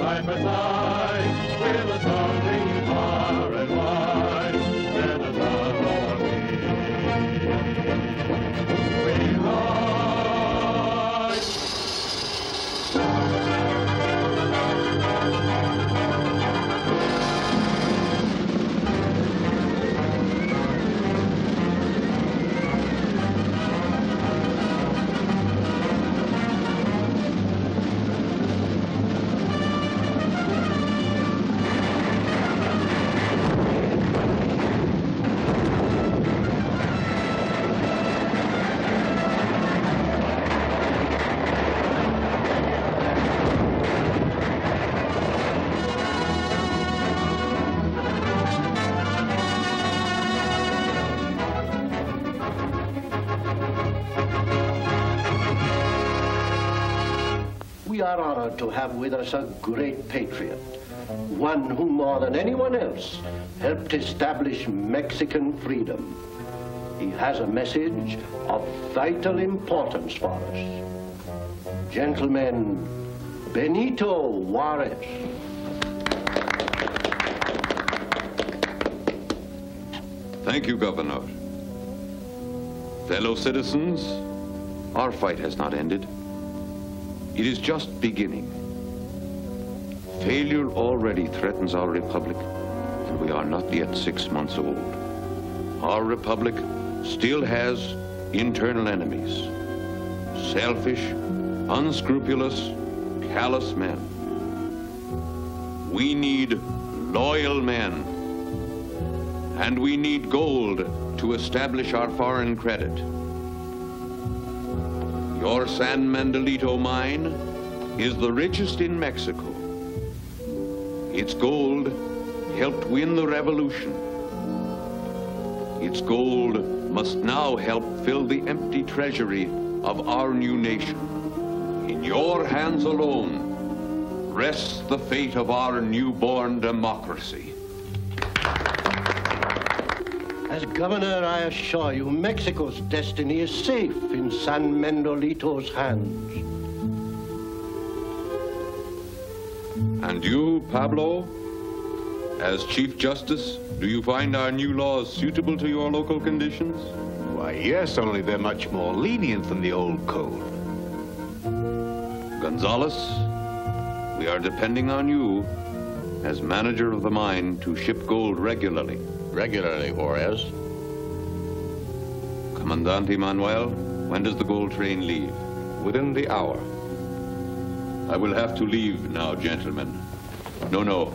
side by side, with a song ringing far and wide. Let us run over we ride. We are honored to have with us a great patriot, one who more than anyone else helped establish Mexican freedom. He has a message of vital importance for us. Gentlemen, Benito Juarez. Thank you, Governor. Fellow citizens, our fight has not ended. It is just beginning. Failure already threatens our republic, and we are not yet 6 months old. Our republic still has internal enemies. Selfish, unscrupulous, callous men. We need loyal men. And we need gold to establish our foreign credit. Your San Mendolito mine is the richest in Mexico. Its gold helped win the revolution. Its gold must now help fill the empty treasury of our new nation. In your hands alone rests the fate of our newborn democracy. As governor, I assure you, Mexico's destiny is safe in San Mendolito's hands. And you, Pablo, as Chief Justice, do you find our new laws suitable to your local conditions? Why, yes, only they're much more lenient than the old code. Gonzalez, we are depending on you as manager of the mine to ship gold regularly. Regularly, Juarez. Comandante Manuel, when does the gold train leave? Within the hour. I will have to leave now, gentlemen. No.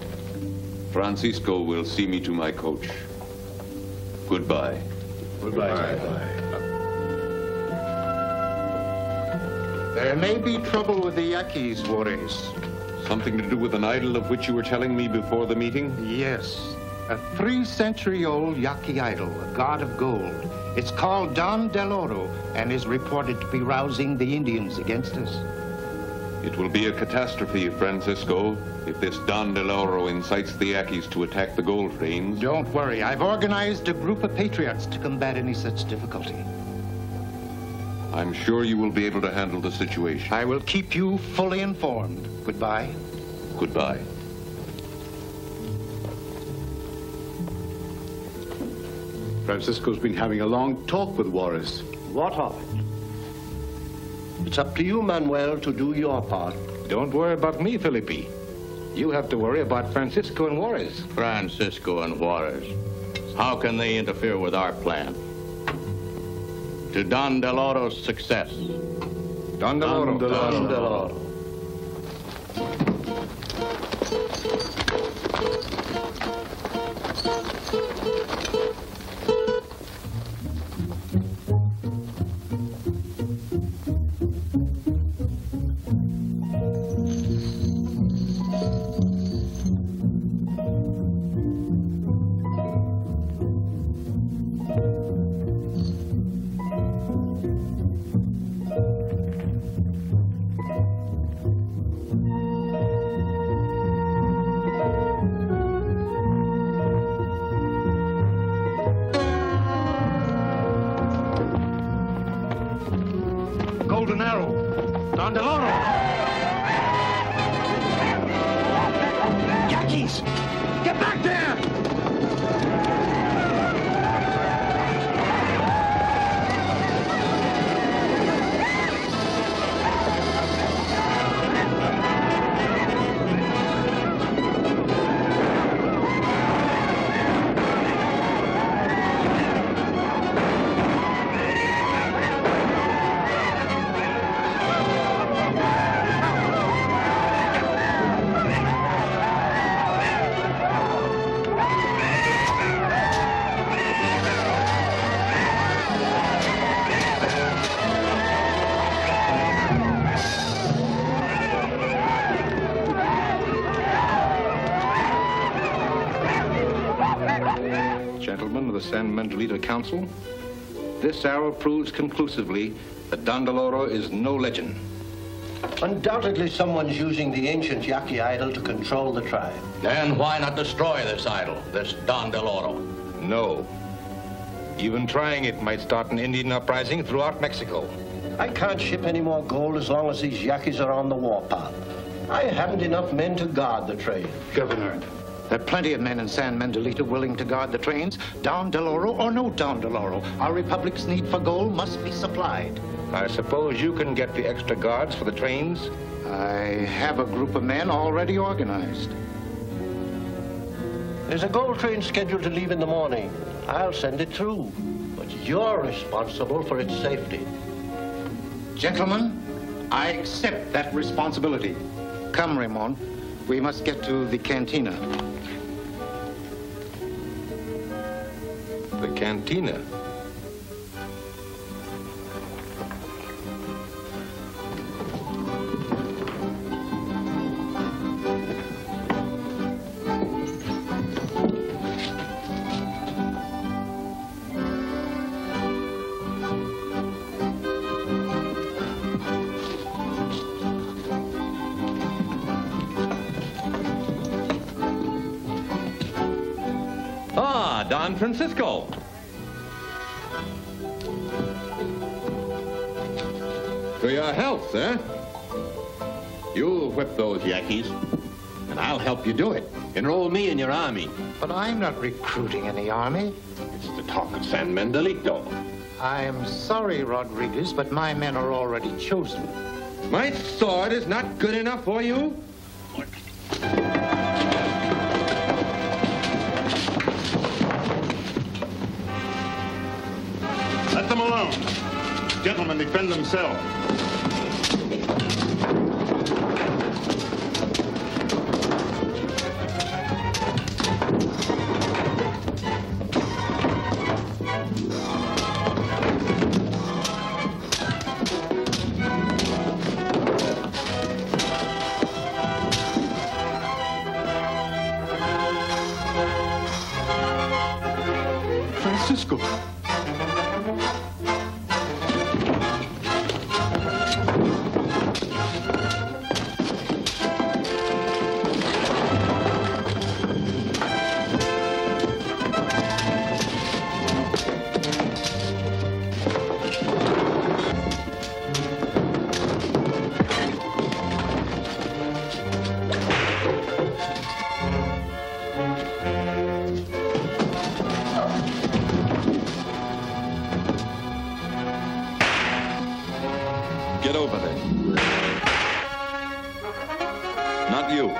Francisco will see me to my coach. Goodbye. Goodbye. There may be trouble with the Yaquis, Juarez. Something to do with an idol of which you were telling me before the meeting? Yes. A 3-century-old Yaqui idol, a god of gold. It's called Don del Oro and is reported to be rousing the Indians against us. It will be a catastrophe, Francisco, if this Don del Oro incites the Yaquis to attack the gold trains. Don't worry. I've organized a group of patriots to combat any such difficulty. I'm sure you will be able to handle the situation. I will keep you fully informed. Goodbye. Goodbye. Francisco's been having a long talk with Juarez. What of it? It's up to you, Manuel, to do your part. Don't worry about me, Felipe. You have to worry about Francisco and Juarez. Francisco and Juarez. How can they interfere with our plan? To Don del Oro's success. Don del Oro. Don del Oro. trains! Get back there! Gentlemen of the San Mendolito Council, this arrow proves conclusively that Don Deloro is no legend. Undoubtedly, someone's using the ancient Yaqui idol to control the tribe. Then why not destroy this idol, this Don Deloro? No. Even trying it might start an Indian uprising throughout Mexico. I can't ship any more gold as long as these Yaquis are on the warpath. I haven't enough men to guard the trade. Governor, there are plenty of men in San Mendolito willing to guard the trains, Don Deloro or no Don Deloro. Our republic's need for gold must be supplied. I suppose you can get the extra guards for the trains? I have a group of men already organized. There's a gold train scheduled to leave in the morning. I'll send it through, but you're responsible for its safety. Gentlemen, I accept that responsibility. Come, Ramon. We must get to the cantina. The cantina? Don Francisco. To your health, sir. You'll whip those Yankees, and I'll help you do it. Enroll me in your army. But I'm not recruiting any army. It's the talk of San Mendolito. I'm sorry, Rodriguez, but my men are already chosen. My sword is not good enough for you? Let them alone. Gentlemen, defend themselves. Francisco. Get over there. Not you.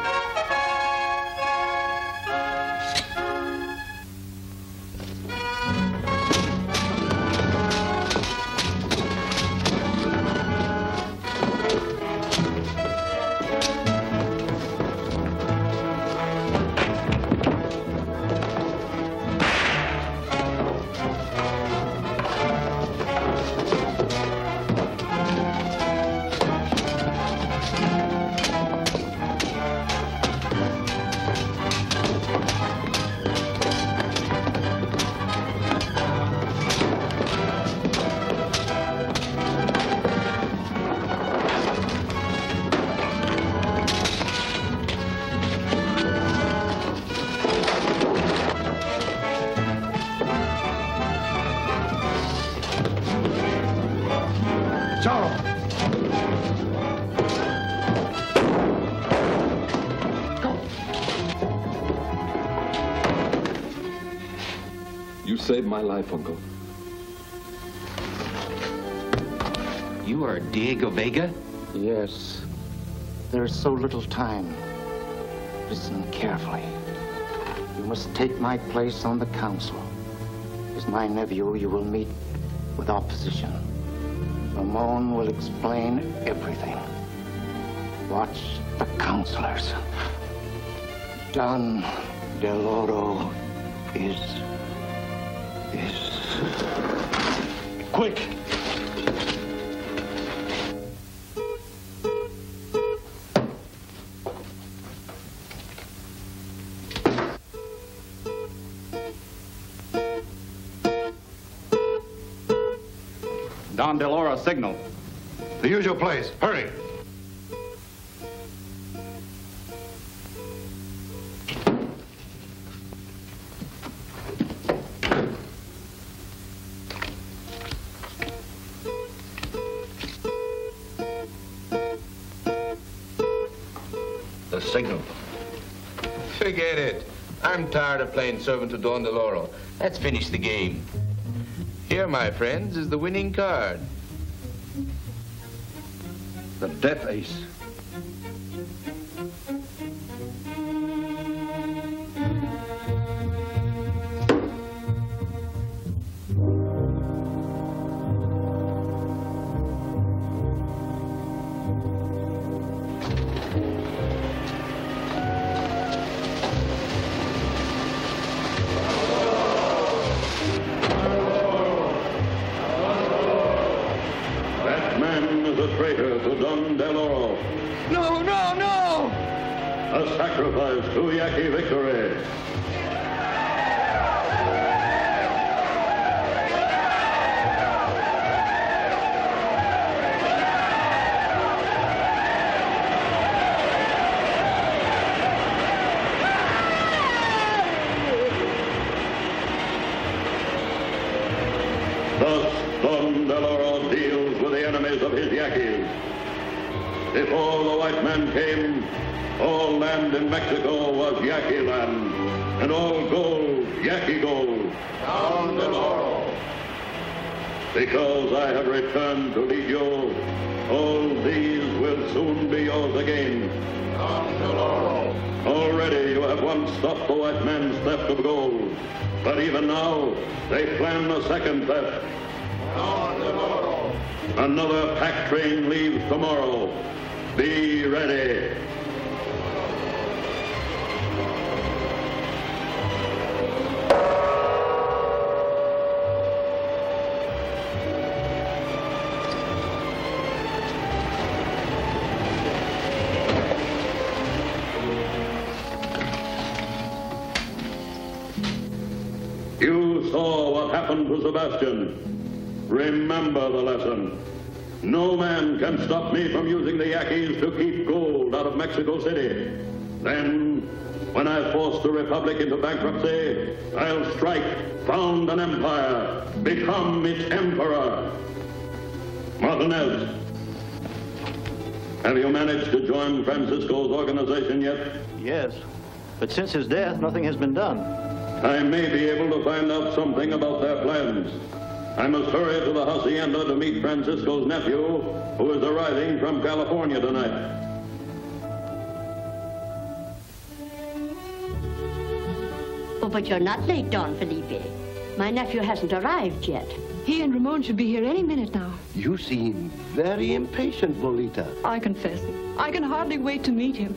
saved my life, Uncle. You are Diego Vega? Yes. There is so little time. Listen carefully. You must take my place on the council. As my nephew, you will meet with opposition. Ramon will explain everything. Watch the counselors. Don Del Oro is... Quick! Don Del Oro signal. The usual place. Hurry! The signal. Forget it. I'm tired of playing servant to Don Del Oro. Let's finish the game. Here, my friends, is the winning card. The death ace. Sacrifice to Yaqui victory. Thus, Don Del Oro deals with the enemies of his Yaquis. Before the white man came, all land in Mexico was Yaqui land, and all gold, Yaqui gold. Don Del Oro. Because I have returned to lead you, all these will soon be yours again. Don Del Oro. Already you have once stopped the white man's theft of gold, but even now they plan a second theft. Don Del Oro. Another pack train leaves tomorrow. Be ready. You saw what happened to Sebastian. Remember the lesson. No man can stop me from using the Yaquis to keep gold out of Mexico City. Then, when I force the Republic into bankruptcy, I'll strike, found an empire, become its emperor. Martinez, have you managed to join Francisco's organization yet? Yes, but since his death, nothing has been done. I may be able to find out something about their plans. I must hurry to the hacienda to meet Francisco's nephew, who is arriving from California tonight. Oh, but you're not late, Don Felipe. My nephew hasn't arrived yet. He and Ramon should be here any minute now. You seem very impatient, Volita. I confess, I can hardly wait to meet him.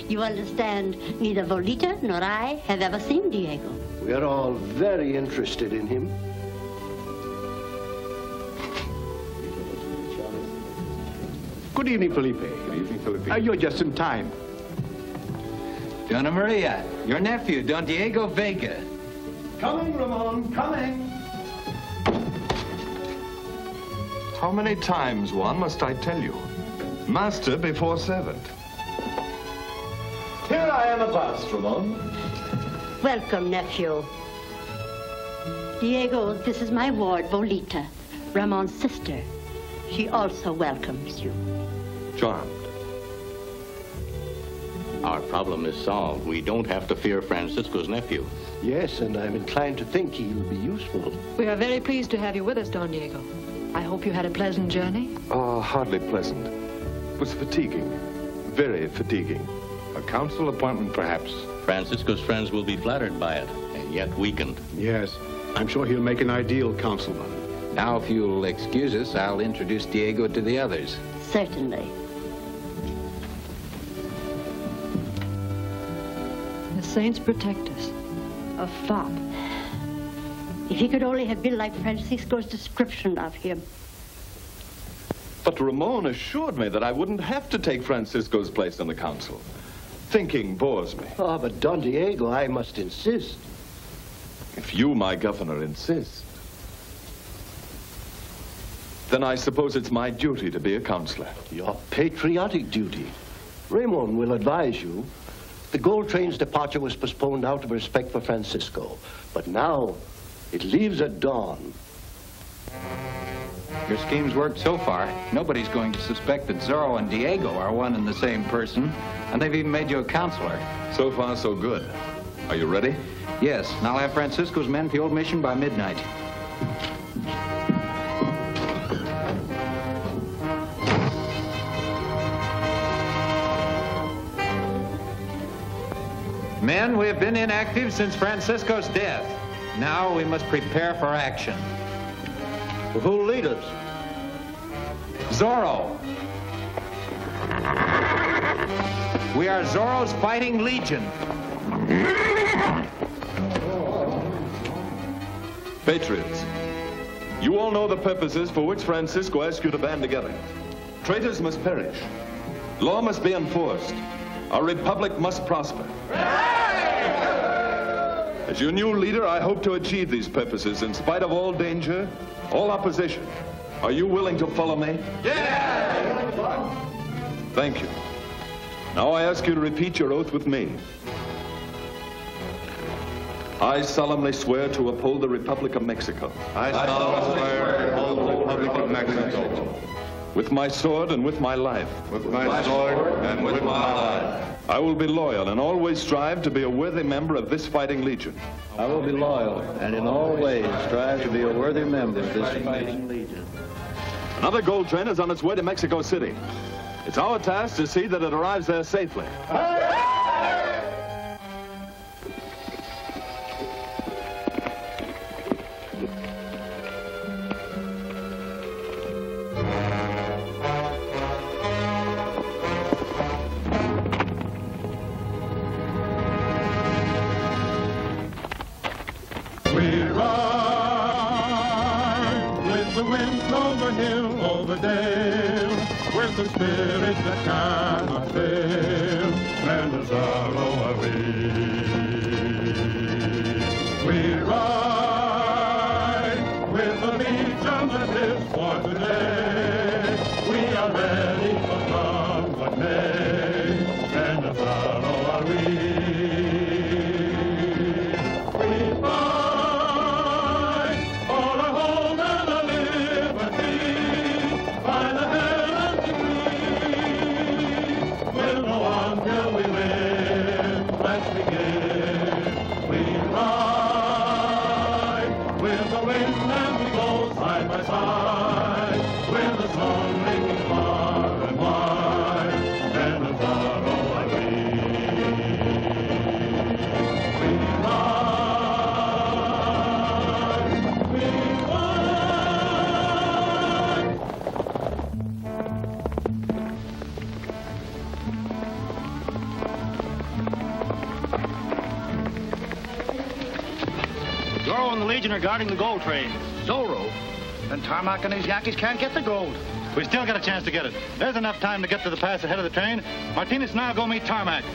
You understand, neither Volita nor I have ever seen Diego. We're all very interested in him. Good evening, Felipe. Good evening, Felipe. You're just in time. Donna Maria, your nephew, Don Diego Vega. Coming, Ramon, coming. How many times, Juan, must I tell you? Master before servant. Here I am at last, Ramon. Welcome, nephew. Diego, this is my ward, Volita, Ramon's sister. She also welcomes you. Charmed. Our problem is solved. We don't have to fear Francisco's nephew. Yes, and I'm inclined to think he'll be useful. We are very pleased to have you with us, Don Diego. I hope you had a pleasant journey. Oh, hardly pleasant. It was fatiguing. Very fatiguing. A council appointment, perhaps. Francisco's friends will be flattered by it, and yet weakened. Yes, I'm sure he'll make an ideal councilman. Now, if you'll excuse us, I'll introduce Diego to the others. Certainly. The saints protect us. A fop. If he could only have been like Francisco's description of him. But Ramon assured me that I wouldn't have to take Francisco's place in the council. Thinking bores me. Oh, but Don Diego, I must insist. If you, my governor, insist, then I suppose it's my duty to be a counselor. Your patriotic duty. Ramon will advise you. The gold train's departure was postponed out of respect for Francisco. But now, it leaves at dawn. Your scheme's worked so far. Nobody's going to suspect that Zorro and Diego are one and the same person. And they've even made you a counselor. So far, so good. Are you ready? Yes, and I'll have Francisco's men at the old mission by midnight. Men, we have been inactive since Francisco's death. Now we must prepare for action. Well, who'll lead us? Zorro. We are Zorro's fighting legion. Patriots, you all know the purposes for which Francisco asked you to band together. Traitors must perish. Law must be enforced. Our republic must prosper. As your new leader, I hope to achieve these purposes in spite of all danger, all opposition. Are you willing to follow me? Yeah! Thank you. Now I ask you to repeat your oath with me. I solemnly swear to uphold the Republic of Mexico. I solemnly swear to uphold the Republic of Mexico. With my sword and with my life. With my sword and with my life. I will be loyal and always strive to be a worthy member of this fighting legion. I will be loyal and in all ways strive to be a worthy member of this fighting legion. Another gold train is on its way to Mexico City. It's our task to see that it arrives there safely. We ride with the wind over hill, over dale, with the spirit that cannot fail, and the sorrow of we. We ride with the legion that lives for today. We are ready for come what may, and the sorrow are we. Zorro and the Legion are guarding the gold train. Zorro? Then Tarmac and his Yankees can't get the gold. We still got a chance to get it. There's enough time to get to the pass ahead of the train. Martinez and I'll go meet Tarmac.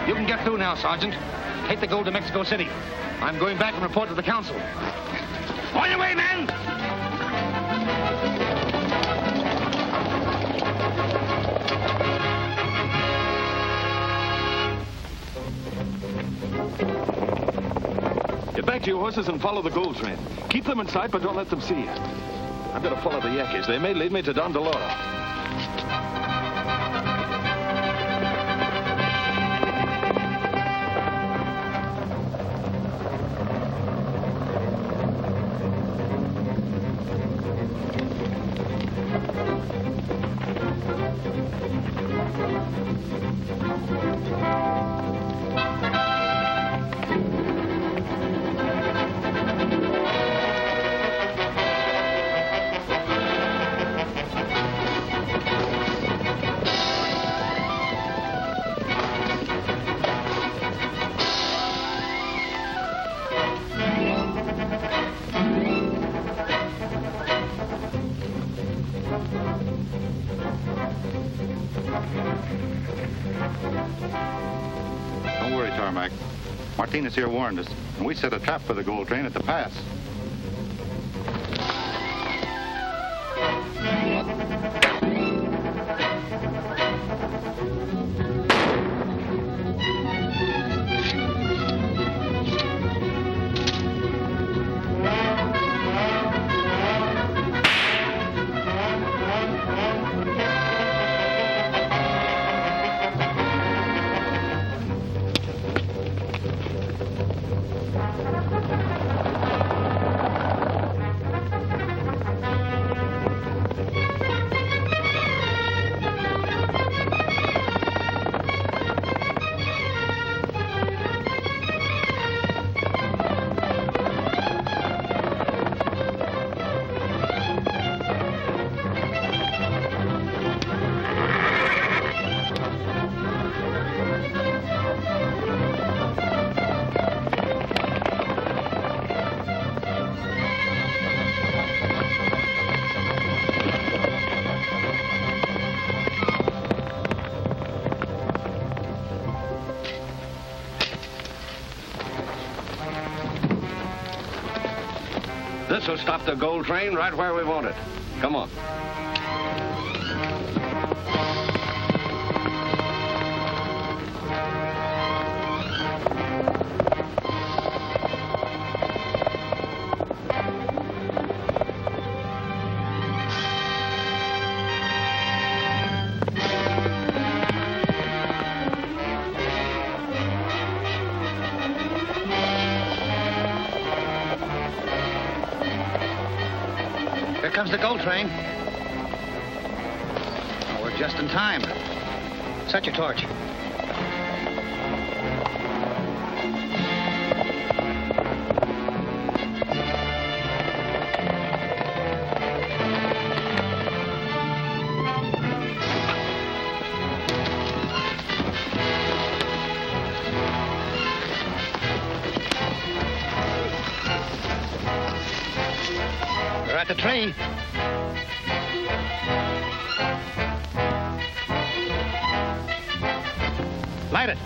You can get through now, Sergeant. Take the gold to Mexico City. I'm going back and report to the council. On your way, men! Get back to your horses and follow the gold train. Keep them in sight, but don't let them see you. I've got to follow the Yankees. They may lead me to Don Deloro. Don't worry, Tarmac. Martinez here warned us, and we set a trap for the gold train at the pass. This will stop the gold train right where we want it. Come on. Here comes the gold train. Oh, we're just in time. Set your torch. We're at the train. Light it.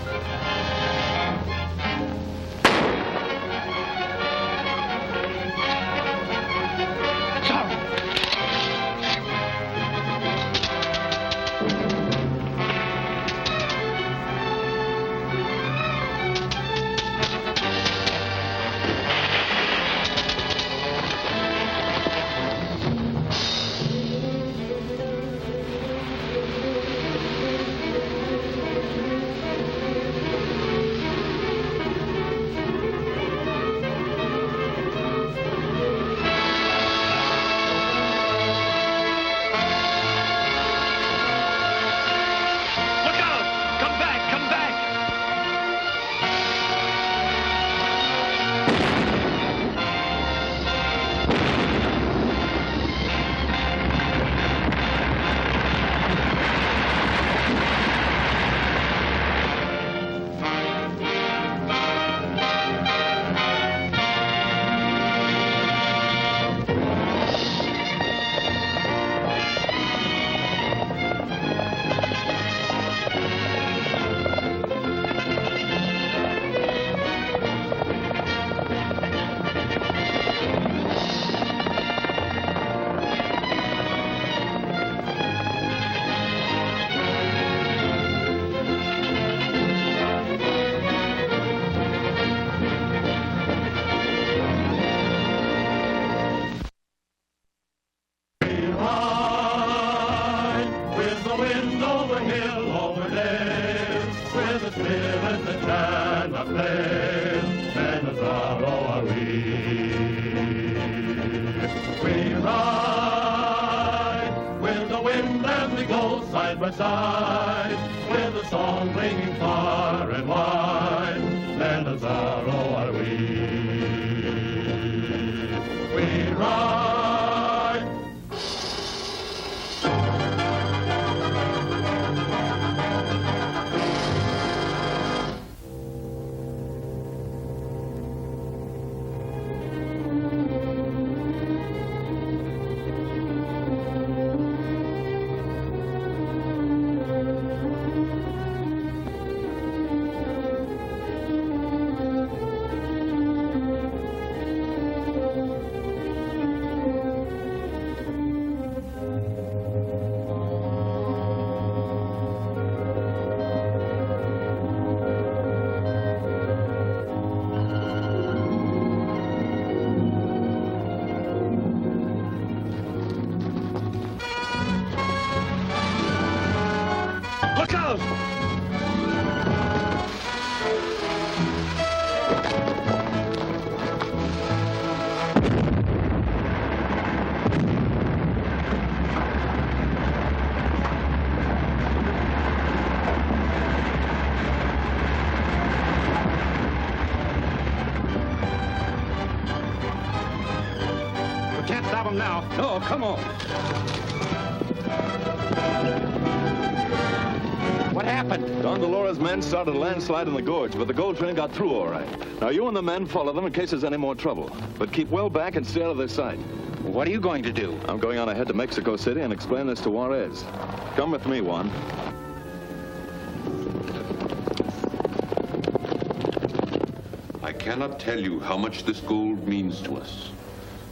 in the Channel plain, men of Zorro are we. We ride with the wind as we go side by side, with the song ringing far and wide, men of Zorro are we. We ride. Now. No, come on. What happened? Don Delora's men started a landslide in the gorge, but the gold train got through all right. Now, you and the men follow them in case there's any more trouble. But keep well back and stay out of their sight. What are you going to do? I'm going on ahead to Mexico City and explain this to Juarez. Come with me, Juan. I cannot tell you how much this gold means to us.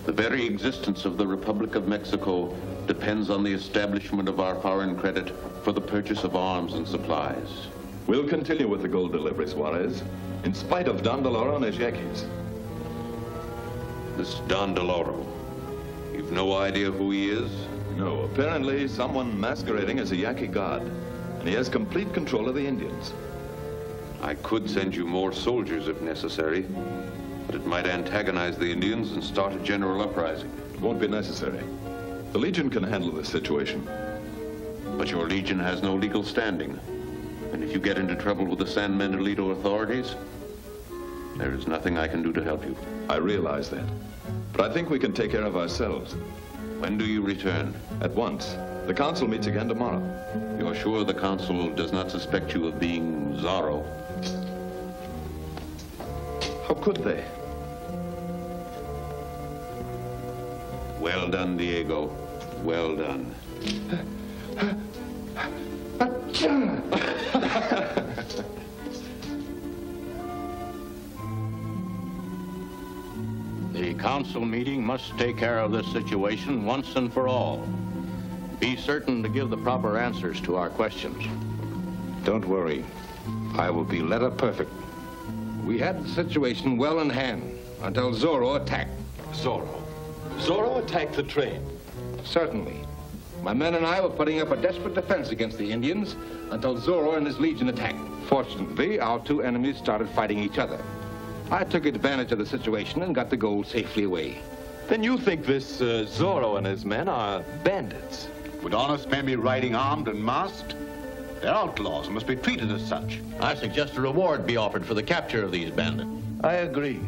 The very existence of the Republic of Mexico depends on the establishment of our foreign credit for the purchase of arms and supplies. We'll continue with the gold deliveries, Juarez, in spite of Don Deloro and his Yankees. This Don Deloro, you've no idea who he is? No, apparently someone masquerading as a Yankee god, and he has complete control of the Indians. I could send you more soldiers if necessary, but it might antagonize the Indians and start a general uprising. It won't be necessary. The Legion can handle this situation. But your Legion has no legal standing. And if you get into trouble with the San Mendolito authorities, there is nothing I can do to help you. I realize that. But I think we can take care of ourselves. When do you return? At once. The council meets again tomorrow. You're sure the council does not suspect you of being Zorro? How could they? Well done, Diego. Well done. The council meeting must take care of this situation once and for all. Be certain to give the proper answers to our questions. Don't worry. I will be letter perfect. We had the situation well in hand until Zorro attacked. Zorro? Zorro attacked the train? Certainly. My men and I were putting up a desperate defense against the Indians until Zorro and his Legion attacked. Fortunately, our two enemies started fighting each other. I took advantage of the situation and got the gold safely away. Then you think this Zorro and his men are bandits? Would honest men be riding armed and masked? They're outlaws and must be treated as such. I suggest a reward be offered for the capture of these bandits. I agree.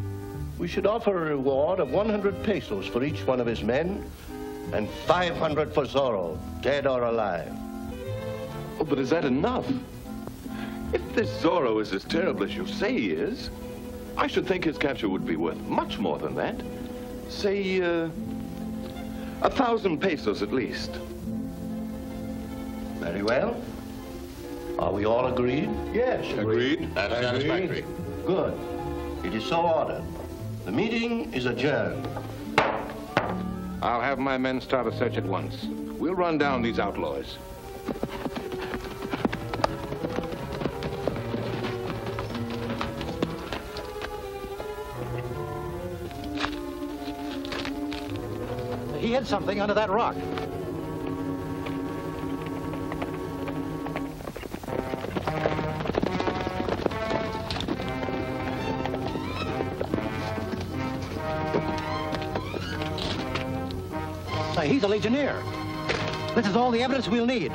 We should offer a reward of 100 pesos for each one of his men, and 500 for Zorro, dead or alive. Oh, but is that enough? If this Zorro is as terrible as you say he is, I should think his capture would be worth much more than that. Say, 1,000 pesos at least. Very well. Are we all agreed? Yes, agreed. That's satisfactory. Good. It is so ordered. The meeting is adjourned. I'll have my men start a search at once. We'll run down these outlaws. He hid something under that rock. He's a Legionnaire. This is all the evidence we'll need.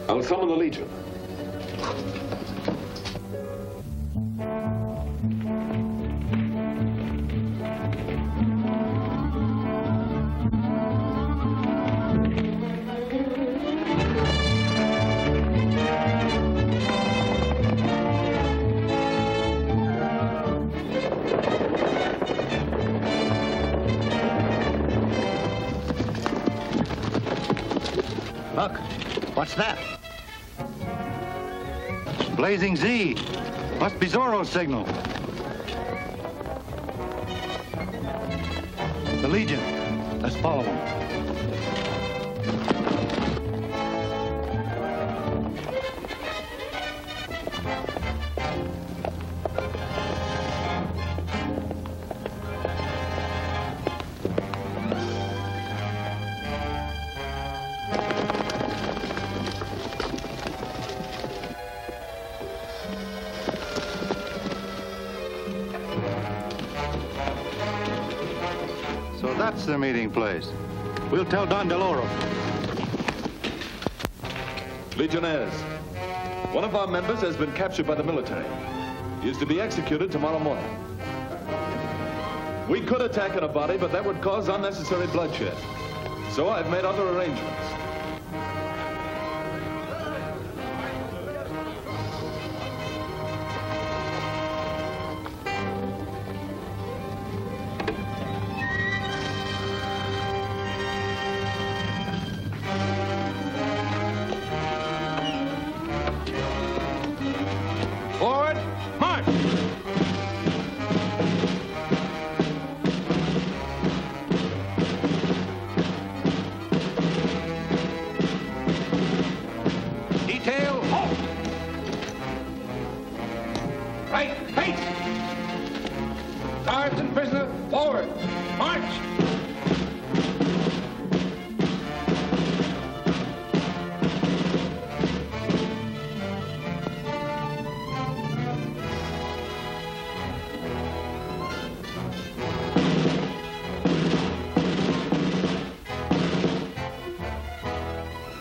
I'll summon the Legion. Look, what's that? Blazing Z. Must be Zorro's signal. The Legion. Let's follow them. That's their meeting place. We'll tell Don DeLoro. Legionnaires, one of our members has been captured by the military. He is to be executed tomorrow morning. We could attack in a body, but that would cause unnecessary bloodshed. So I've made other arrangements.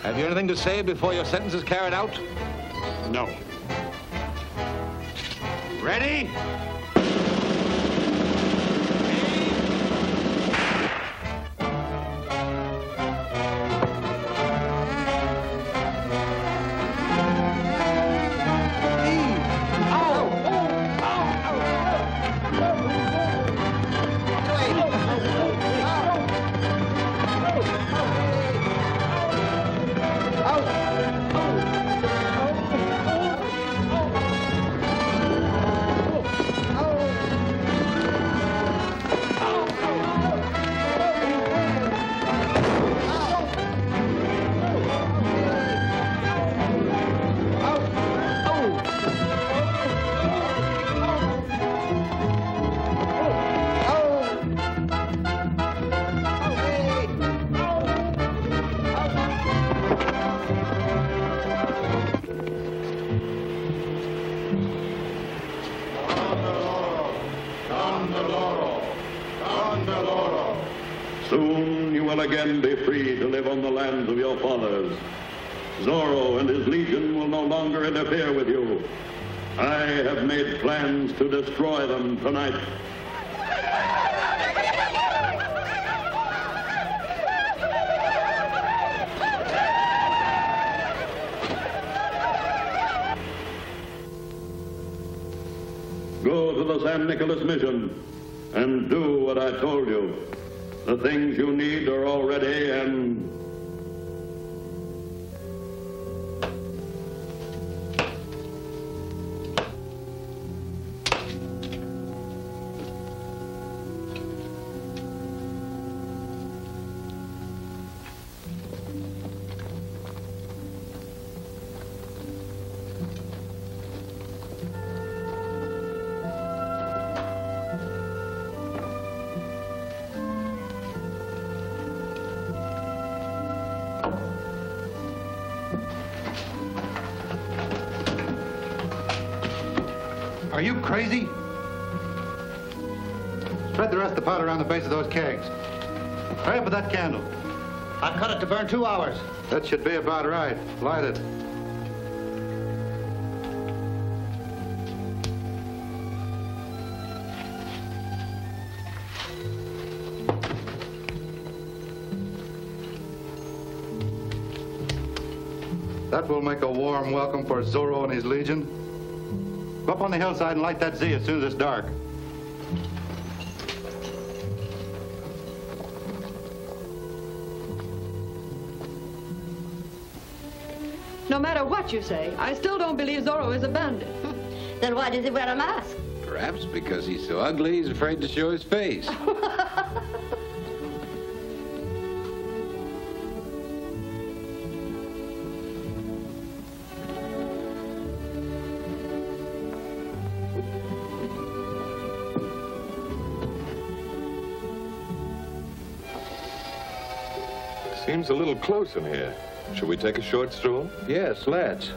Have you anything to say before your sentence is carried out? No. Ready? Soon you will again be free to live on the lands of your fathers. Zorro and his legion will no longer interfere with you. I have made plans to destroy them tonight. Go to the San Nicolas mission and do what I told you. The things you need are already and... Are you crazy? Spread the rest of the powder around the base of those kegs. Hurry up with that candle. I've cut it to burn 2 hours. That should be about right. Light it. That will make a warm welcome for Zorro and his legion. Go up on the hillside and light that Z as soon as it's dark. No matter what you say, I still don't believe Zorro is a bandit. Then why does he wear a mask? Perhaps because he's so ugly, he's afraid to show his face. Seems a little close in here. Should we take a short stroll? Yes, let's.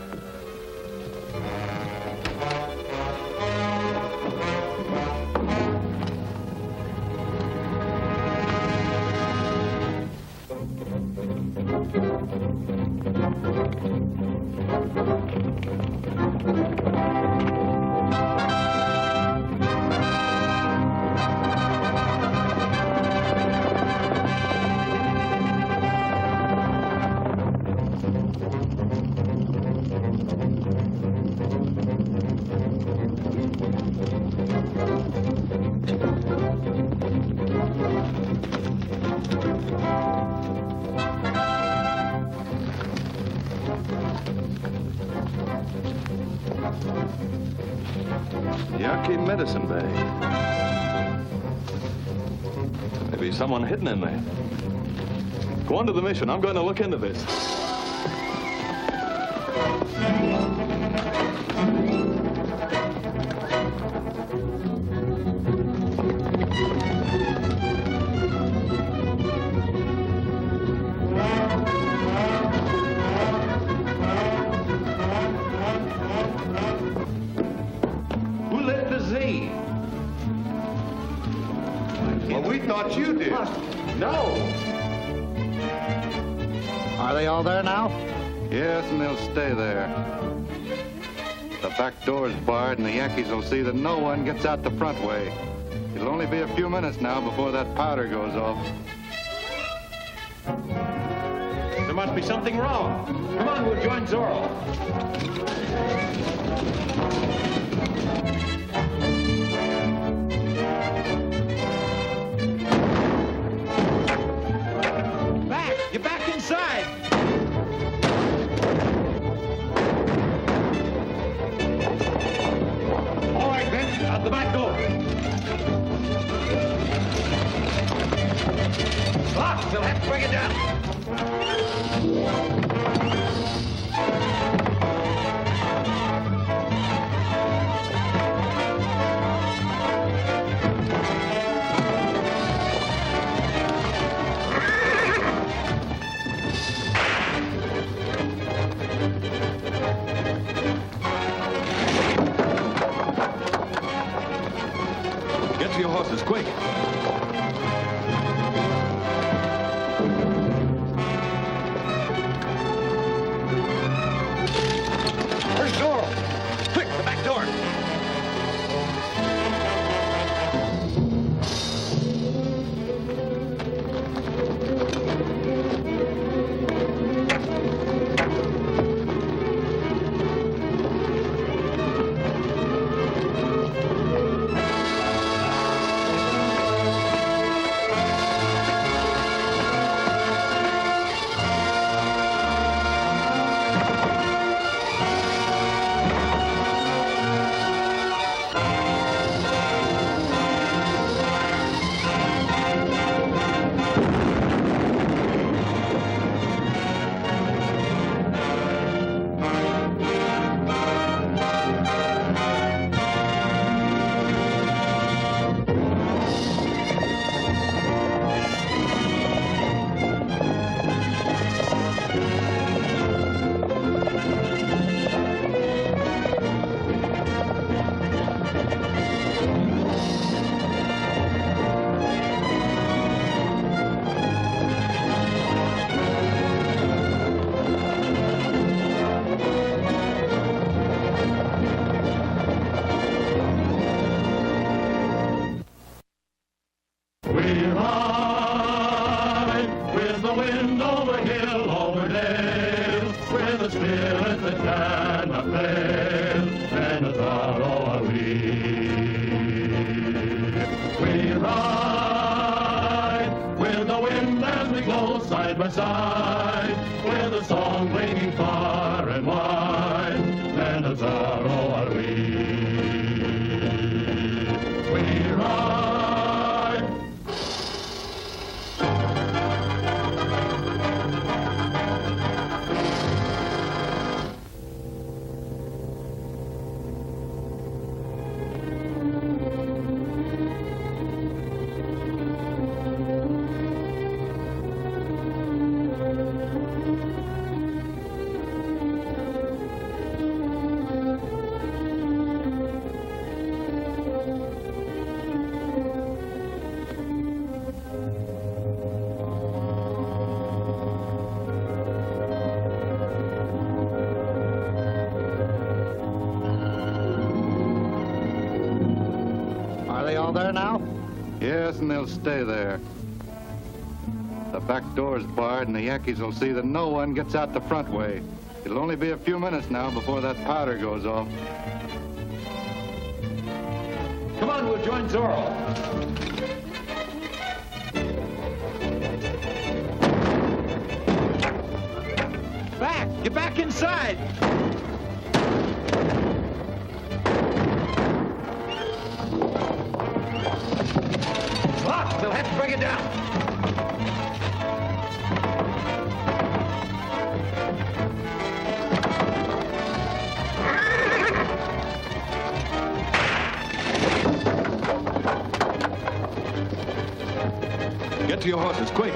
Yaqui medicine bag. Maybe someone hidden in there. Go on to the mission. I'm going to look into this. You did. No. Are they all there now? Yes, and they'll stay there. The back door's barred, and the Yankees will see that no one gets out the front way. It'll only be a few minutes now before that powder goes off. There must be something wrong. Come on, we'll join Zorro. You're back inside. All right, Ben, out the back door. Locked. We'll have to break it down. the spirit that cannot fail, and as Zorro are we. We ride with the wind as we go side by side, with a song ringing far and wide, and as Zorro are we. We ride. There now? Yes, and they'll stay there. The back door's barred, and the Yankees will see that no one gets out the front way. It'll only be a few minutes now before that powder goes off. Come on, we'll join Zorro. Back! Get back inside! They'll have to bring it down. Get to your horses, quick.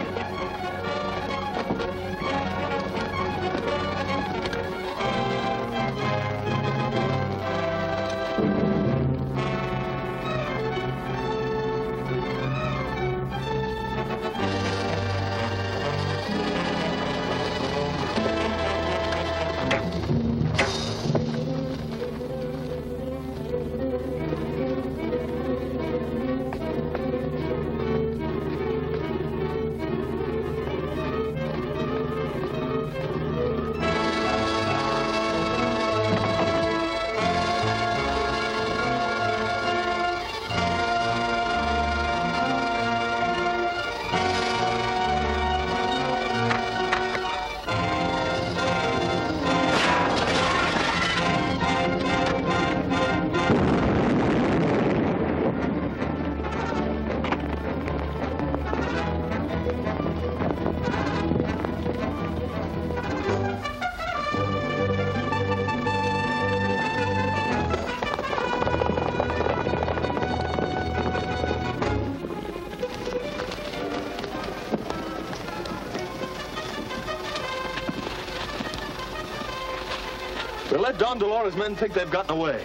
We'll let Don Dolores' men think they've gotten away.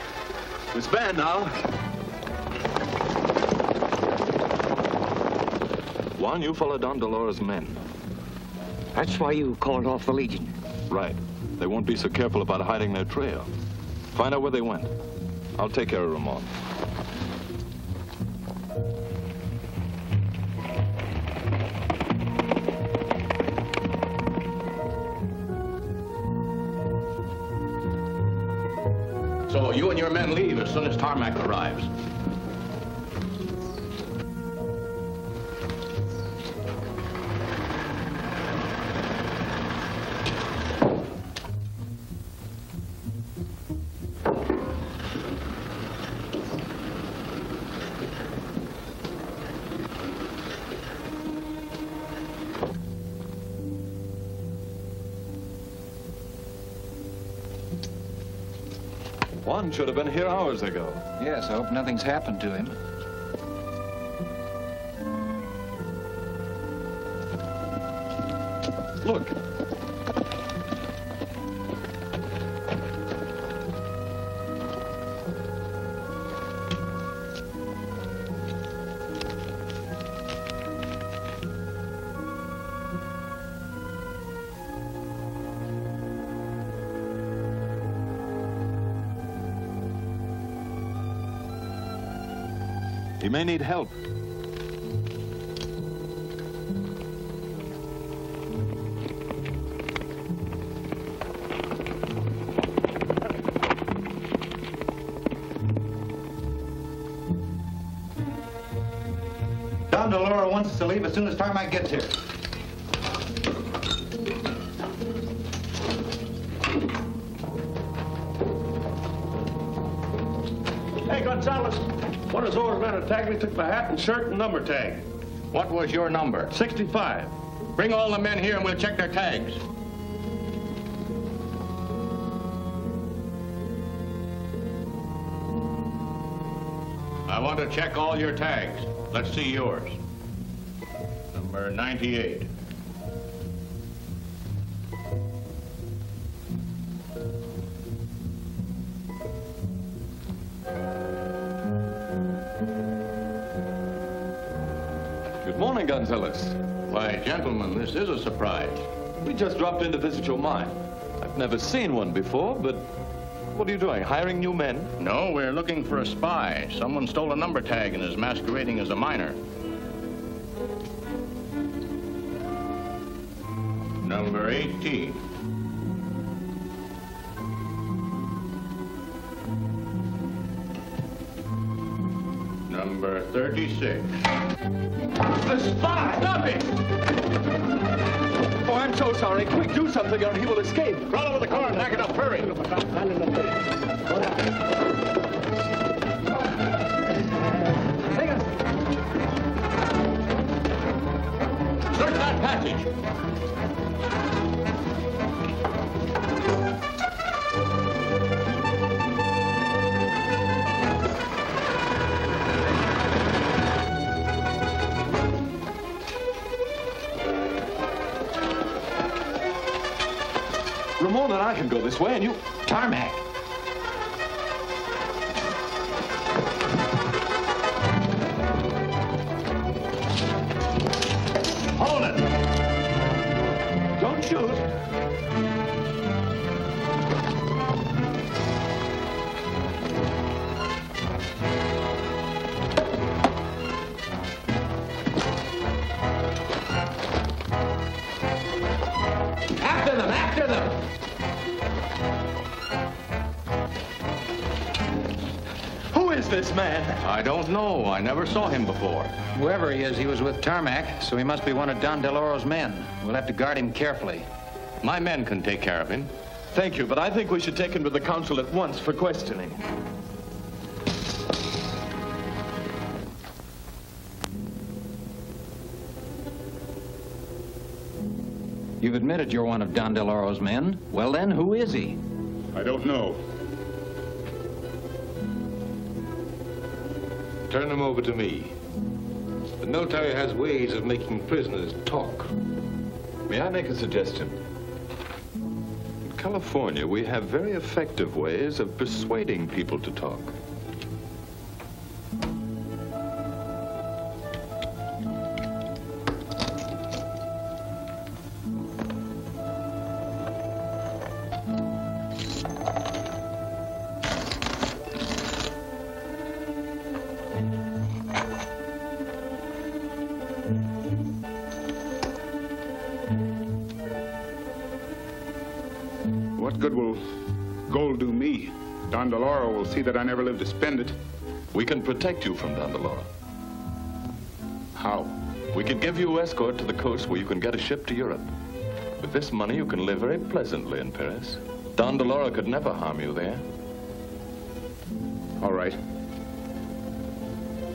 Disband now. Juan, you follow Don Dolores' men. That's why you called off the Legion. Right. They won't be so careful about hiding their trail. Find out where they went. I'll take care of Ramon. So you and your men leave as soon as Tarmac arrives. Juan should have been here hours ago. Yes, I hope nothing's happened to him. Look. He may need help. Don DeLoro wants us to leave as soon as Tarmac gets here. Hey, Gonzalez, one of Zorro's men attacked me, took my hat and shirt and number tag. What was your number? 65. Bring all the men here and we'll check their tags. I want to check all your tags. Let's see yours. Number 98. Good morning, Gonzalez. Why, gentlemen, this is a surprise. We just dropped in to visit your mine. I've never seen one before, but what are you doing, hiring new men? No, we're looking for a spy. Someone stole a number tag and is masquerading as a miner. Number 18. Number 36. A spy! Stop it! Oh, I'm so sorry. Quick, do something or he will escape. Crawl over the car and knock it up. Hurry! Search that passage. Ramon and I can go this way, and you... Tarmac. Hold it! Don't shoot. After them! After them! Who is this man? I don't know. I never saw him before. Whoever he is, he was with Tarmac, so he must be one of Don DeLoro's men. We'll have to guard him carefully. My men can take care of him. Thank you, but I think we should take him to the council at once for questioning. You've admitted you're one of Don DeLoro's men. Well then, who is he? I don't know. Turn him over to me. The military has ways of making prisoners talk. May I make a suggestion? In California, we have very effective ways of persuading people to talk. What good will gold do me? Don DeLoro will see that I never live to spend it. We can protect you from Don DeLoro. How? We can give you escort to the coast where you can get a ship to Europe. With this money, you can live very pleasantly in Paris. Don DeLoro could never harm you there. All right.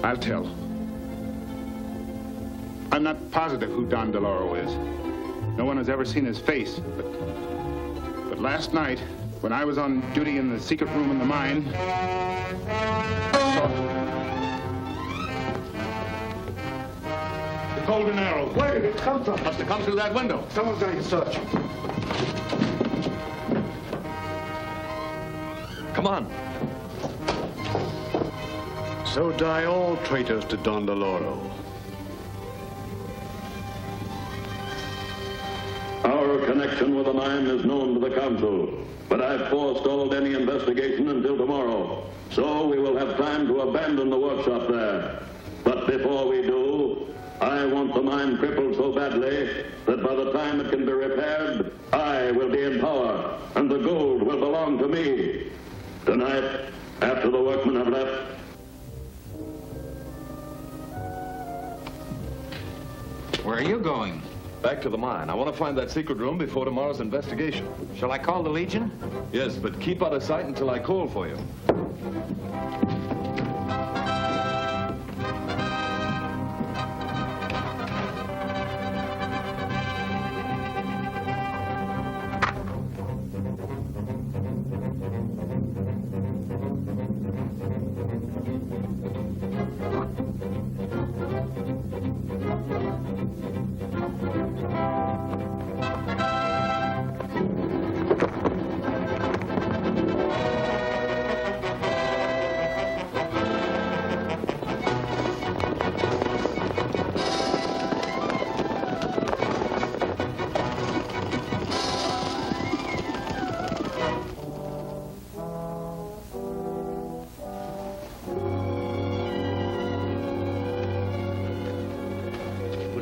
I'll tell. I'm not positive who Don DeLoro is. No one has ever seen his face, but last night, when I was on duty in the secret room in the mine, The golden arrow. Where did it come from? Must have come through that window. Someone's going to search. Come on. So die all traitors to Don DeLoro. Our connection with the mine is known to the council, but I've forestalled any investigation until tomorrow. So we will have time to abandon the workshop there. But before we do, I want the mine crippled so badly that by the time it can be repaired, I will be in power, and the gold will belong to me. Tonight, after the workmen have left, Where are you going? Back to the mine. I want to find that secret room before tomorrow's investigation. Shall I call the Legion? Yes, but keep out of sight until I call for you.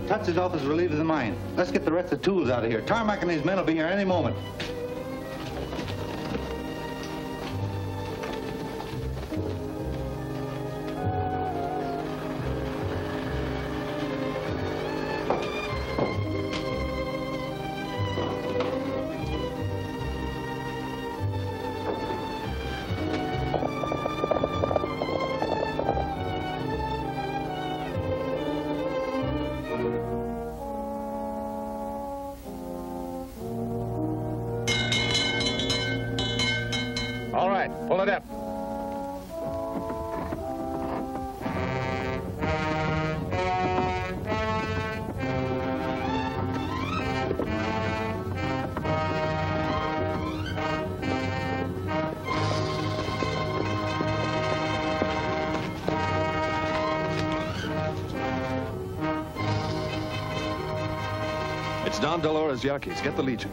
Tutz's office relieved of the mine. Let's get the rest of the tools out of here. Tarmac and his men will be here any moment. All right, pull it up. It's Don Dolores Yaquis. Get the Legion.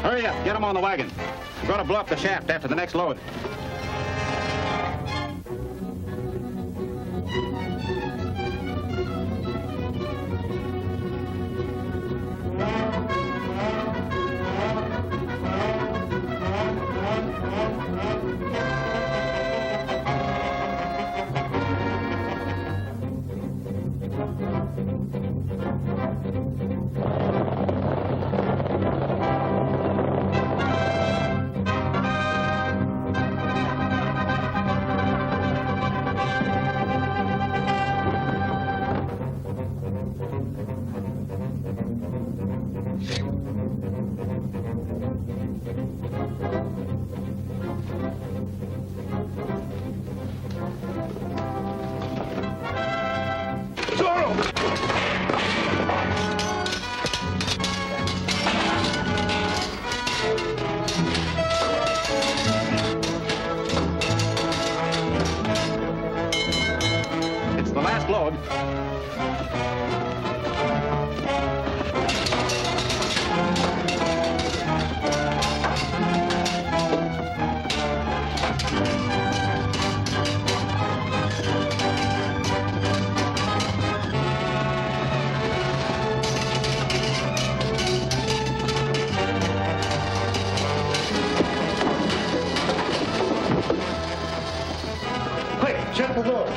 Hurry up, get them on the wagon. We're going to blow up the shaft after the next load. Shut the door.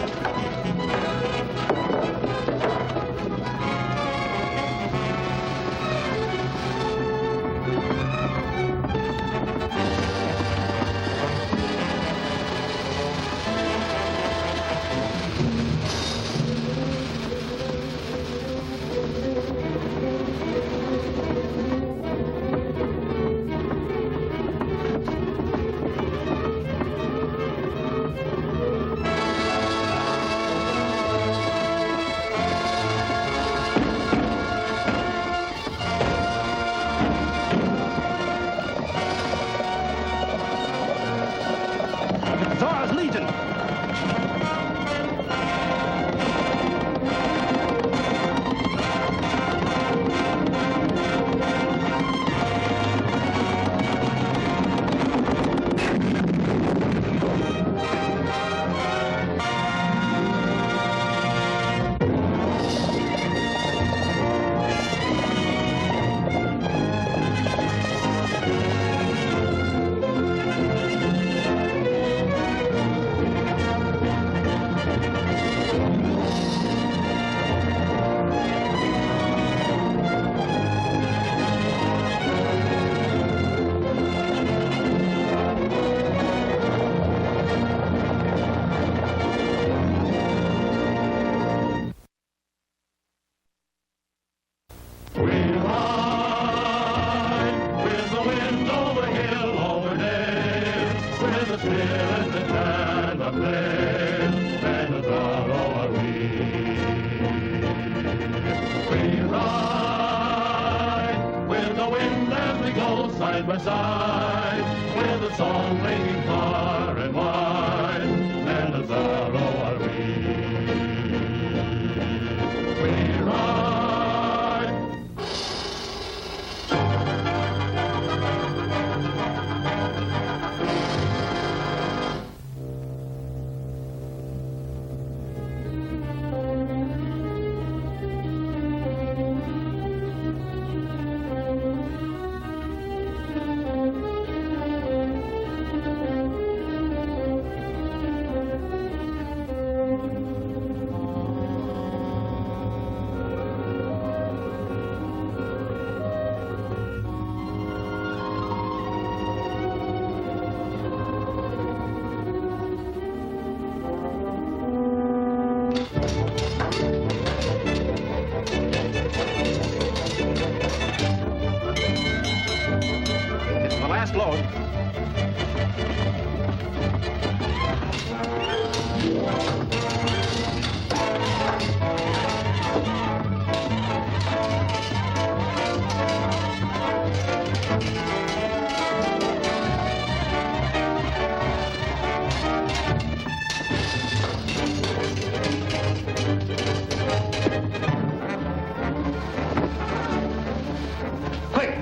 Zorro's Legion!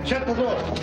Shut the door.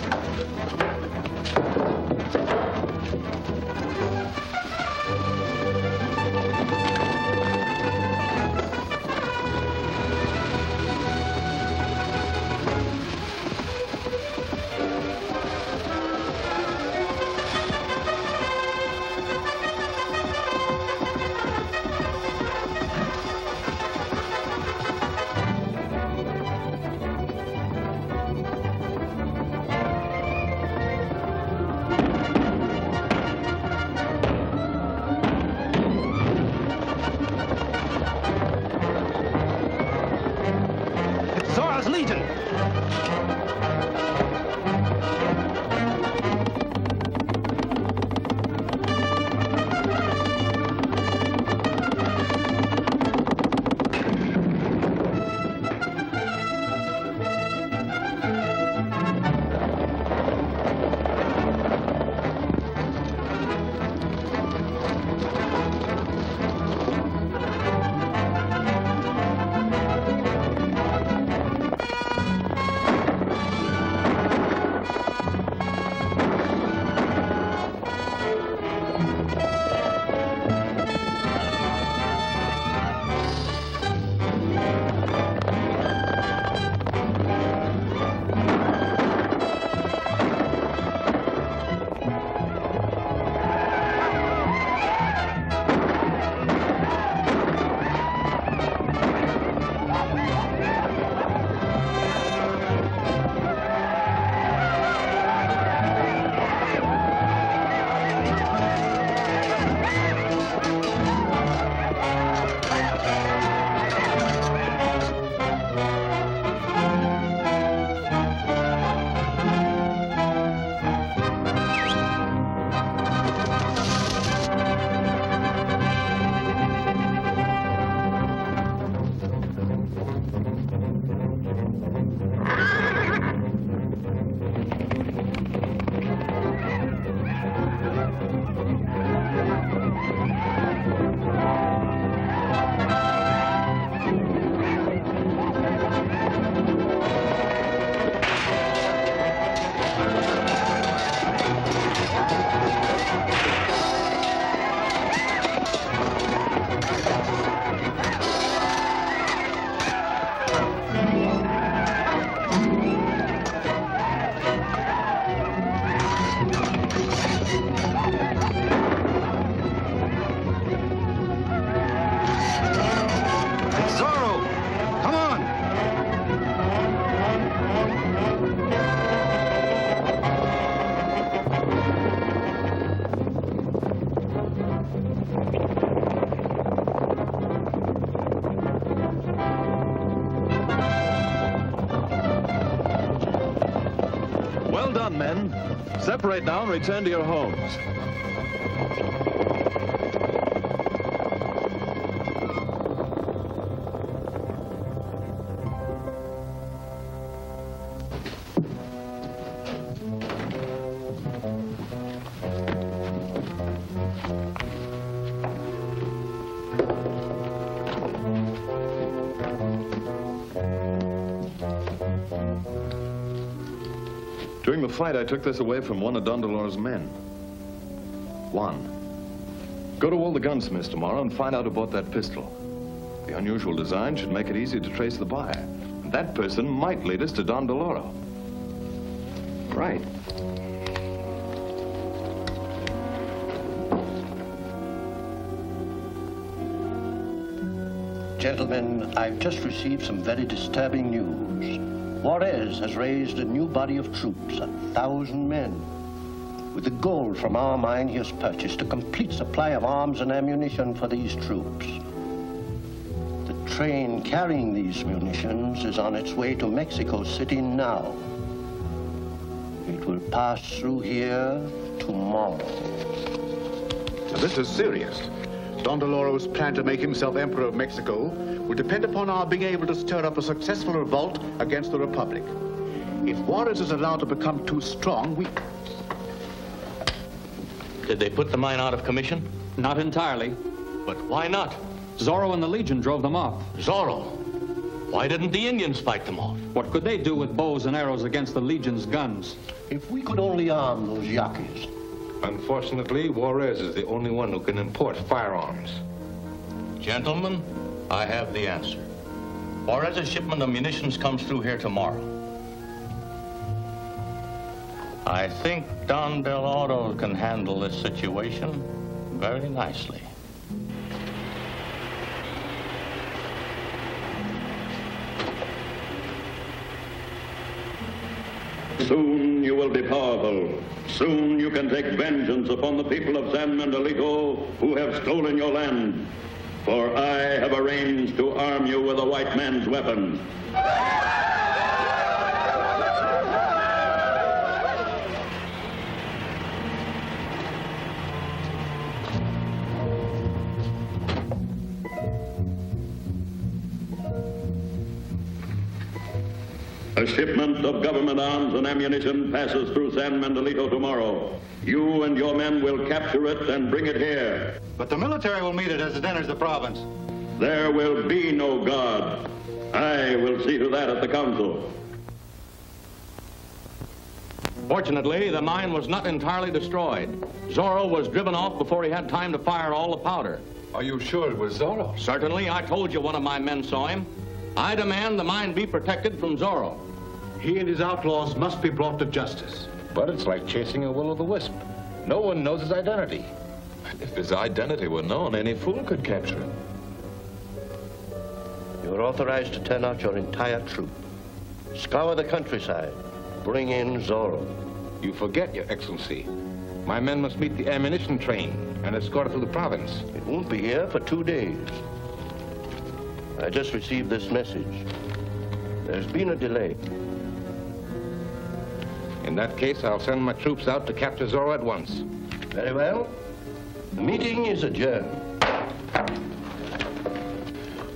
men, separate now and return to your homes. During the fight, I took this away from one of Don Deloro's men. One. Go to all the gunsmiths tomorrow and find out about that pistol. The unusual design should make it easy to trace the buyer. And that person might lead us to Don Deloro. Right. Gentlemen, I've just received some very disturbing news. Juarez has raised a new body of troops, 1,000 men. With the gold from our mine, he has purchased a complete supply of arms and ammunition for these troops. The train carrying these munitions is on its way to Mexico City now. It will pass through here tomorrow. Now, this is serious. Don Deloro's plan to make himself Emperor of Mexico will depend upon our being able to stir up a successful revolt against the Republic. If Juarez is allowed to become too strong, we... Did they put the mine out of commission? Not entirely. But why not? Zorro and the Legion drove them off. Zorro? Why didn't the Indians fight them off? What could they do with bows and arrows against the Legion's guns? If we could only arm those Yaquis. Unfortunately, Juarez is the only one who can import firearms. Gentlemen, I have the answer. Juarez's shipment of munitions comes through here tomorrow. I think Don Deloro can handle this situation very nicely. Soon you will be powerful. Soon you can take vengeance upon the people of San Miguelito who have stolen your land. For I have arranged to arm you with a white man's weapon. A shipment of government arms and ammunition passes through San Miguelito tomorrow. You and your men will capture it and bring it here. But the military will meet it as it enters the province. There will be no God. I will see to that at the council. Fortunately, the mine was not entirely destroyed. Zorro was driven off before he had time to fire all the powder. Are you sure it was Zorro? Certainly. I told you one of my men saw him. I demand the mine be protected from Zorro. He and his outlaws must be brought to justice. But it's like chasing a will-o'-the-wisp. No one knows his identity. If his identity were known, any fool could capture him. You're authorized to turn out your entire troop. Scour the countryside. Bring in Zorro. You forget, Your Excellency. My men must meet the ammunition train and escort it to the province. It won't be here for 2 days. I just received this message. There's been a delay. In that case, I'll send my troops out to capture Zorro at once. Very well. The meeting is adjourned.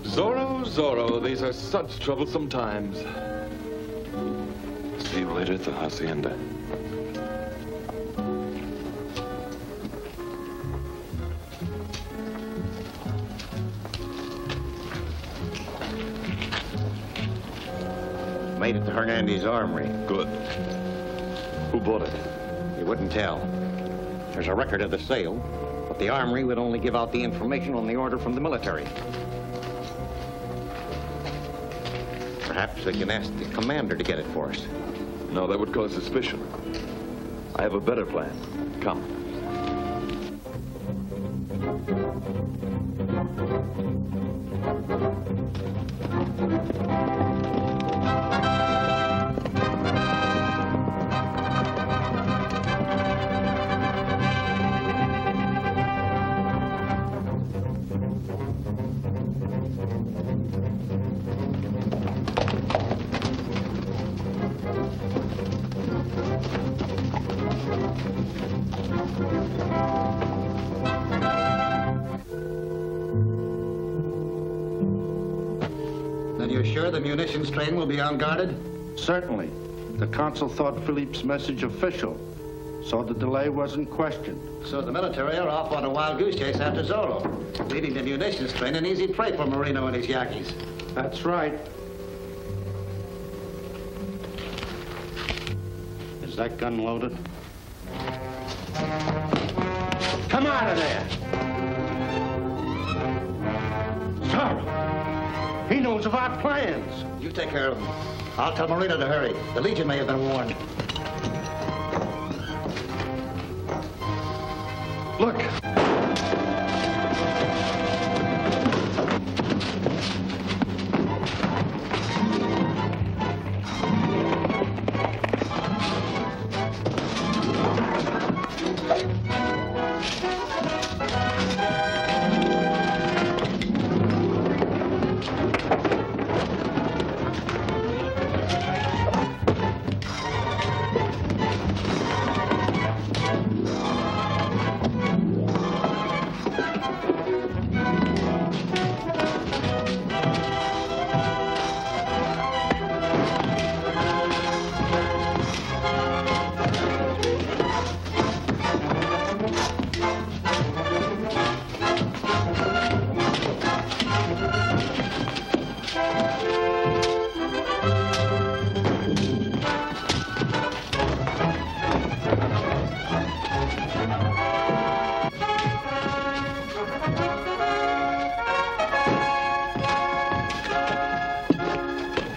Zorro, Zorro, these are such troublesome times. See you later at the hacienda. Made it to Hernandez's armory. Good. Who bought it? He wouldn't tell. There's a record of the sale, but the armory would only give out the information on the order from the military. Perhaps they can ask the commander to get it for us. No, that would cause suspicion. I have a better plan. Come. sure the munitions train will be unguarded? Certainly. The consul thought Philippe's message official, so the delay wasn't questioned. So the military are off on a wild goose chase after Zorro, leaving the munitions train an easy prey for Marino and his Yankees. That's right. Is that gun loaded? Come out of there! Zorro! He knows of our plans. You take care of him. I'll tell Marino to hurry. The Legion may have been warned. Look.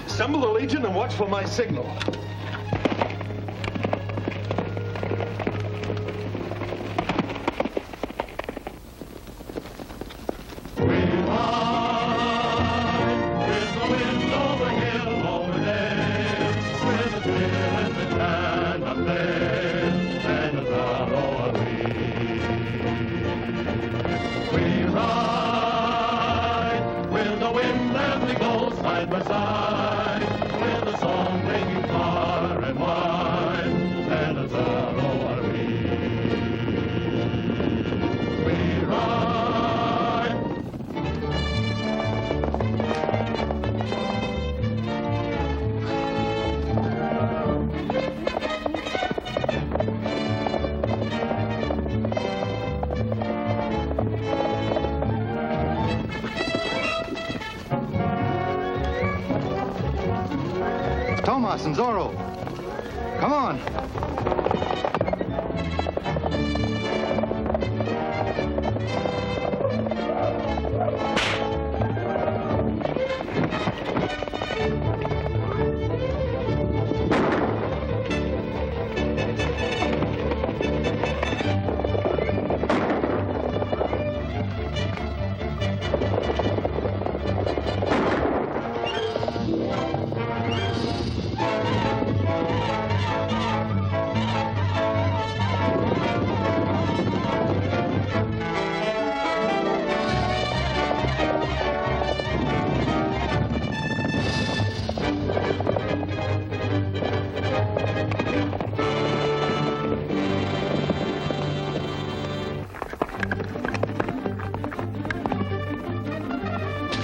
Assemble the Legion and watch for my signal. Tomas and Zorro. Come on.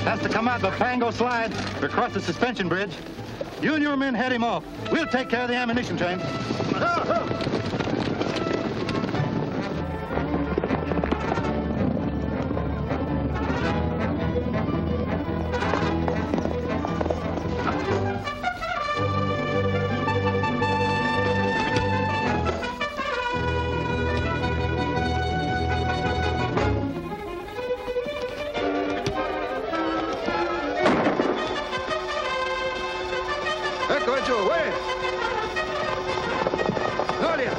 Has to come out the Pango slide across the suspension bridge. You and your men head him off. We'll take care of the ammunition train. Decoy, away! Claudia!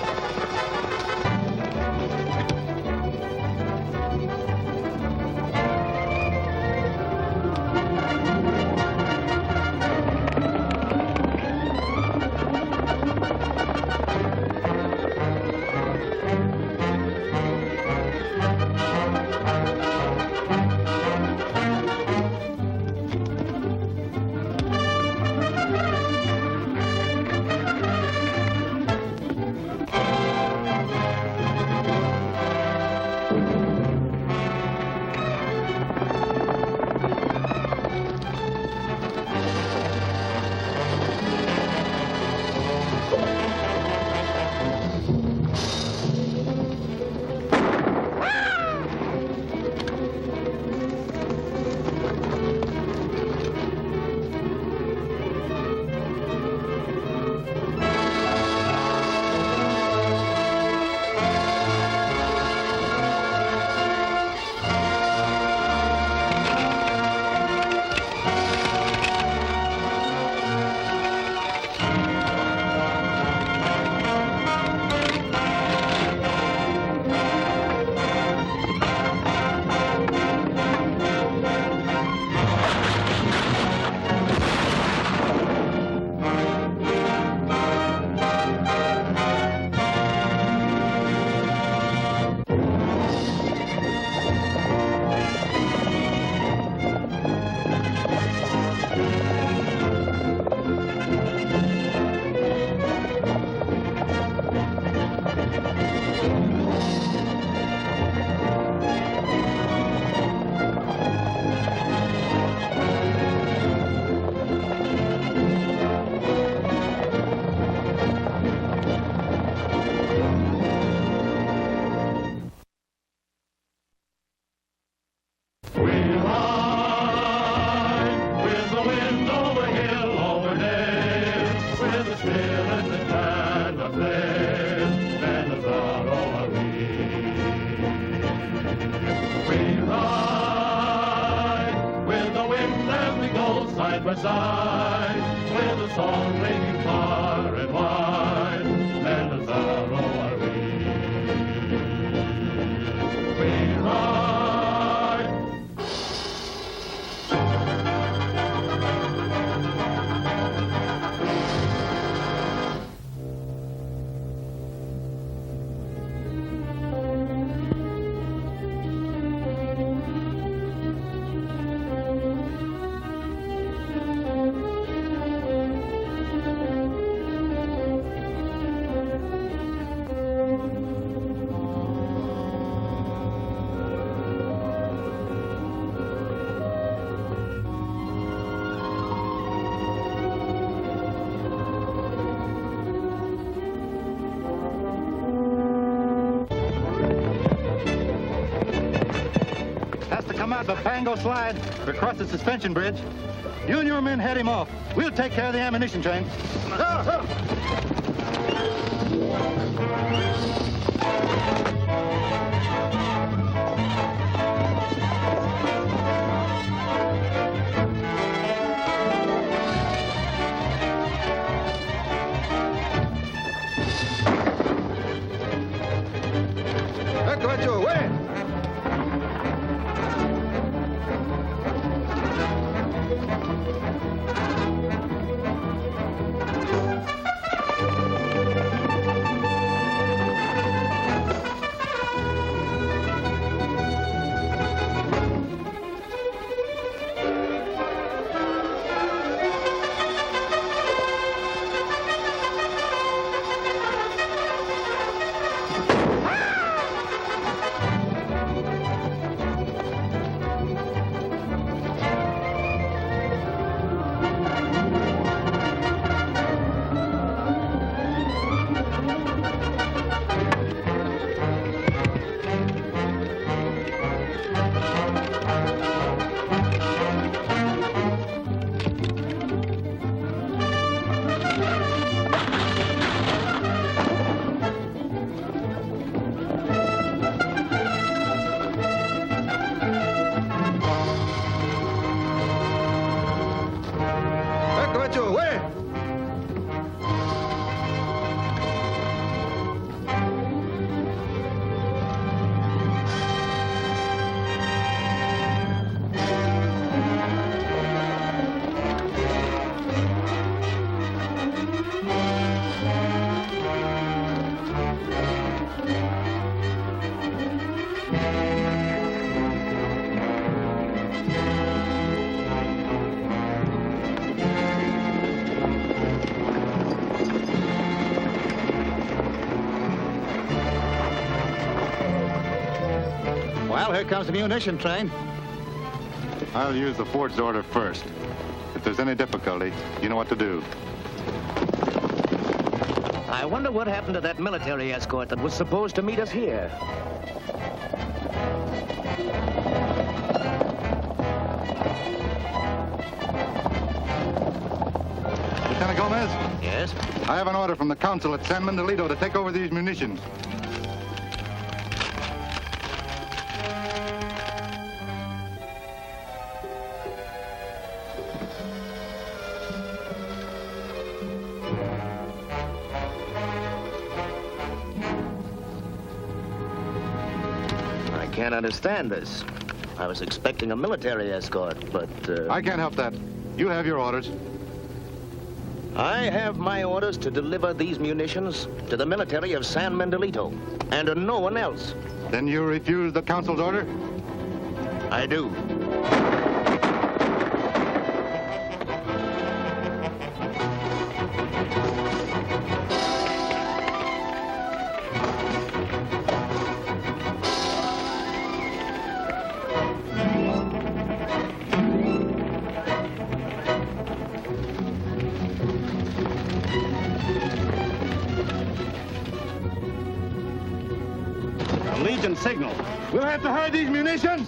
by side, with a song ringing far and wide, and a Zorro are we. We ride. Come out the Pango slide across the suspension bridge. You and your men head him off. We'll take care of the ammunition train. Well, here comes the munition train. I'll use the forged order first. If there's any difficulty, you know what to do. I wonder what happened to that military escort that was supposed to meet us here. Lieutenant Gomez? Yes? I have an order from the council at San Miguelito to take over these munitions. I can't understand this. I was expecting a military escort, but... I can't help that. You have your orders. I have my orders to deliver these munitions to the military of San Miguelito, and to no one else. Then you refuse the council's order? I do. Legion signal. We'll have to hide these munitions.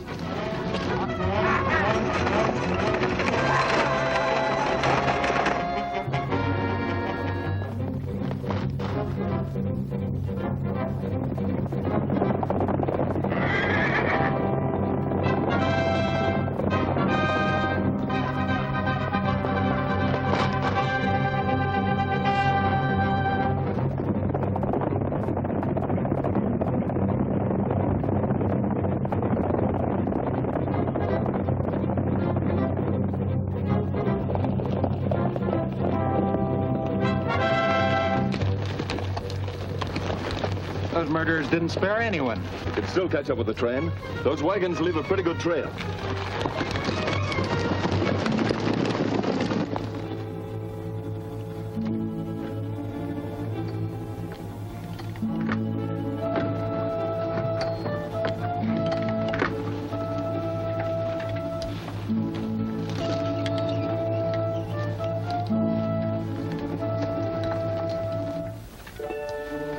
Those murderers didn't spare anyone. We can still catch up with the train. Those wagons leave a pretty good trail.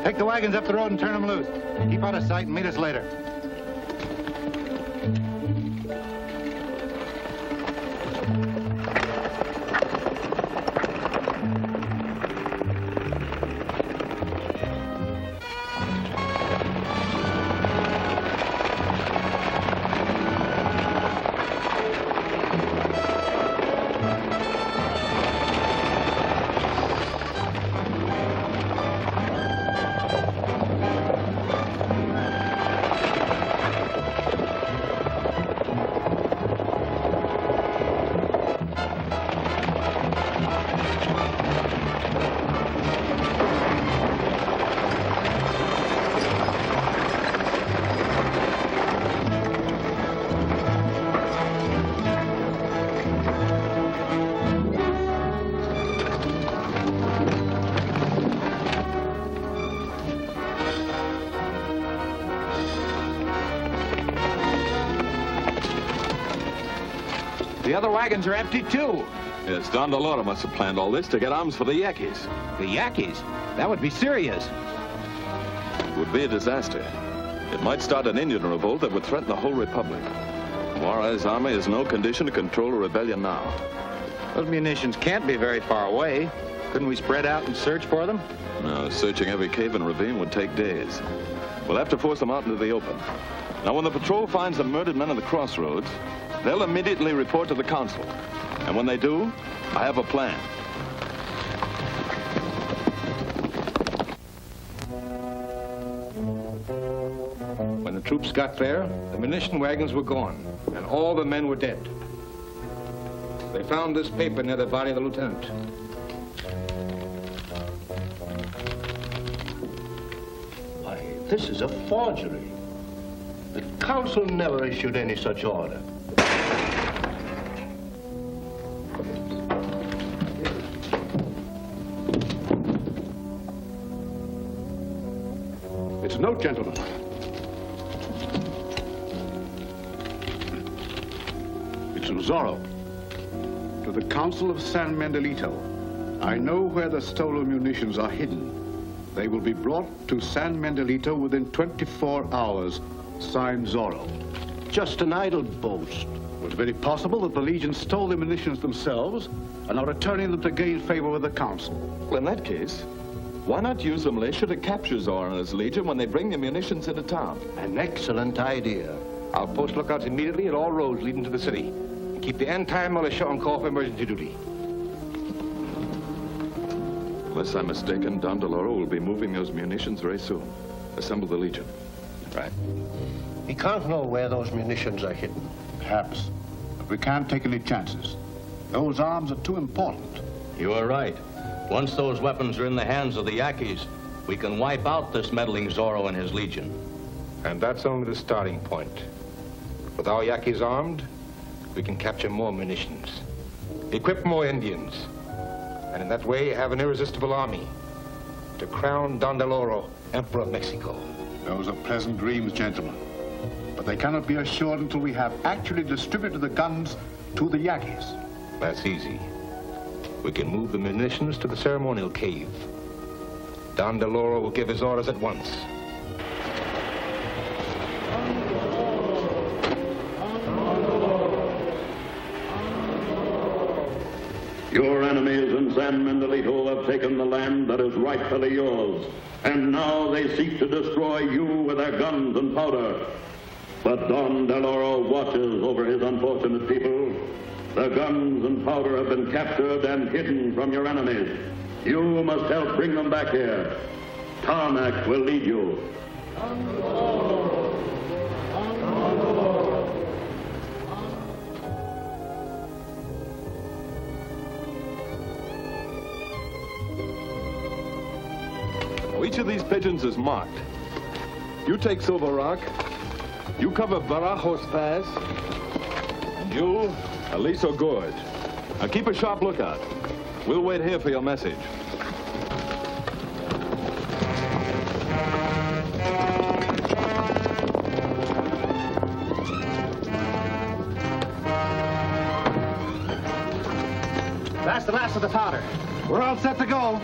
Take the wagons up the road and turn them loose. Keep out of sight and meet us later. The other wagons are empty, too. Yes, Don DeLoro must have planned all this to get arms for the Yankees. The Yankees? That would be serious. It would be a disaster. It might start an Indian revolt that would threaten the whole Republic. Juarez's army is in no condition to control a rebellion now. Those munitions can't be very far away. Couldn't we spread out and search for them? No, searching every cave and ravine would take days. We'll have to force them out into the open. Now, when the patrol finds the murdered men at the crossroads, they'll immediately report to the council. And when they do, I have a plan. When the troops got there, the munition wagons were gone, and all the men were dead. They found this paper near the body of the lieutenant. Why, this is a forgery. The council never issued any such order. It's a note, gentlemen. It's from Zorro. To the Council of San Mendelito. I know where the stolen munitions are hidden. They will be brought to San Mendelito within 24 hours. Signed, Zorro. Just an idle boast. It's very possible that the Legion stole the munitions themselves and are returning them to gain favor with the Council. Well, in that case, why not use the militia to capture Zorro and his Legion when they bring the munitions into town? An excellent idea. I'll post lookouts immediately at all roads leading to the city and keep the entire militia on call for emergency duty. Unless I'm mistaken, Don DeLoro will be moving those munitions very soon. Assemble the Legion. Right. He can't know where those munitions are hidden. Perhaps. But we can't take any chances. Those arms are too important. You are right. Once those weapons are in the hands of the Yankees, we can wipe out this meddling Zorro and his Legion. And that's only the starting point. With our Yankees armed, we can capture more munitions, equip more Indians, and in that way have an irresistible army to crown Don DeLoro Emperor of Mexico. Those are pleasant dreams, gentlemen. But they cannot be assured until we have actually distributed the guns to the Yankees. That's easy. We can move the munitions to the ceremonial cave. Don DeLoro will give his orders at once. Your enemies in San Mendelito have taken the land that is rightfully yours, and now they seek to destroy you with their guns and powder. But Don DeLoro watches over his unfortunate people. The guns and powder have been captured and hidden from your enemies. You must help bring them back here. Tarmac will lead you. Each of these pigeons is marked. You take Silver Rock. You cover Barajos Pass. And you, Aliso Gorge. Now keep a sharp lookout. We'll wait here for your message. That's the last of the powder. We're all set to go.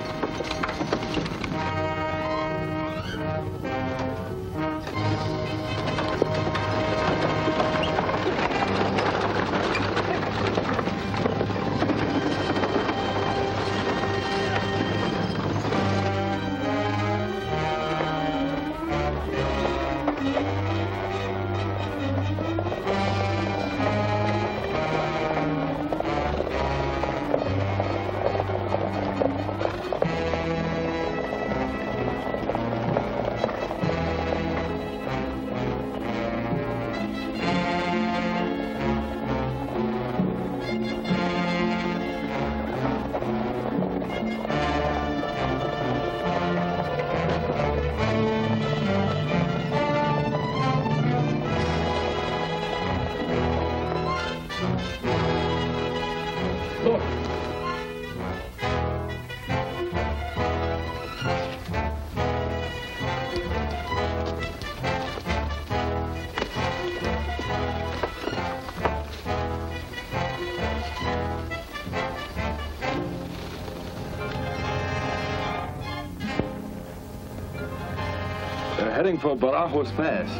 Heading for Barajos Pass.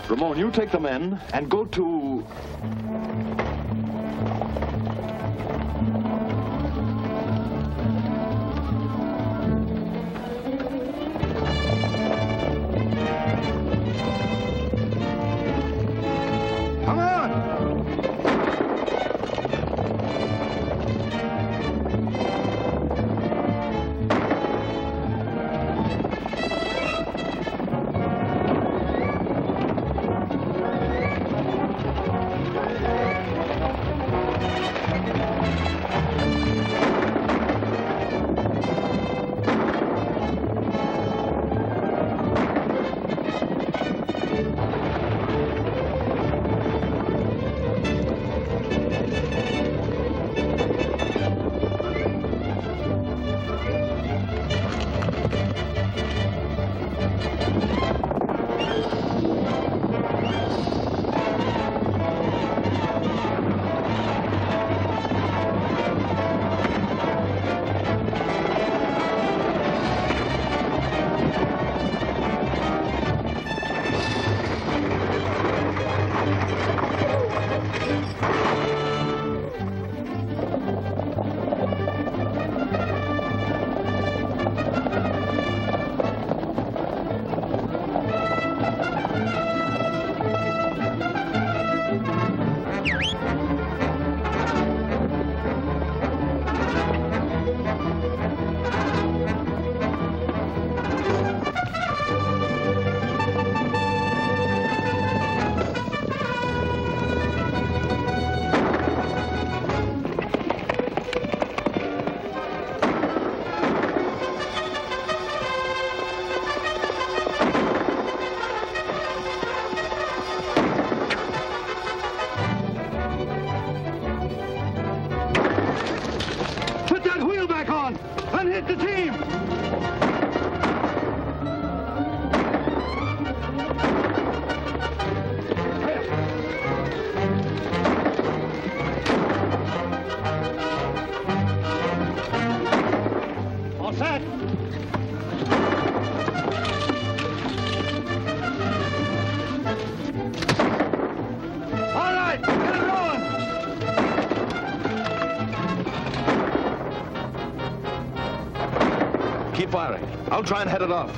Ramon, you take the men and go to... Come on! Unhit the team! All set. All right, get it rolling! Keep firing. I'll try and head it off.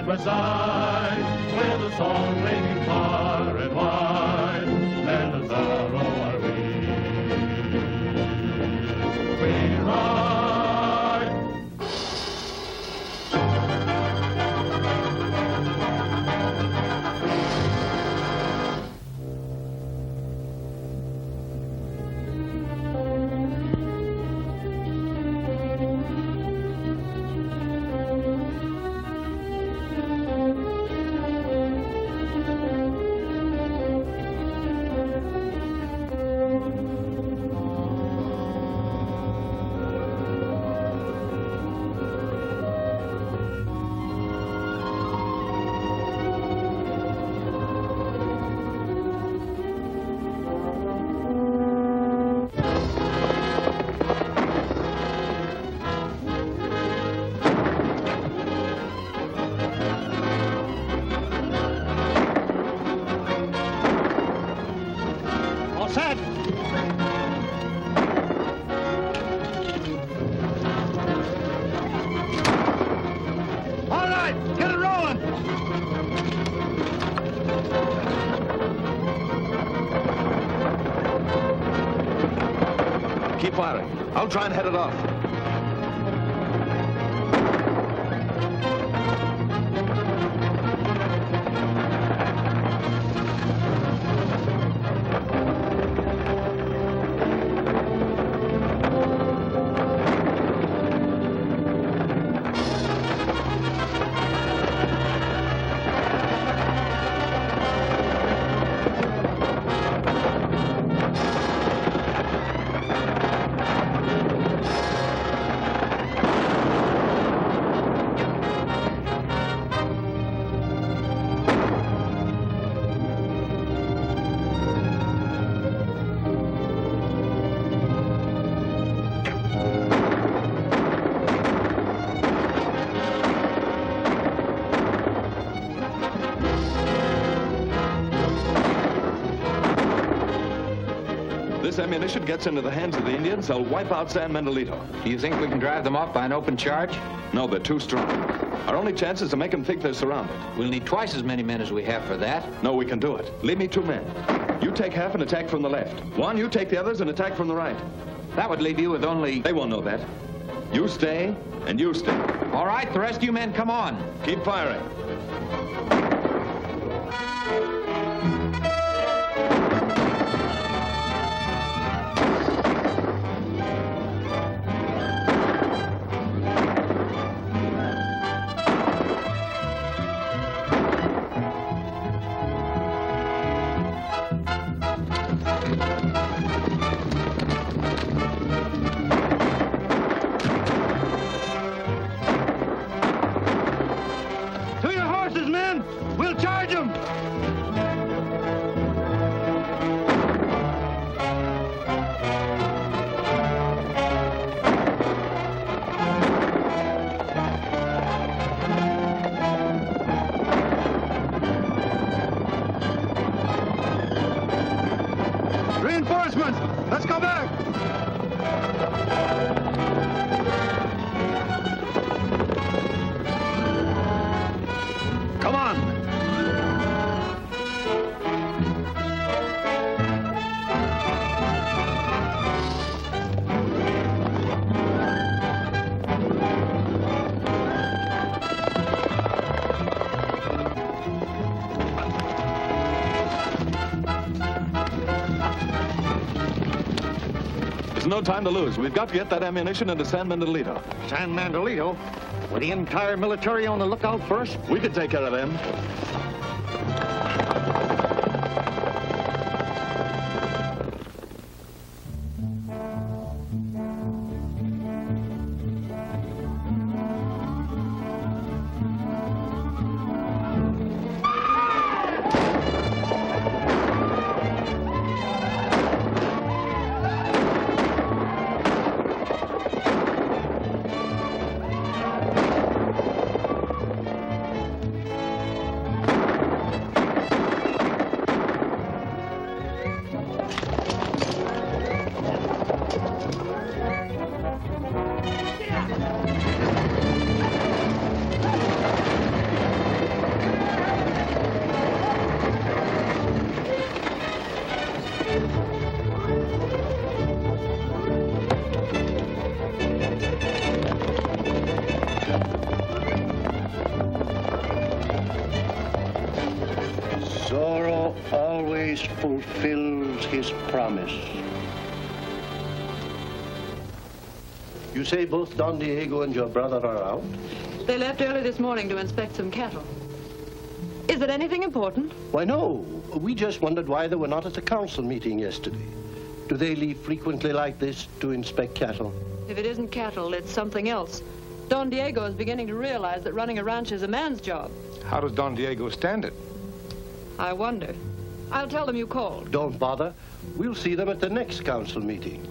side by side, with a song ringing far and wide, and a Zorro are we. We ride. Keep firing. I'll try and head it off. This ammunition gets into the hands of the Indians, they'll wipe out San Mendolito. Do you think we can drive them off by an open charge? No, they're too strong. Our only chance is to make them think they're surrounded. We'll need twice as many men as we have for that. No, we can do it. Leave me 2 men. You take half and attack from the left. One, you take the others and attack from the right. That would leave you with only... They won't know that. You stay, and you stay. All right, the rest of you men, come on. Keep firing. Reinforcements! Let's go back! Come on! There's no time to lose. We've got to get that ammunition into San Mendolito. San Mendolito? With the entire military on the lookout for us? We can take care of them. always fulfills his promise. You say both Don Diego and your brother are out? They left early this morning to inspect some cattle. Is it anything important? Why, no. We just wondered why they were not at the council meeting yesterday. Do they leave frequently like this to inspect cattle? If it isn't cattle, it's something else. Don Diego is beginning to realize that running a ranch is a man's job. How does Don Diego stand it? I wonder. I'll tell them you called. Don't bother. We'll see them at the next council meeting.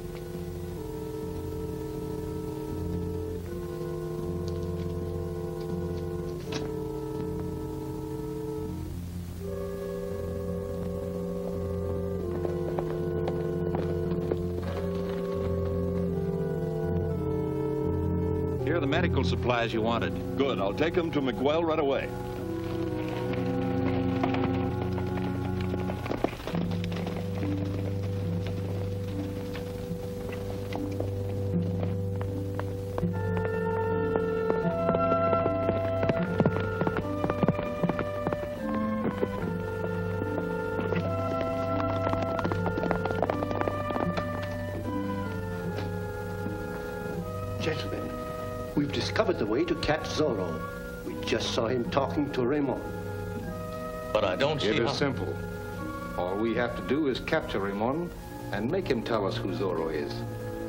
Here are the medical supplies you wanted. Good. I'll take them to McWell right away. Gentlemen, we've discovered the way to catch Zorro. We just saw him talking to Raymond. But I don't see It how... is simple. All we have to do is capture Raymond and make him tell us who Zorro is.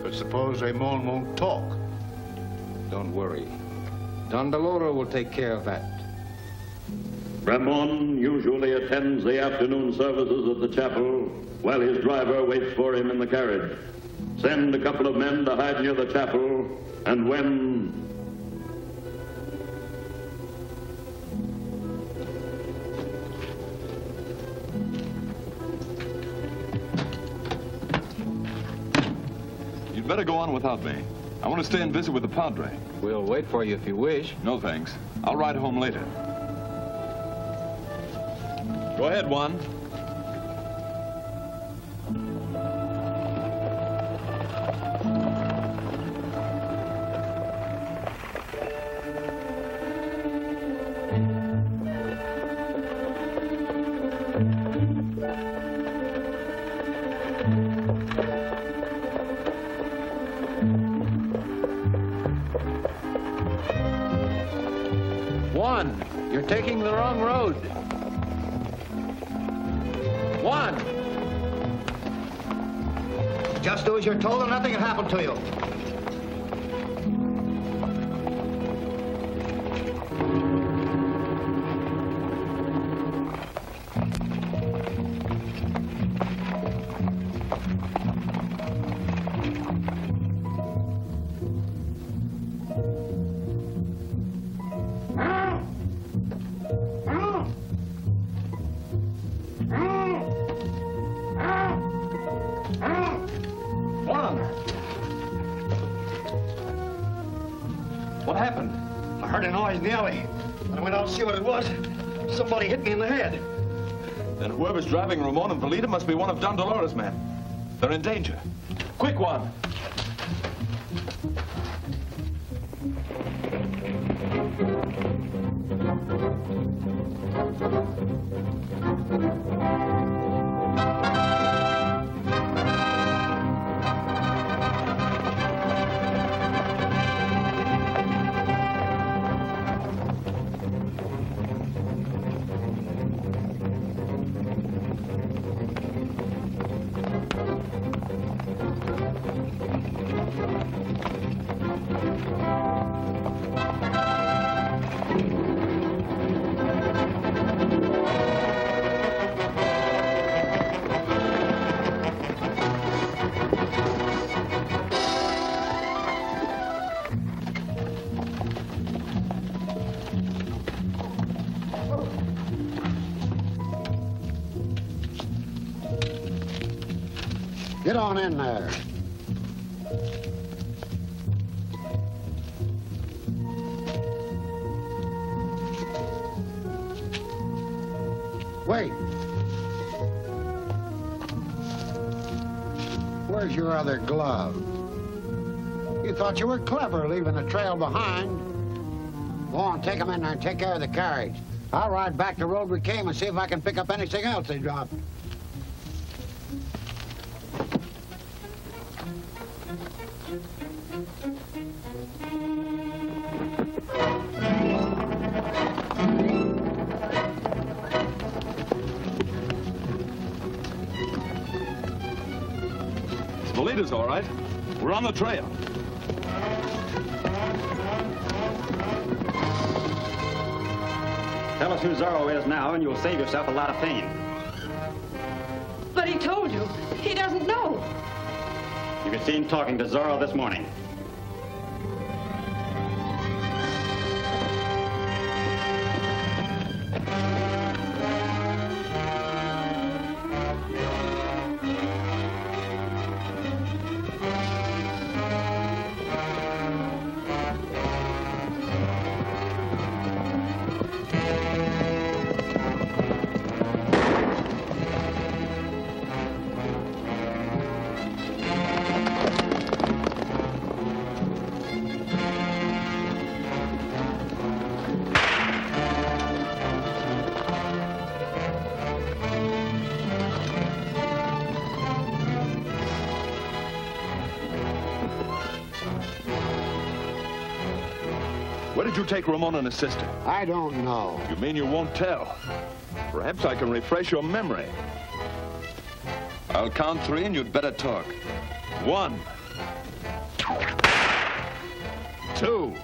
But suppose Raymond won't talk? Don't worry. Don Deloro will take care of that. Ramon usually attends the afternoon services at the chapel while his driver waits for him in the carriage. Send a couple of men to hide near the chapel, and when... You'd better go on without me. I want to stay and visit with the Padre. We'll wait for you if you wish. No, thanks. I'll ride home later. Go ahead, Juan. Juan, you're taking the wrong road. Juan! Just do as you're told and nothing can happen to you. What happened? I heard a noise in the alley. When I went out to see what it was, somebody hit me in the head. Then whoever's driving Ramon and Valita must be one of Don Deloro's men. They're in danger. Quick, Juan. Get on in there. Wait. Where's your other glove? You thought you were clever leaving the trail behind. Go on, take them in there and take care of the carriage. I'll ride back the road we came and see if I can pick up anything else they dropped. The leader's all right. We're on the trail. Tell us who Zorro is now, and you'll save yourself a lot of pain. But he told you. He doesn't know. You could see him talking to Zorro this morning. Where did you take Ramon and his sister? I don't know. You mean you won't tell? Perhaps I can refresh your memory. I'll count 3 and you'd better talk. 1, 2.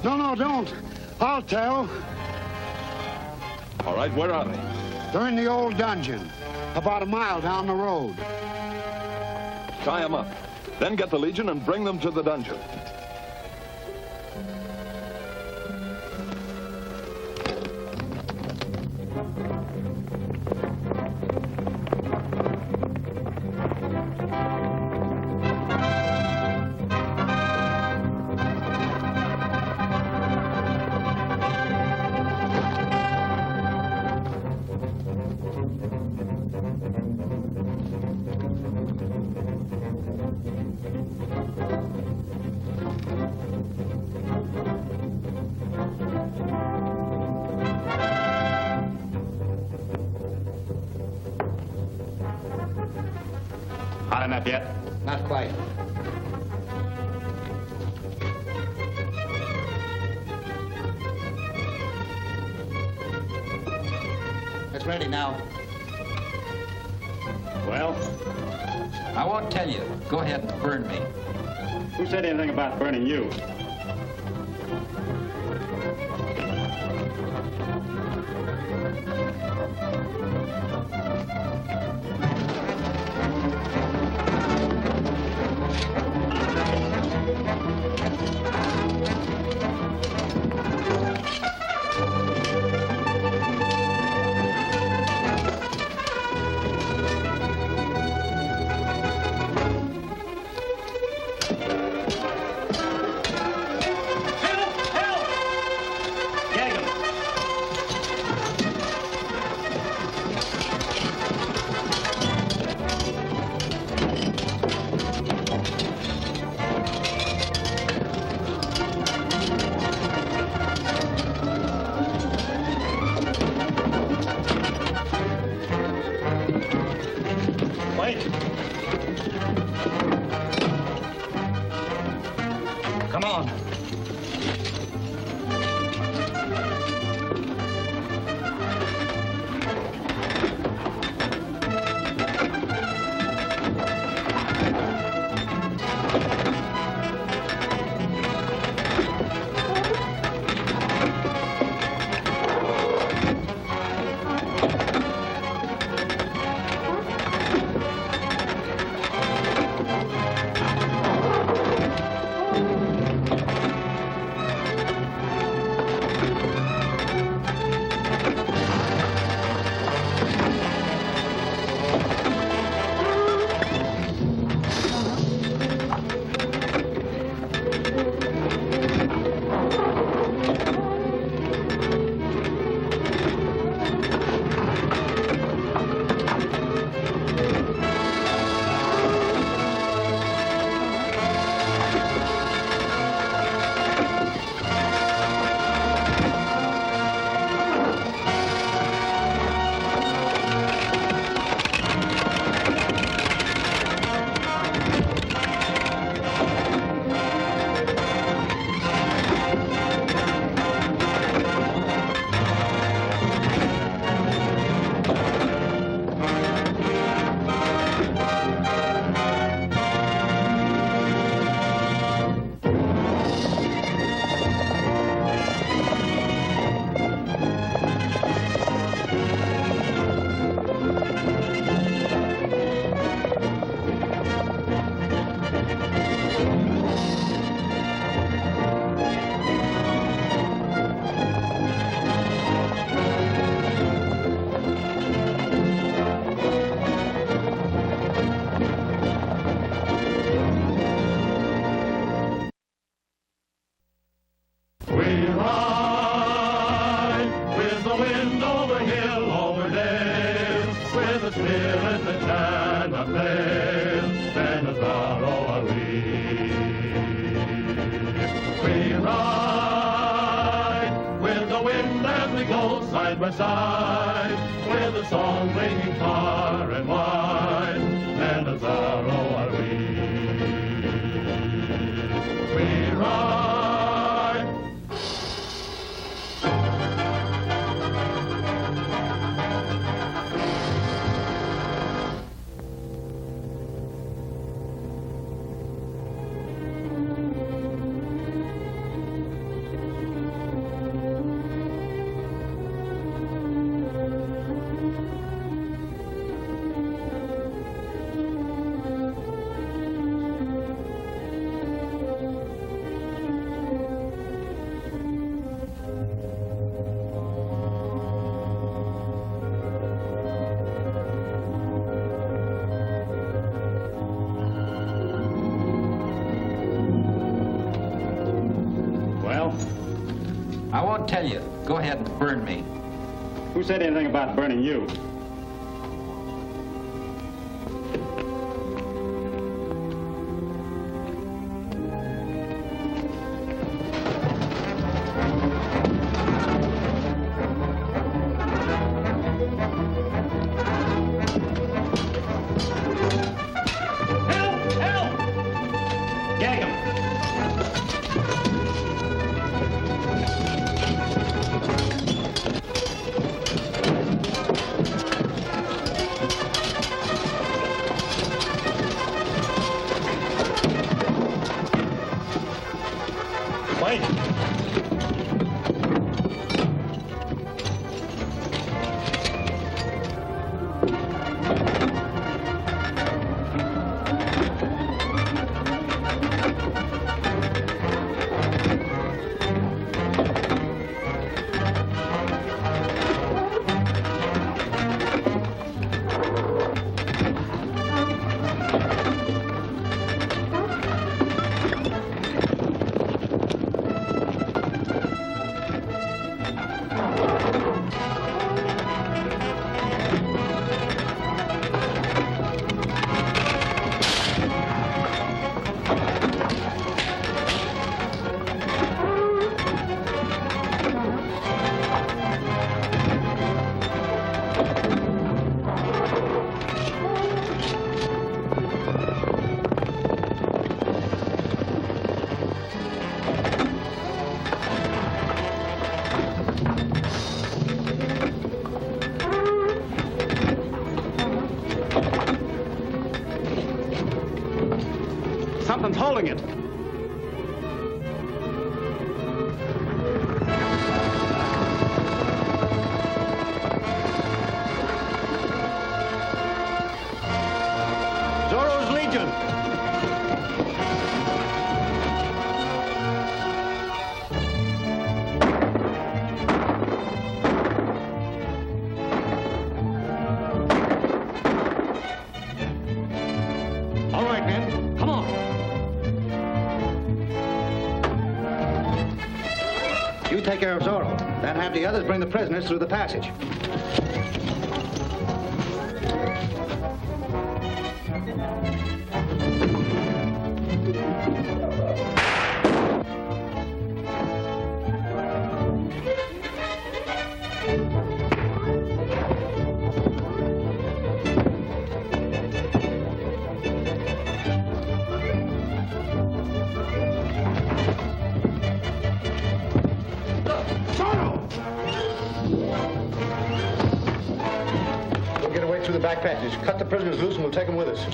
No, don't. I'll tell. All right, where are they? They're in the old dungeon, about a mile down the road. Tie them up. Then get the Legion and bring them to the dungeon. Hot enough yet? Not quite. It's ready now. Well? I won't tell you. Go ahead and burn me. Who said anything about burning you? Come on. by side, with a song ringing far and wide, and a Zorro are we. We ride. I won't tell you. Go ahead and burn me. Who said anything about burning you? Something's holding it. Zorro's Legion. All right, men, come on. You take care of Zorro, then have the others bring the prisoners through the passage. Through the back passage. Cut the prisoners loose and we'll take them with us.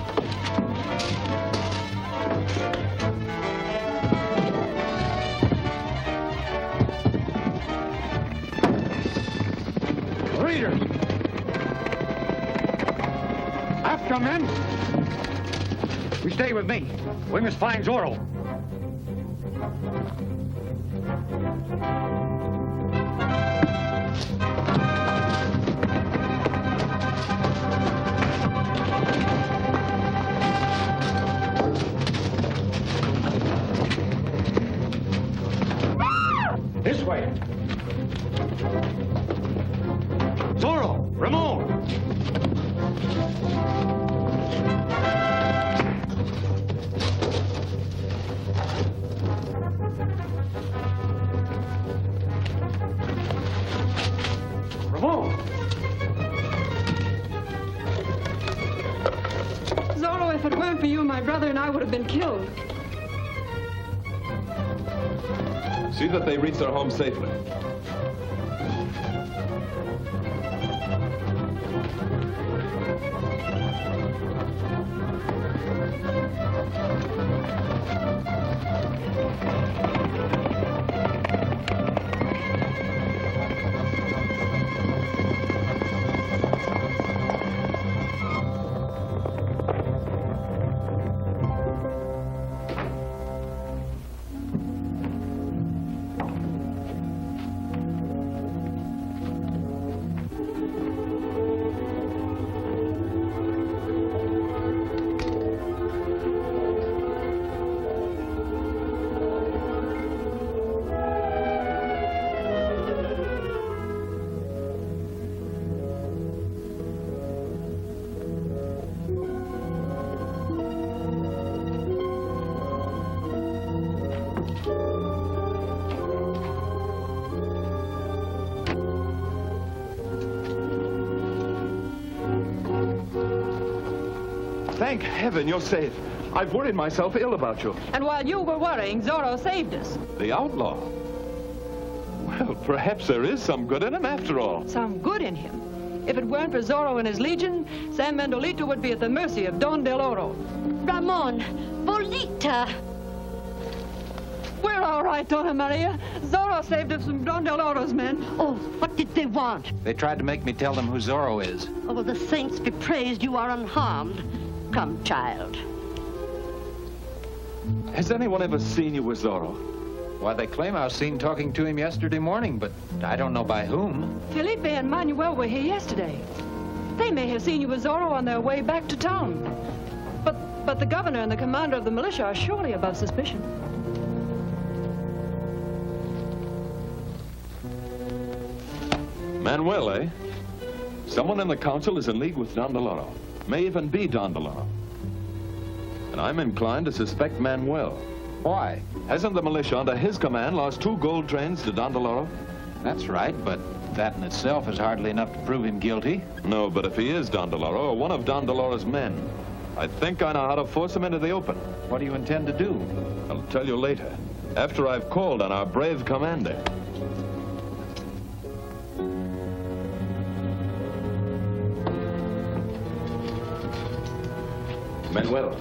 Readers! After men! We stay with me. We must find Zorro. This way. Zorro! Ramon! for you, my brother and I would have been killed. See that they reach their home safely. Thank heaven you're safe. I've worried myself ill about you. And while you were worrying, Zorro saved us. The outlaw? Well, perhaps there is some good in him after all. Some good in him. If it weren't for Zorro and his legion, San Mendolito would be at the mercy of Don Del Oro. Ramon, Bolita. We're all right, Donna Maria. Zorro saved us from Don Del Oro's men. Oh, what did they want? They tried to make me tell them who Zorro is. Oh, well, the saints be praised you are unharmed. Come, child. Has anyone ever seen you with Zorro? Why, they claim I was seen talking to him yesterday morning, but I don't know by whom. Felipe and Manuel were here yesterday. They may have seen you with Zorro on their way back to town. But the governor and the commander of the militia are surely above suspicion. Manuel, eh? Someone in the council is in league with Don Del Oro. May even be Don Del Oro. And I'm inclined to suspect Manuel. Why? Hasn't the militia under his command lost 2 gold trains to Don Del Oro? That's right, but that in itself is hardly enough to prove him guilty. No, but if he is Don Del Oro, or one of Don Del Oro's men, I think I know how to force him into the open. What do you intend to do? I'll tell you later, after I've called on our brave commander. Manuel.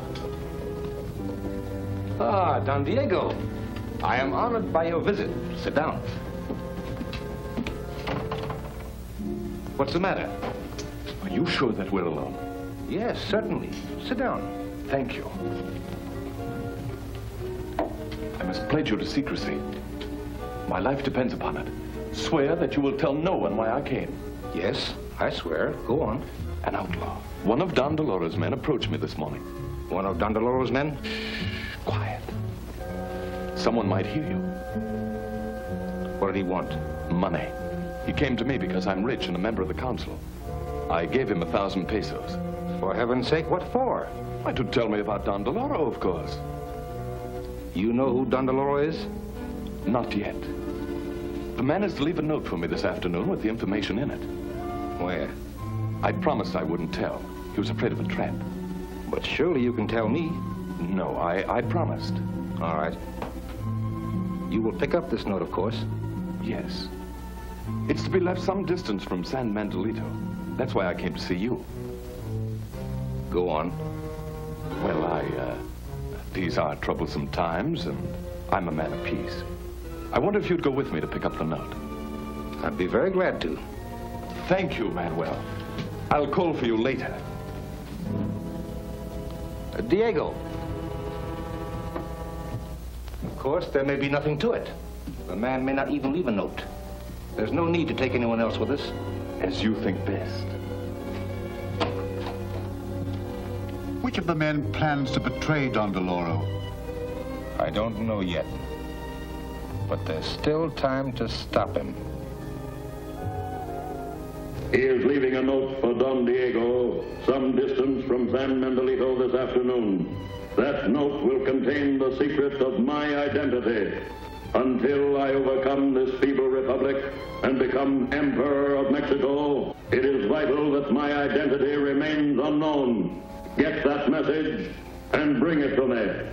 Ah, Don Diego. I am honored by your visit. Sit down. What's the matter? Are you sure that we're alone? Yes, certainly. Sit down. Thank you. I must pledge you to secrecy. My life depends upon it. Swear that you will tell no one why I came. Yes, I swear. Go on. An outlaw. One of Don Del Oro's men approached me this morning. One of Don Del Oro's men? Shh, quiet. Someone might hear you. What did he want? Money. He came to me because I'm rich and a member of the council. I gave him 1,000 pesos. For heaven's sake, what for? Why, to tell me about Don Del Oro, of course. You know who Don Del Oro is? Not yet. The man is to leave a note for me this afternoon with the information in it. Where? I promised I wouldn't tell. He was afraid of a trap. But surely you can tell me. No, I promised. All right. You will pick up this note, of course. Yes. It's to be left some distance from San Mendolito. That's why I came to see you. Go on. Well, these are troublesome times, and I'm a man of peace. I wonder if you'd go with me to pick up the note. I'd be very glad to. Thank you, Manuel. I'll call for you later. Diego. Of course, there may be nothing to it. The man may not even leave a note. There's no need to take anyone else with us. As you think best. Which of the men plans to betray Don Del Oro? I don't know yet. But there's still time to stop him. He is leaving a note for Don Diego some distance from San Mendolito this afternoon. That note will contain the secret of my identity. Until I overcome this feeble republic and become Emperor of Mexico, it is vital that my identity remains unknown. Get that message and bring it to me.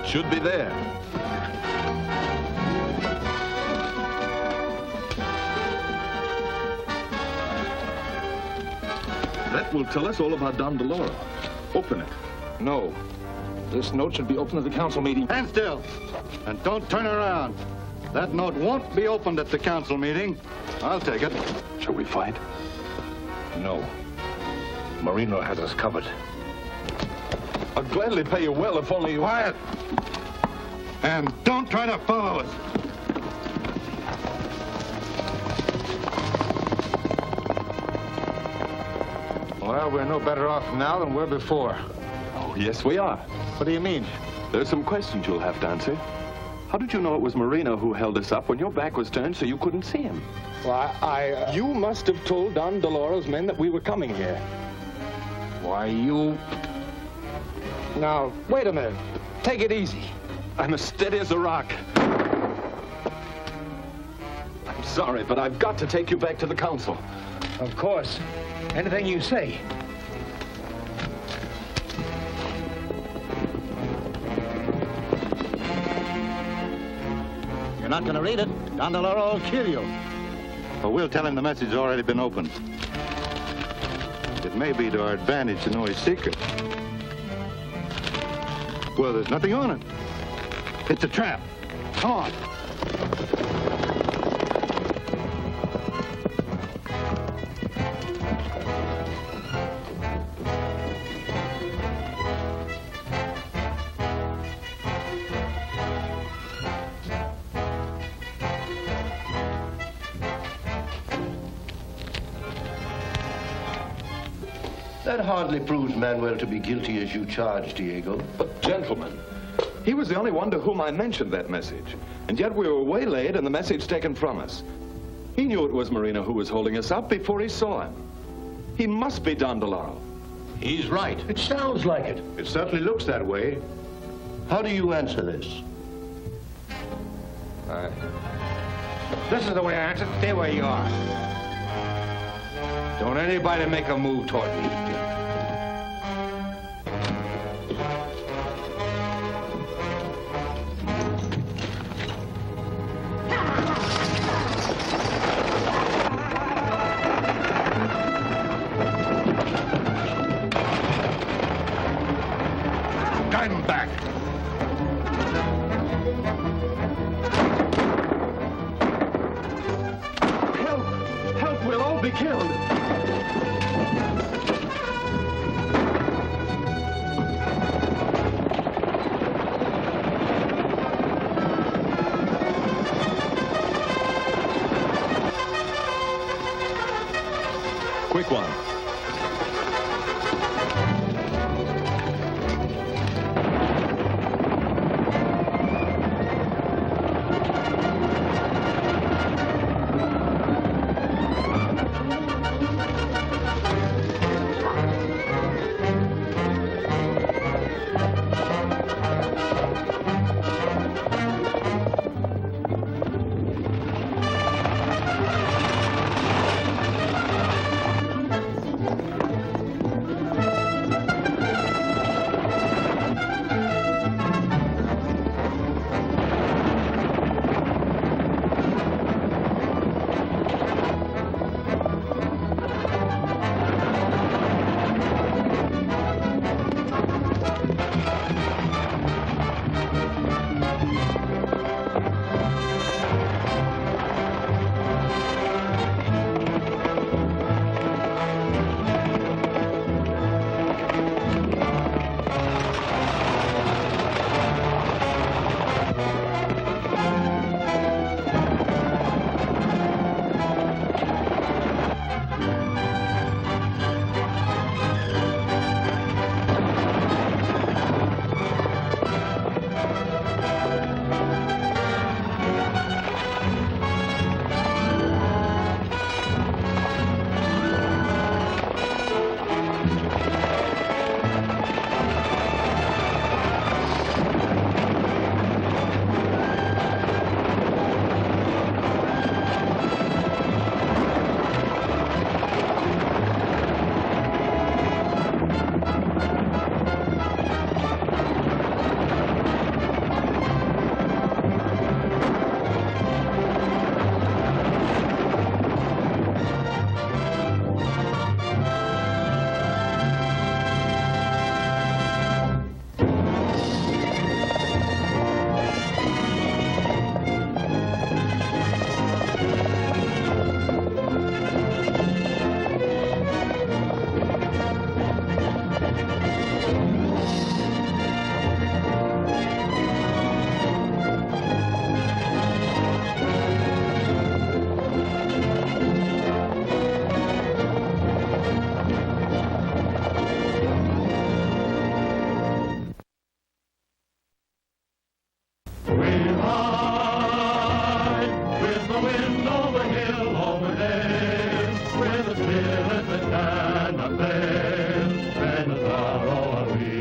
Should be there. That will tell us all about Don DeLoro. Open it. No. This note should be opened at the council meeting. Stand still. And don't turn around. That note won't be opened at the council meeting. I'll take it. Shall we fight? No. Marino has us covered. I'll gladly pay you well if only you... Quiet. And don't try to follow us. Well, we're no better off now than we were before. Oh, yes, we are. What do you mean? There's some questions you'll have to answer. How did you know it was Marino who held us up when your back was turned so you couldn't see him? Well, You must have told Don DeLoro's men that we were coming here. Why, you... Now, wait a minute. Take it easy. I'm as steady as a rock. I'm sorry, but I've got to take you back to the council. Of course. Anything you say. You're not going to read it. Don DeLoro will kill you. Well, we'll tell him the message has already been opened. It may be to our advantage to know his secret. Well, there's nothing on it. It's a trap. Come on. That hardly proves Manuel to be guilty as you charge, Diego. But, gentlemen, he was the only one to whom I mentioned that message. And yet we were waylaid and the message taken from us. He knew it was Marino who was holding us up before he saw him. He must be Don DeLoro. He's right. It sounds like it. It certainly looks that way. How do you answer this? This is the way I answer. Stay where you are. Don't anybody make a move toward me. Drive him back. Help, we'll all be killed. Quick one. wind, over hill, over dale, with a spirit that cannot fail, and a sorrow are we.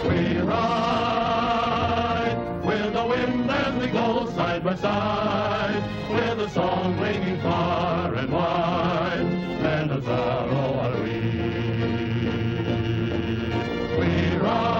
We ride with the wind as we go side by side, with a song ringing far and wide, and a sorrow are we. We ride.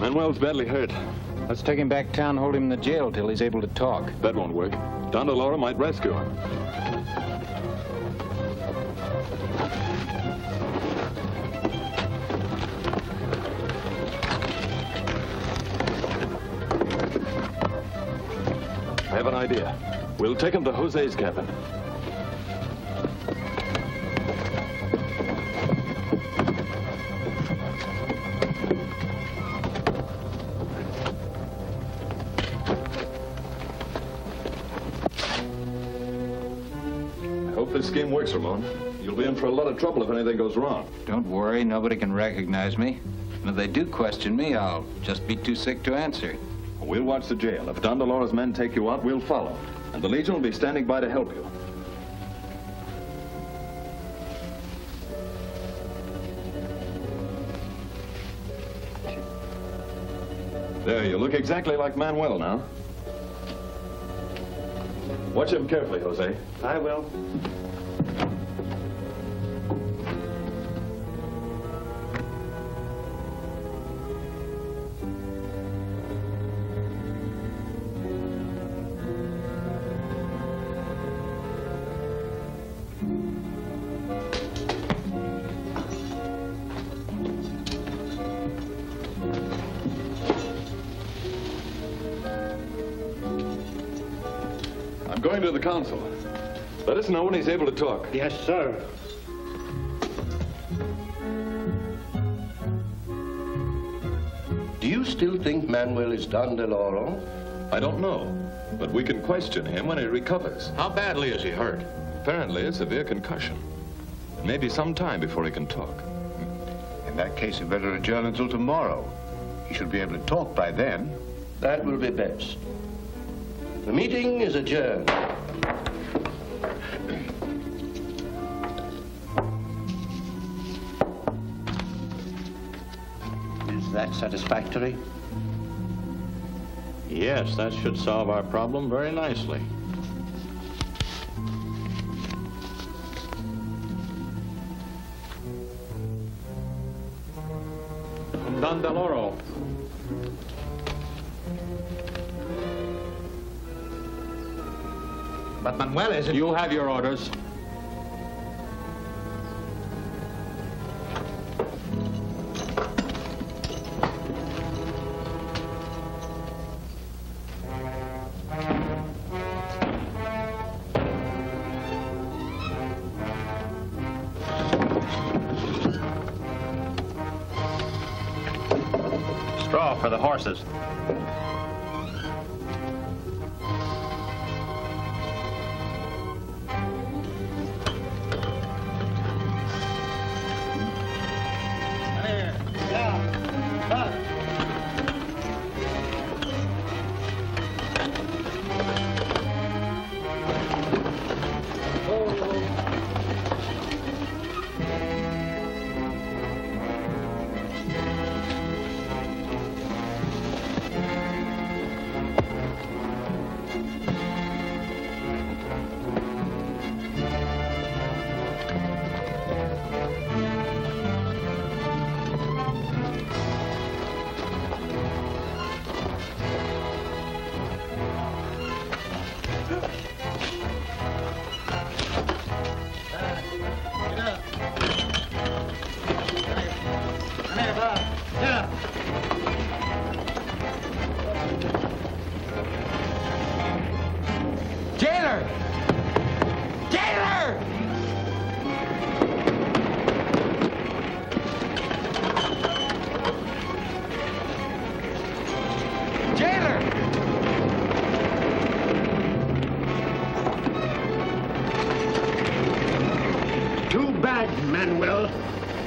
Manuel's badly hurt. Let's take him back town, hold him in the jail till he's able to talk. That won't work. Don DeLauro might rescue him. I have an idea. We'll take him to Jose's cabin. I hope this scheme works, Ramon. You'll be in for a lot of trouble if anything goes wrong. Don't worry, nobody can recognize me. And if they do question me, I'll just be too sick to answer. We'll watch the jail. If Don DeLauro's men take you out, we'll follow. And the Legion will be standing by to help you. There, you look exactly like Manuel now. Watch him carefully, Jose. I will. going to the council. Let us know when he's able to talk. Yes, sir. Do you still think Manuel is Don DeLoro? I don't know, but we can question him when he recovers. How badly is he hurt? Apparently a severe concussion. It may be some time before he can talk. In that case, you better adjourn until tomorrow. He should be able to talk by then. That will be best. The meeting is adjourned. Is that satisfactory? Yes, that should solve our problem very nicely. Don DeLoro. But Manuel is... You have your orders. Straw for the horses. Jailer! Jailer! Jailer! Too bad, Manuel.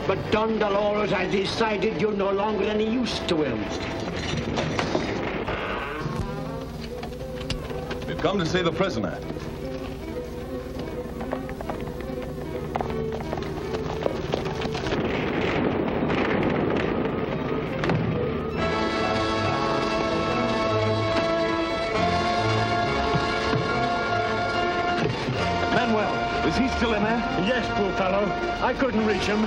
But Don Dolores has decided you're no longer any use to him. We've come to see the prisoner. Manuel, is he still in there? Yes, poor fellow. I couldn't reach him.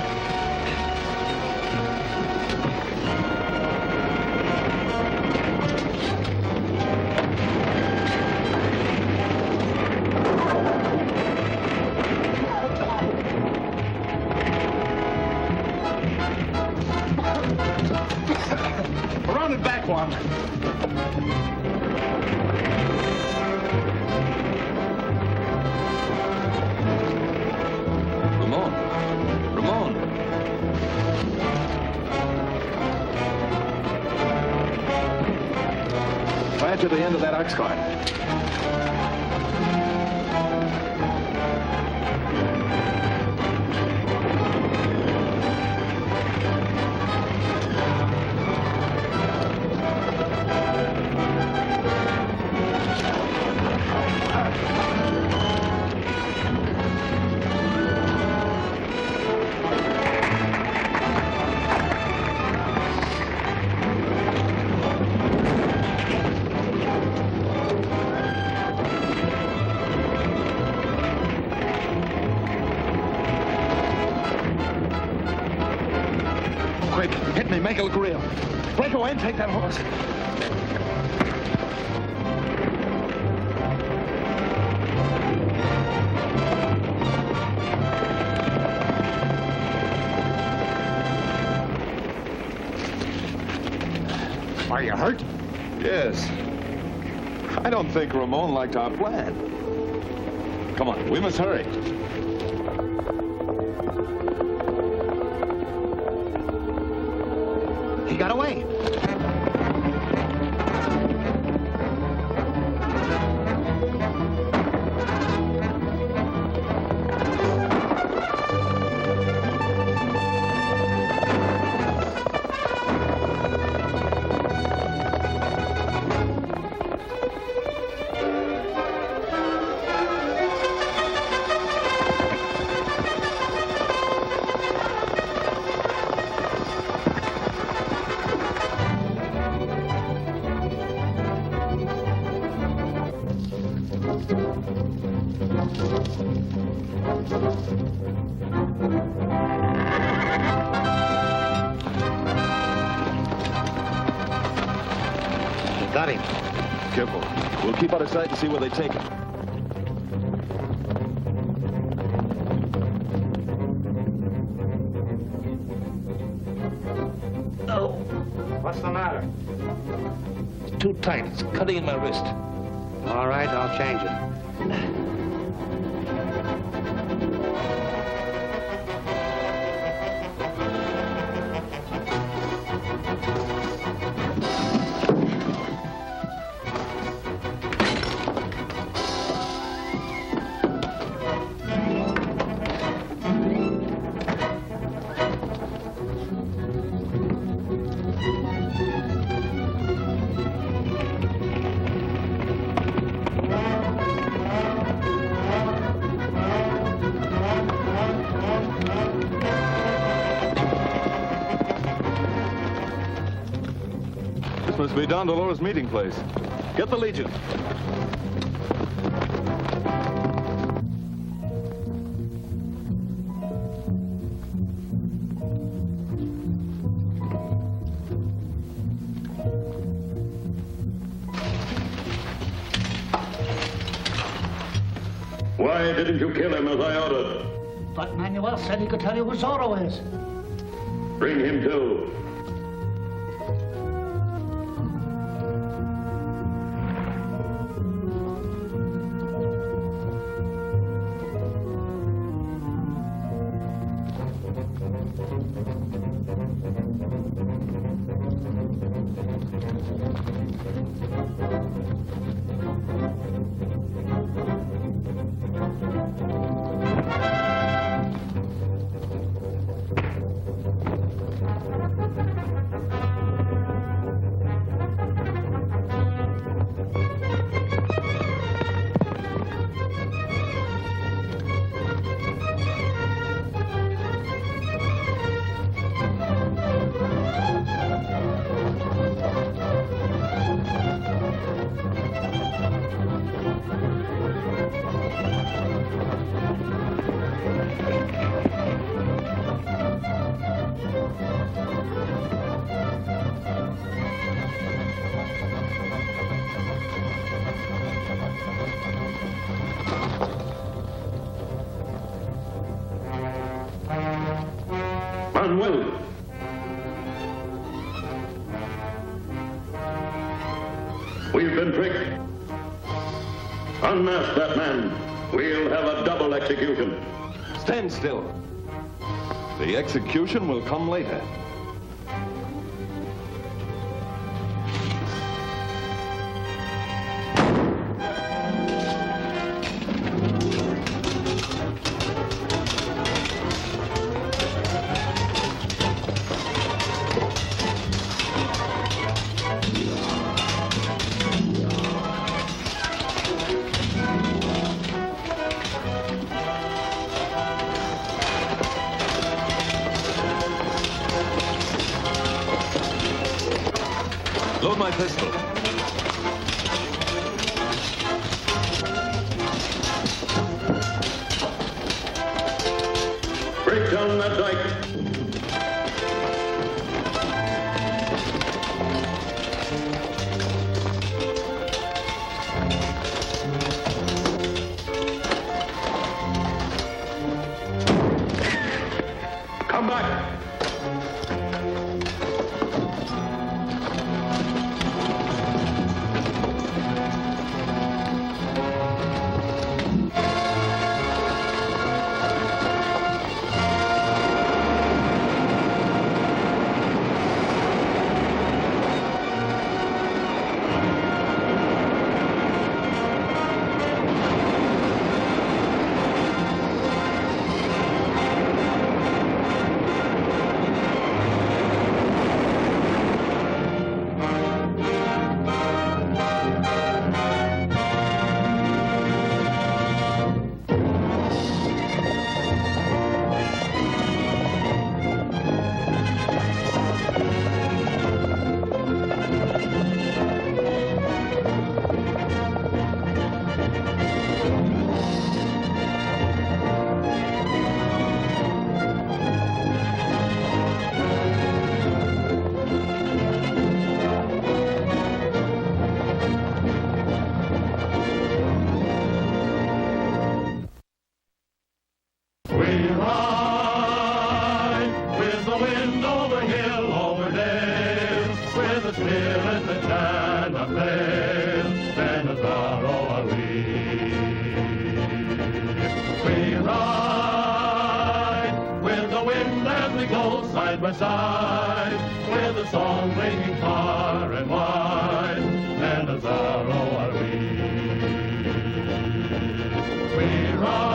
Around and back one. Right to the end of that ox cart. Quick, hit me, make it look real. Break away and take that horse. Are you hurt? Yes. I don't think Ramon liked our plan. Come on, we must hurry. He got away. Got him. Careful. We'll keep out of sight and see where they take him. Oh, What's the matter? it's too tight. It's cutting in my wrist. All right, I'll change it. This must be Don Dolores' meeting place. Get the Legion. Why didn't you kill him as I ordered? But Manuel said he could tell you who Zorro is. Bring him too. Manuel! We've been tricked. Unmask that man. We'll have a double execution. Stand still. The execution will come later. Load my pistol. Break down that dike. Come back. side by side, with a song ringing far and wide, and a Zorro are we. We ride.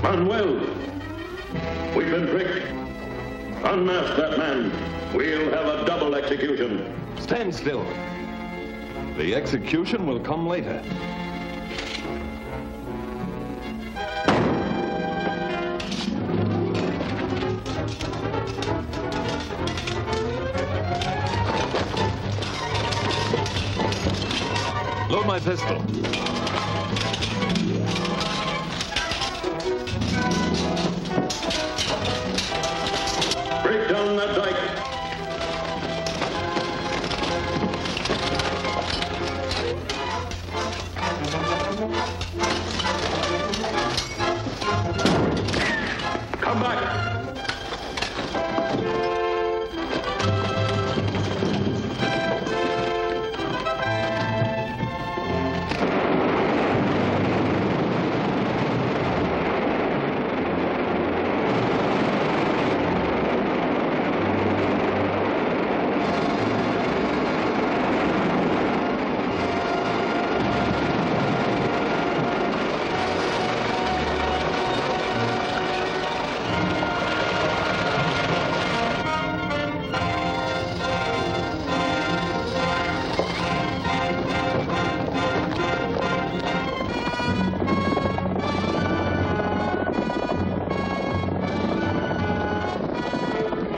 Manuel, we've been tricked. Unmask that man. We'll have a double execution. Stand still. The execution will come later. Load my pistol. Break down that dike. Come back.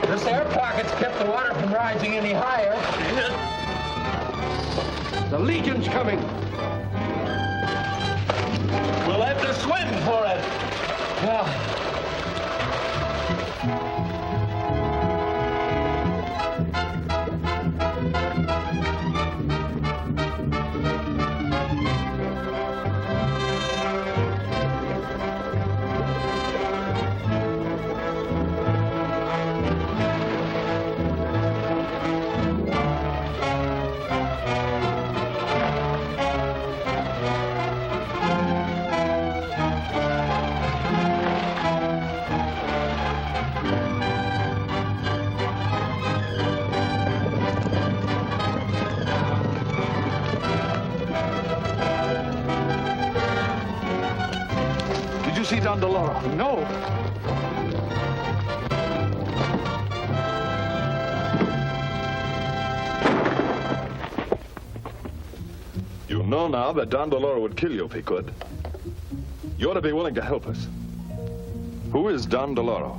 This air pocket's kept the water from rising any higher. The Legion's coming. We'll have to swim for it. Did you see Don Deloro? No. You know now that Don Deloro would kill you if he could. You ought to be willing to help us. Who is Don Deloro?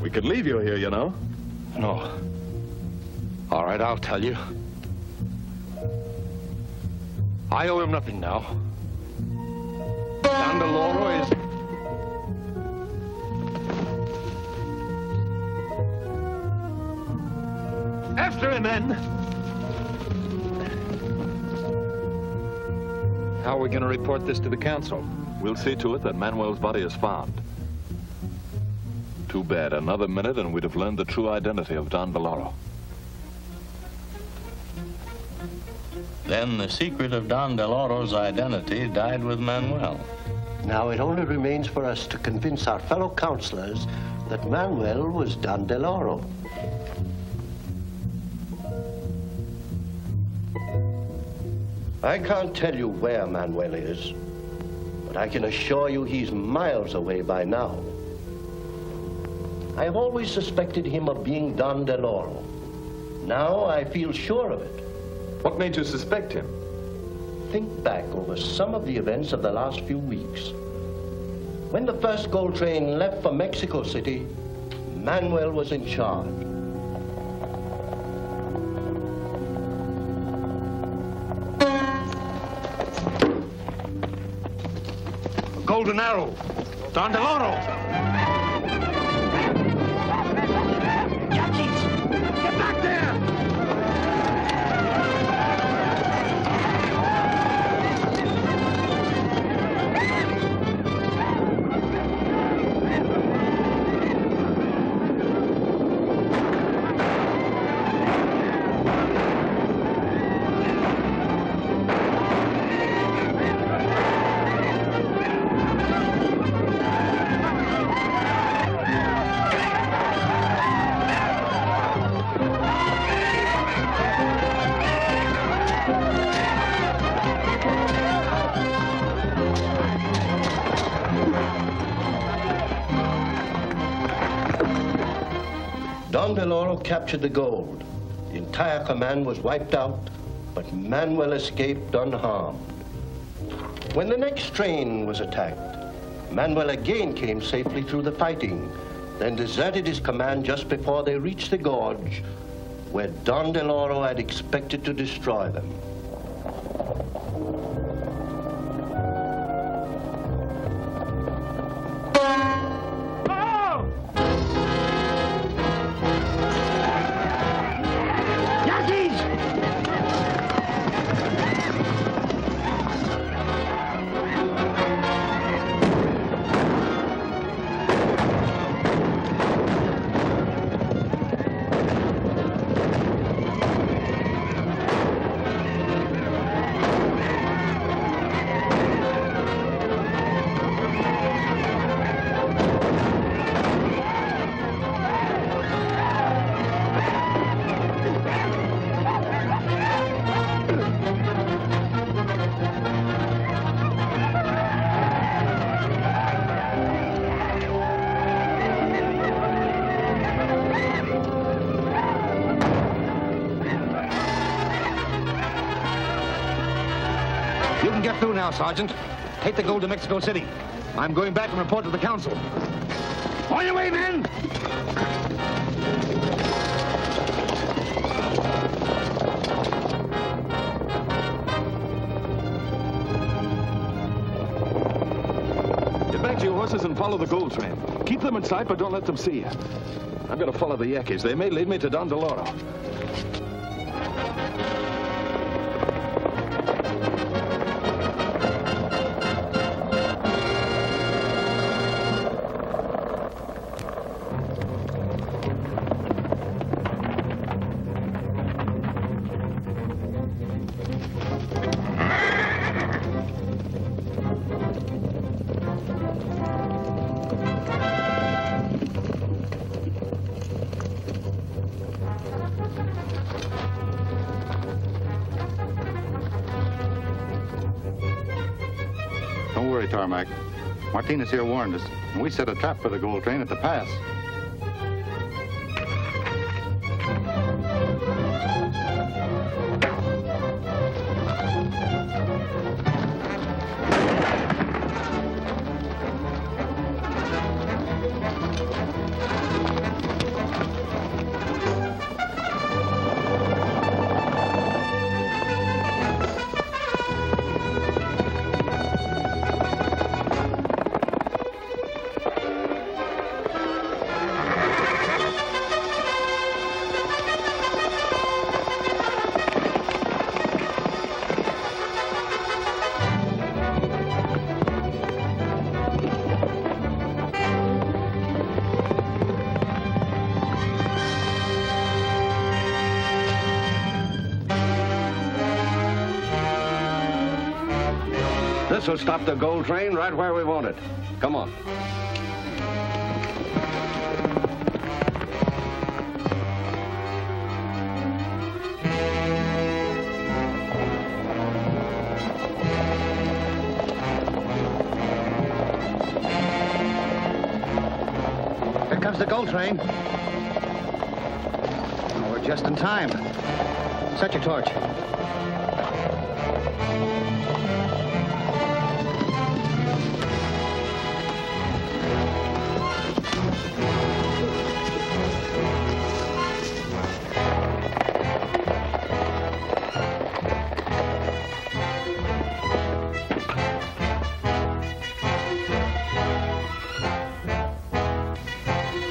We could leave you here, you know. No. All right, I'll tell you. I owe him nothing now. Don Deloro is... After him, men! How are we going to report this to the council? We'll see to it that Manuel's body is found. Too bad. Another minute and we'd have learned the true identity of Don Deloro. Then the secret of Don Deloro's identity died with Manuel. Now it only remains for us to convince our fellow councilors that Manuel was Don Deloro. I can't tell you where Manuel is, but I can assure you he's miles away by now. I've always suspected him of being Don DeLoro. Now I feel sure of it. What made you suspect him? Think back over some of the events of the last few weeks. When the first gold train left for Mexico City, Manuel was in charge. Golden Arrow. Don DeLoro. Get back there! Don DeLoro captured the gold. The entire command was wiped out, but Manuel escaped unharmed. When the next train was attacked, Manuel again came safely through the fighting, then deserted his command just before they reached the gorge, where Don DeLoro had expected to destroy them. You can get through now, Sergeant. Take the gold to Mexico City. I'm going back and report to the council. On your way, men! Get back to your horses and follow the gold train. Keep them in sight, but don't let them see you. I've got to follow the Yankees. They may lead me to Don DeLoro. Don't worry, Tarmac. Martinez here warned us, and we set a trap for the gold train at the pass. This will stop the gold train right where we want it. Come on. comes the gold train. Oh, we're just in time. Set your torch.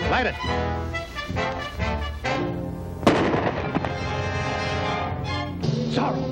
Light it. Zorro.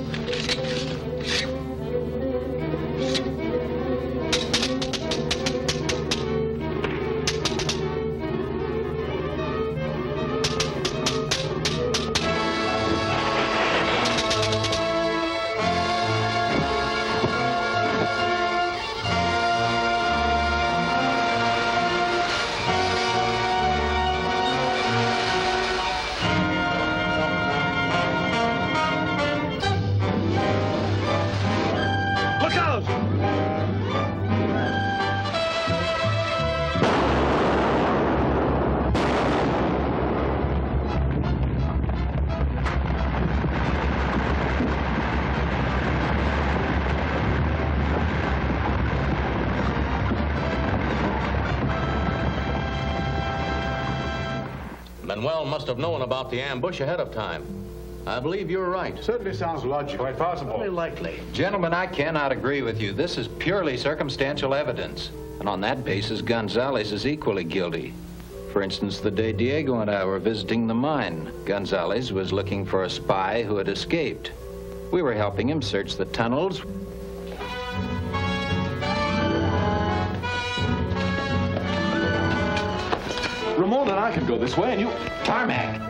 Manuel must have known about the ambush ahead of time. I believe you're right. Certainly sounds logical. Quite possible. Very likely. Gentlemen, I cannot agree with you. This is purely circumstantial evidence. And on that basis, Gonzalez is equally guilty. For instance, the day Diego and I were visiting the mine, Gonzalez was looking for a spy who had escaped. We were helping him search the tunnels. Ramon and I can go this way, and you... Tarmac!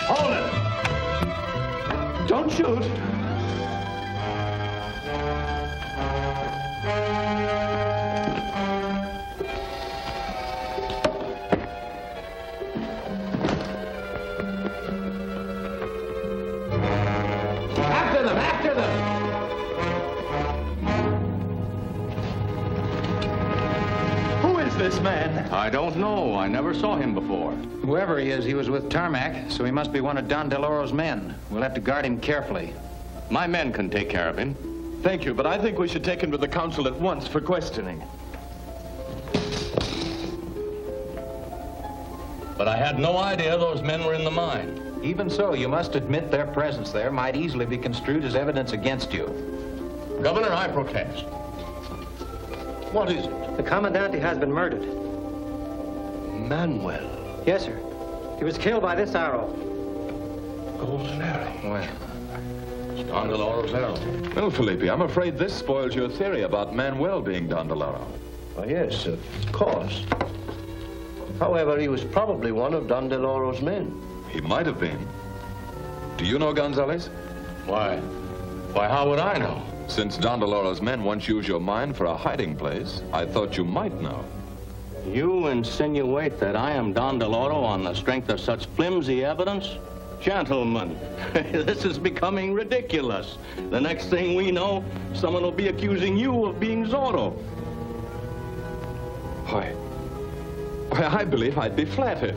Hold it! Don't shoot! After them! After them! This man? I don't know. I never saw him before. Whoever he is, he was with Tarmac, so he must be one of Don Deloro's men. We'll have to guard him carefully. My men can take care of him. Thank you, but I think we should take him to the council at once for questioning. But I had no idea those men were in the mine. Even so, you must admit their presence there might easily be construed as evidence against you. Governor, I protest. What is it? The Commandante has been murdered. Manuel. Yes, sir. He was killed by this arrow. Golden arrow. Well, it's Don Deloro's arrow. Well, Felipe, I'm afraid this spoils your theory about Manuel being Don Deloro. Oh, yes, of course. However, he was probably one of Don Deloro's men. He might have been. Do you know Gonzalez? Why, how would I know? Since Don Deloro's men once used your mine for a hiding place, I thought you might know. You insinuate that I am Don Deloro on the strength of such flimsy evidence? Gentlemen, this is becoming ridiculous. The next thing we know, someone will be accusing you of being Zorro. Why, I believe I'd be flattered.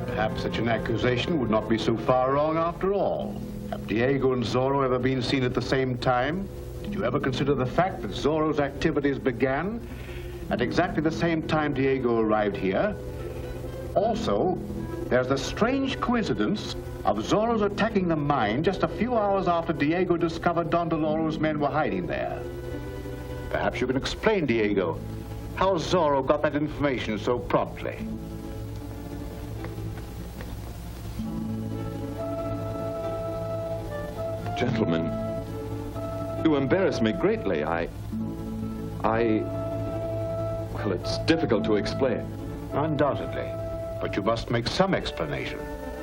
Perhaps such an accusation would not be so far wrong after all. Have Diego and Zorro ever been seen at the same time? Did you ever consider the fact that Zorro's activities began at exactly the same time Diego arrived here? Also, there's the strange coincidence of Zorro's attacking the mine just a few hours after Diego discovered Don Deloro's men were hiding there. Perhaps you can explain, Diego, how Zorro got that information so promptly. Gentlemen, you embarrass me greatly. Well, it's difficult to explain. Undoubtedly. But you must make some explanation.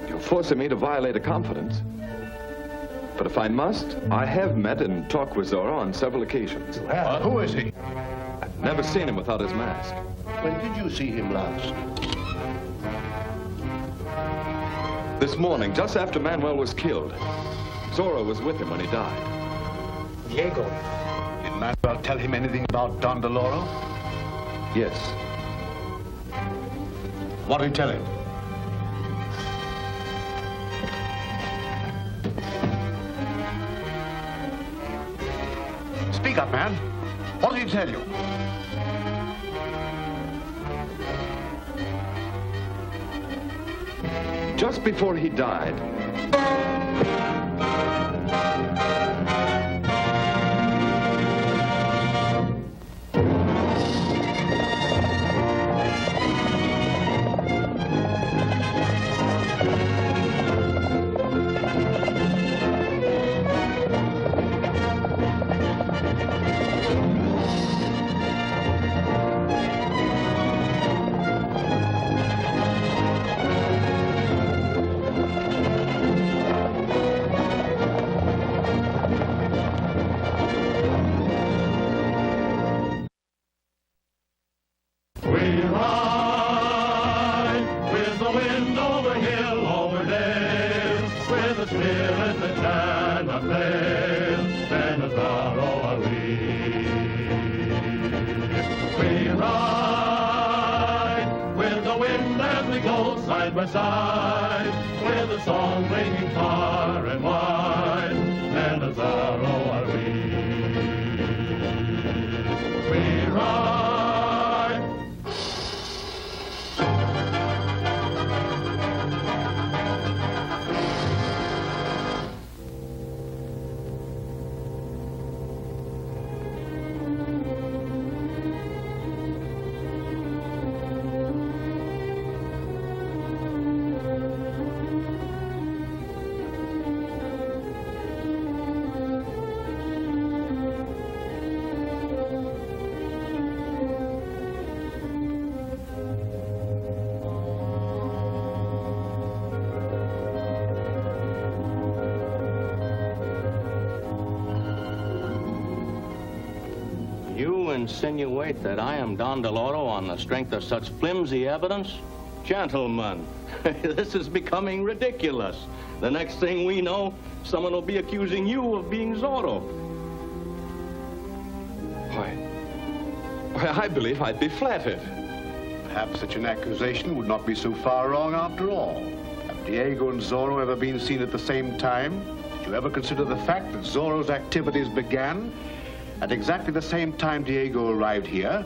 You're forcing me to violate a confidence. But if I must, I have met and talked with Zorro on several occasions. Well, who is he? I've never seen him without his mask. When did you see him last? This morning, just after Manuel was killed. Zorro was with him when he died. Diego. Did Manuel tell him anything about Don DeLoro? Yes. What did he tell him? Speak up, man. What did he tell you? Just before he died, insinuate that I am Don DeLoro on the strength of such flimsy evidence? Gentlemen, this is becoming ridiculous. The next thing we know, someone will be accusing you of being Zorro. Why, I believe I'd be flattered. Perhaps such an accusation would not be so far wrong after all. Have Diego and Zorro ever been seen at the same time? Did you ever consider the fact that Zorro's activities began at exactly the same time Diego arrived here?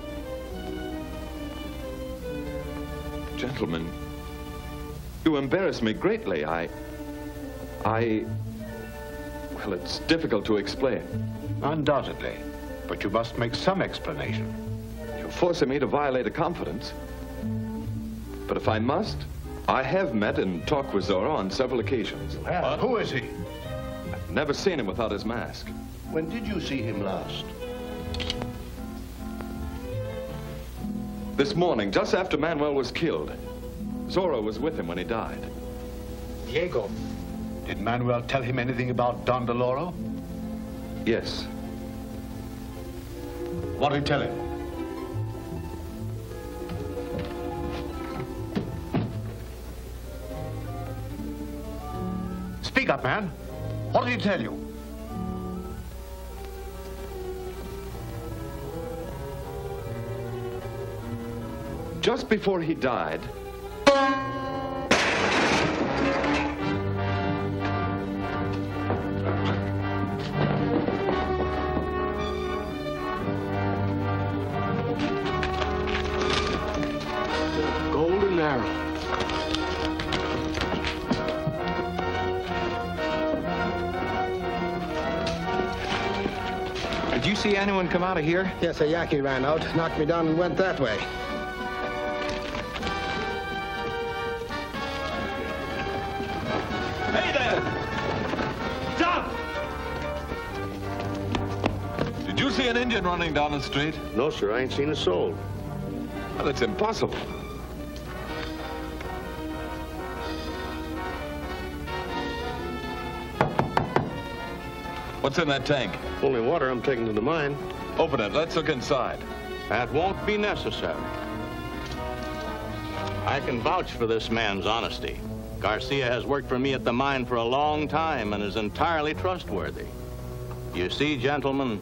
Gentlemen, you embarrass me greatly. Well, it's difficult to explain. Undoubtedly, but you must make some explanation. You're forcing me to violate a confidence. But if I must, I have met and talked with Zorro on several occasions. Well, who is he? I've never seen him without his mask. When did you see him last? This morning, just after Manuel was killed. Zorro was with him when he died. Diego. Did Manuel tell him anything about Don DeLoro? Yes. What did he tell him? Speak up, man. What did he tell you? Just before he died, golden arrow. Did you see anyone come out of here? Yes, a Yaqui ran out, knocked me down and went that way. Hey there! Stop! Did you see an Indian running down the street? No, sir, I ain't seen a soul. Well, it's impossible. What's in that tank? Only water I'm taking to the mine. Open it. Let's look inside. That won't be necessary. I can vouch for this man's honesty. Garcia has worked for me at the mine for a long time and is entirely trustworthy. You see, gentlemen,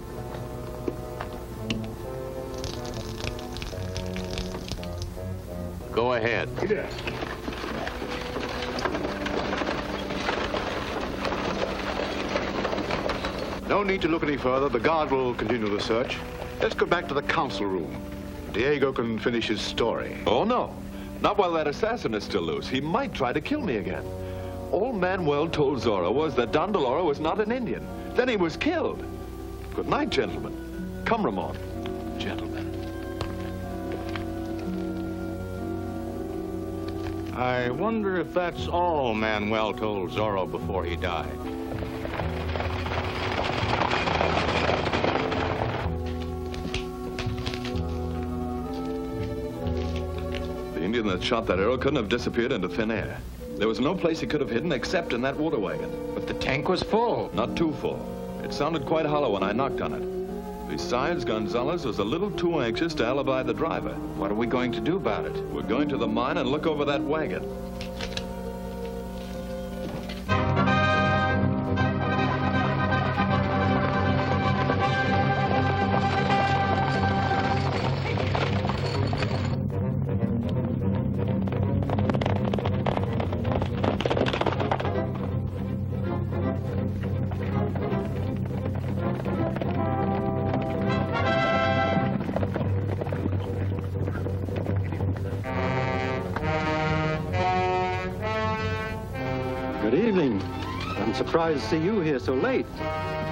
go ahead. Yeah. No need to look any further. The guard will continue the search. Let's go back to the council room. Diego can finish his story. Oh, no. Not while that assassin is still loose. He might try to kill me again. All Manuel told Zorro was that Don Deloro was not an Indian. Then he was killed. Good night, gentlemen. Come, Ramon. Gentlemen. I wonder if that's all Manuel told Zorro before he died. The Indian that shot that arrow couldn't have disappeared into thin air. There was no place he could have hidden except in that water wagon. But the tank was full. Not too full. It sounded quite hollow when I knocked on it. Besides, Gonzalez was a little too anxious to alibi the driver. What are we going to do about it? We're going to the mine and look over that wagon. Good evening. I'm surprised to see you here so late.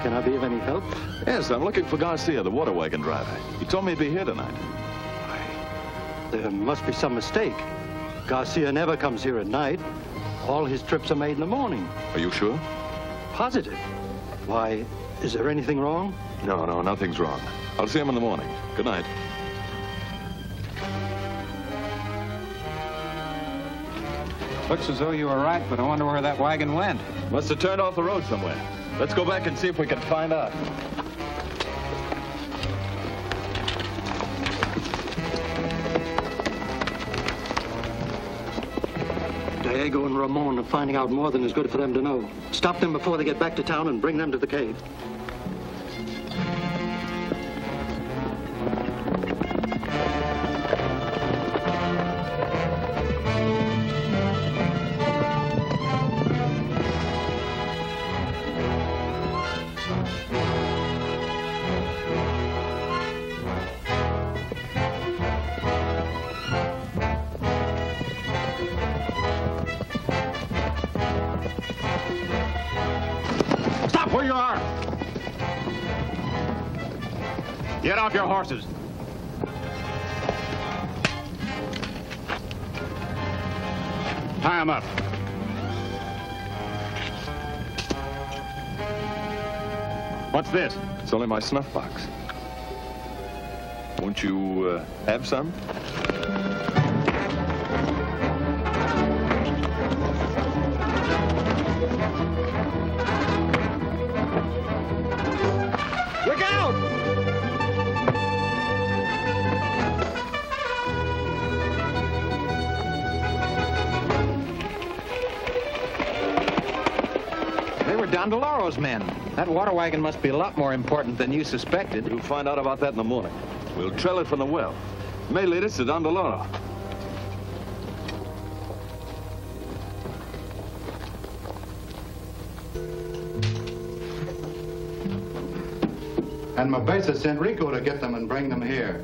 Can I be of any help? Yes, I'm looking for Garcia, the water wagon driver. He told me he'd be here tonight. There must be some mistake. Garcia never comes here at night. All his trips are made in the morning. Are you sure? Positive. Why, is there anything wrong? No, nothing's wrong. I'll see him in the morning. Good night. Looks as though you were right, but I wonder where that wagon went. Must have turned off the road somewhere. Let's go back and see if we can find out. Diego and Ramon are finding out more than is good for them to know. Stop them before they get back to town and bring them to the cave. Stop where you are! Get off your horses. Tie them up. What's this? It's only my snuff box. Won't you have some? Look out! They were Don Deloro's men. That water wagon must be a lot more important than you suspected. We'll find out about that in the morning. We'll trail it from the well. It may lead us to Don Deloro. And Mabeza sent Rico to get them and bring them here.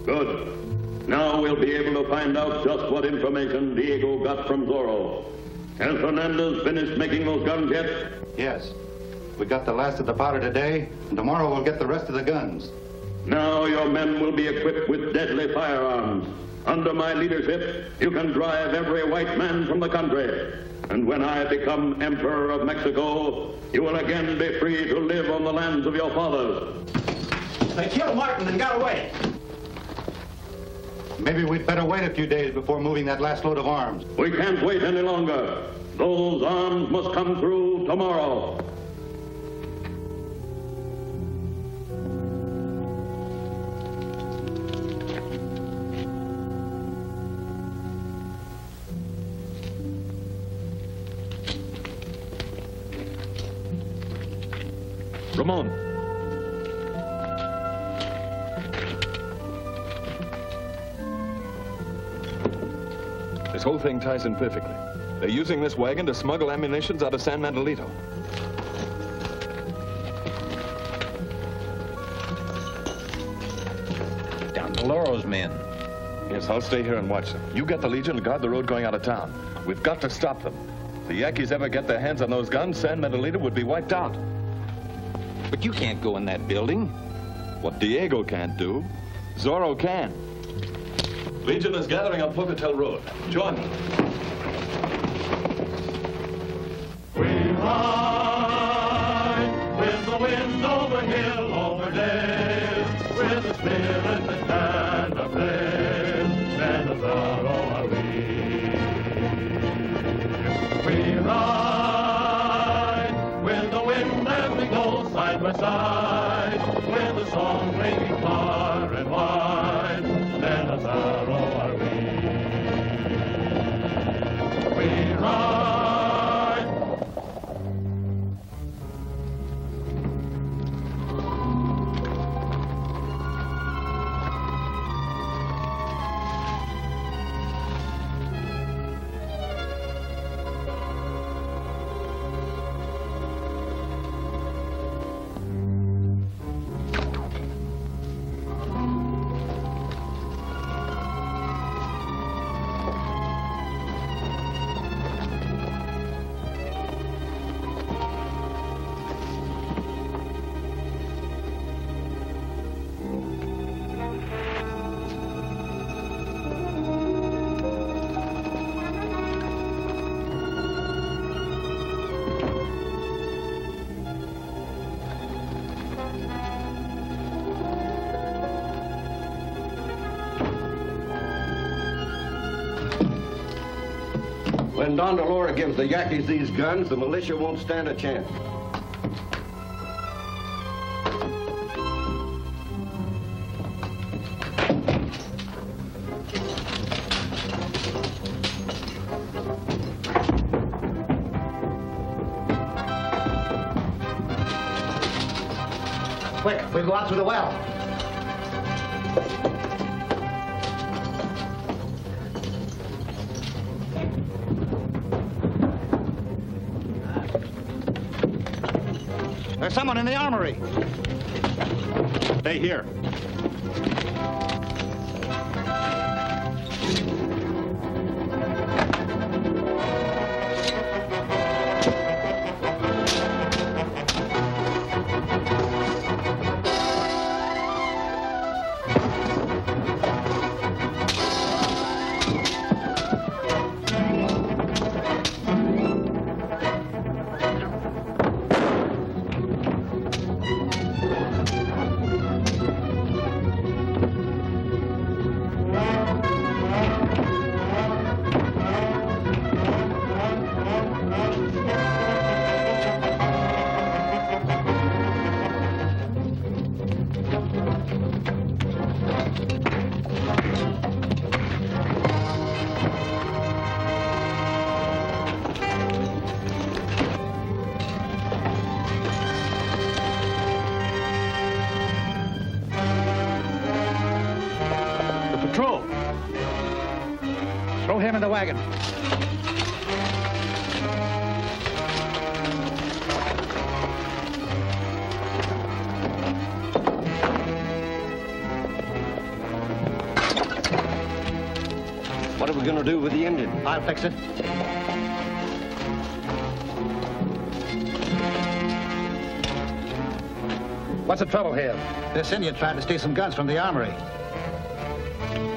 Good. Now we'll be able to find out just what information Diego got from Zorro. Has Fernandez finished making those guns yet? Yes. We got the last of the powder today, and tomorrow we'll get the rest of the guns. Now your men will be equipped with deadly firearms. Under my leadership, you can drive every white man from the country. And when I become Emperor of Mexico, you will again be free to live on the lands of your fathers. They killed Martin and got away. Maybe we'd better wait a few days before moving that last load of arms. We can't wait any longer. Those arms must come through tomorrow. Ramon. This whole thing ties in perfectly. They're using this wagon to smuggle ammunitions out of San Mandelito. Loro's men. Yes, I'll stay here and watch them. You get the Legion to guard the road going out of town. We've got to stop them. If the Yankees ever get their hands on those guns, San Mandelito would be wiped out. But you can't go in that building. What Diego can't do, Zorro can. Legion is gathering on Pocatello Road. Join me. We ride with the wind over hill, over dale, with the spirit that cannot fail, and the Zorro are we. We ride with the wind as we go side by side, with the song ringing far and wide, and the Zorro are we. We ride. When Don Delora gives the Yankees these guns, the militia won't stand a chance. Quick, we'll go out through the well. There's someone in the armory. Stay here. Patrol. Throw him in the wagon. What are we going to do with the Indian? I'll fix it. What's the trouble here? This Indian tried to steal some guns from the armory.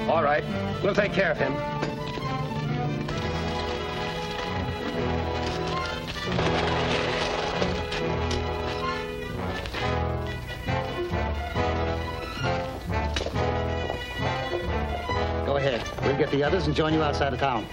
All right, we'll take care of him. Go ahead. We'll get the others and join you outside of town.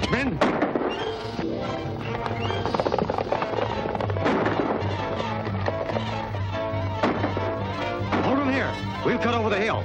rocks, men. Hold them here. We'll cut over the hill.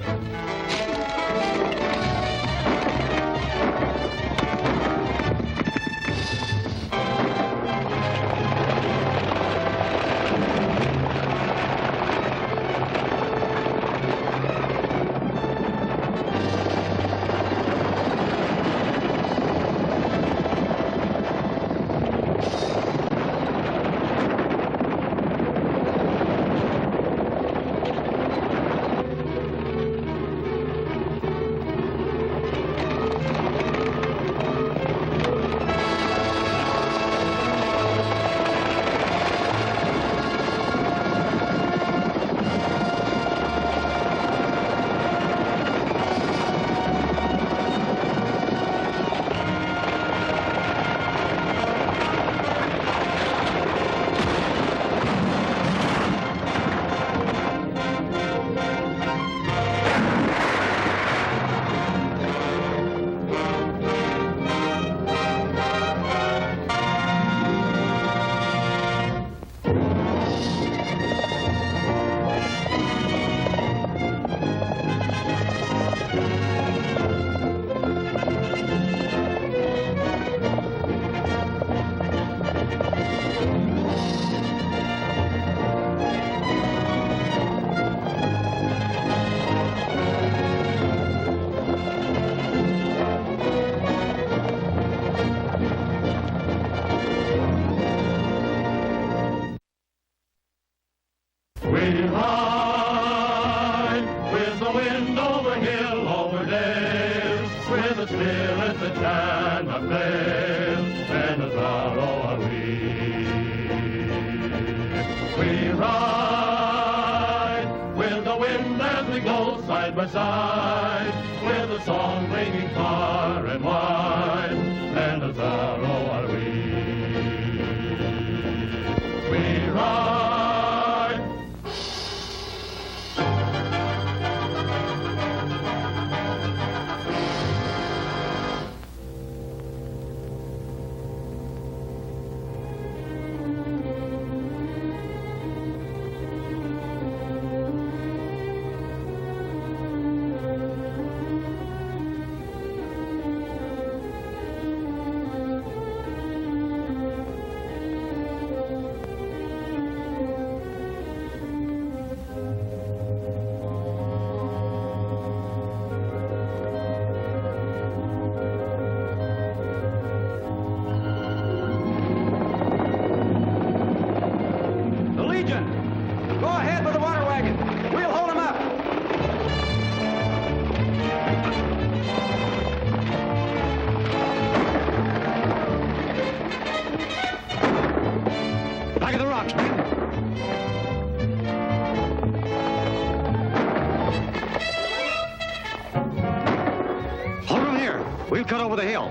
Cut over the hill.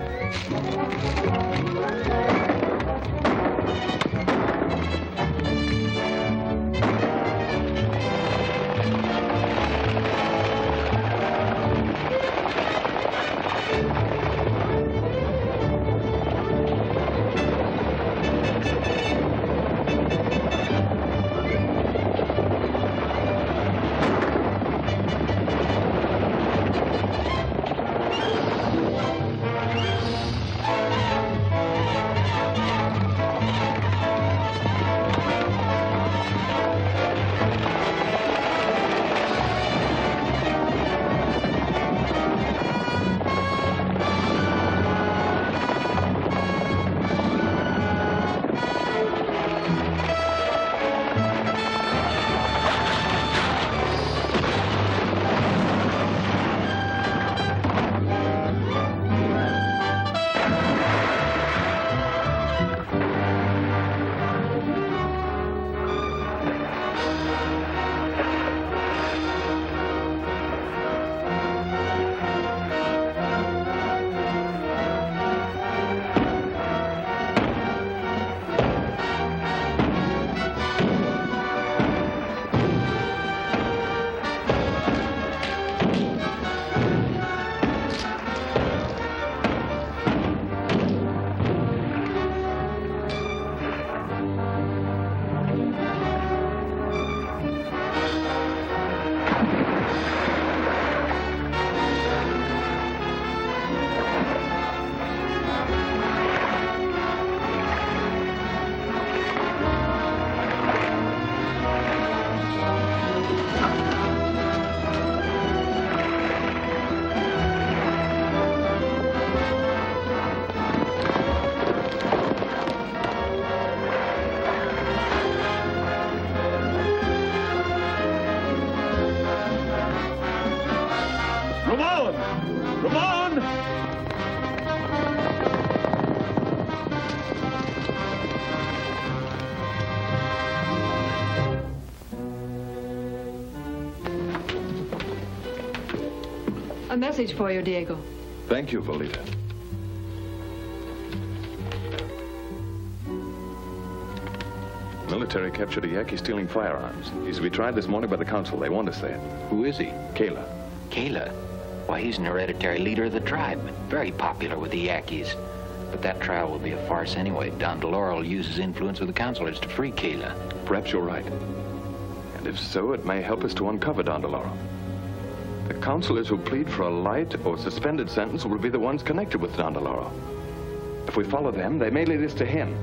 A message for you, Diego. Thank you, Volita. Military captured a Yaqui stealing firearms. He's to be tried this morning by the council. They want us there. Who is he? Kayla. Kayla? Why, he's an hereditary leader of the tribe. Very popular with the Yaquis. But that trial will be a farce anyway. Don DeLauro will use his influence with the councilors to free Kayla. Perhaps you're right. And if so, it may help us to uncover Don DeLauro. The councilors who plead for a light or suspended sentence will be the ones connected with Don DeLauro. If we follow them, they may lead us to him.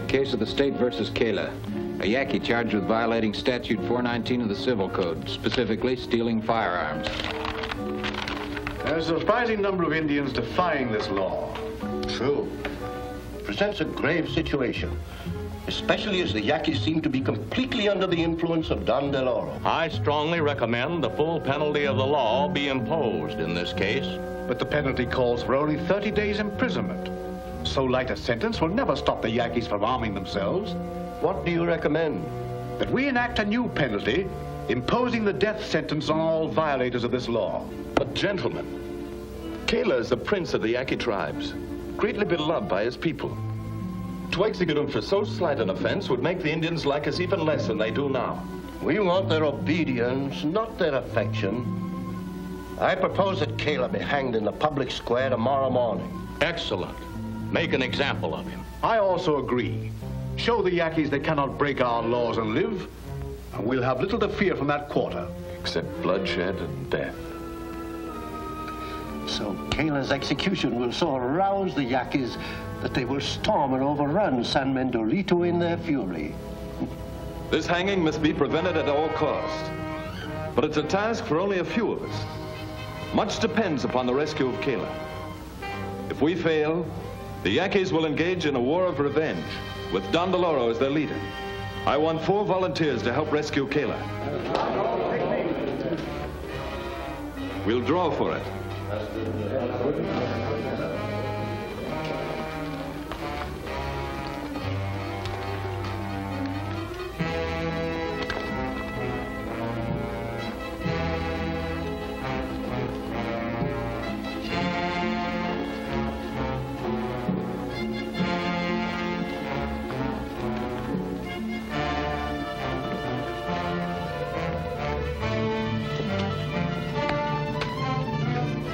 Case of the state versus Kayla. A Yaqui charged with violating Statute 419 of the Civil Code, specifically stealing firearms. There's a surprising number of Indians defying this law. True. Presents a grave situation, especially as the Yaquis seem to be completely under the influence of Don DeLauro. I strongly recommend the full penalty of the law be imposed in this case. But the penalty calls for only 30 days imprisonment. So light a sentence will never stop the Yaquis from arming themselves. What do you recommend? That we enact a new penalty, imposing the death sentence on all violators of this law. But gentlemen, Kayla is the prince of the Yaqui tribes, greatly beloved by his people. To execute him for so slight an offense would make the Indians like us even less than they do now. We want their obedience, not their affection. I propose that Kayla be hanged in the public square tomorrow morning. Excellent. Make an example of him. I also agree. Show the Yaquis they cannot break our laws and live, and we'll have little to fear from that quarter. Except bloodshed and death. So Kayla's execution will so arouse the Yaquis that they will storm and overrun San Mendolito in their fury. This hanging must be prevented at all costs. But it's a task for only a few of us. Much depends upon the rescue of Kayla. If we fail, the Yaquis will engage in a war of revenge, with Don DeLauro as their leader. I want 4 volunteers to help rescue Kayla. We'll draw for it.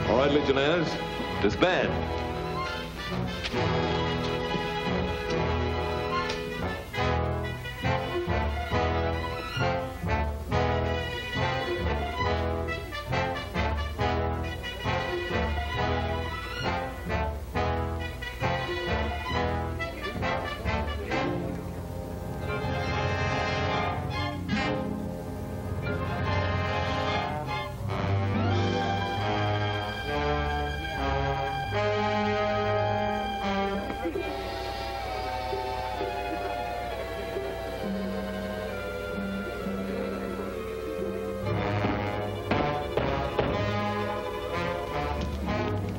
All right, Legionnaires, disband.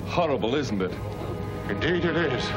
Horrible, isn't it? Indeed it is.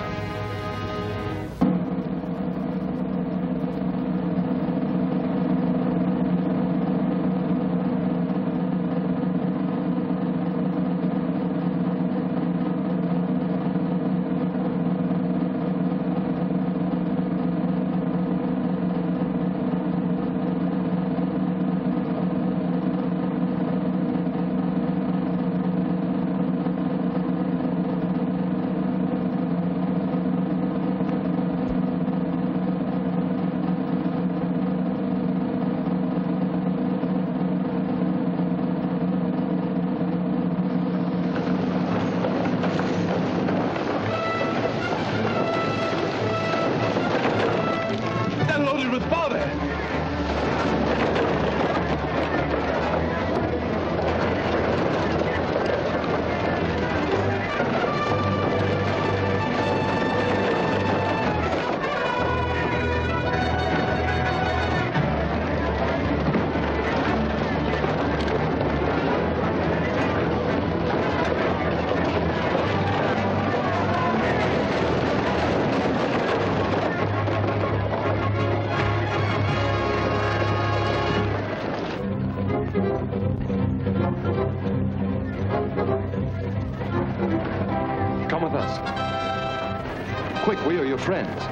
Come with us. Quick, we are your friends.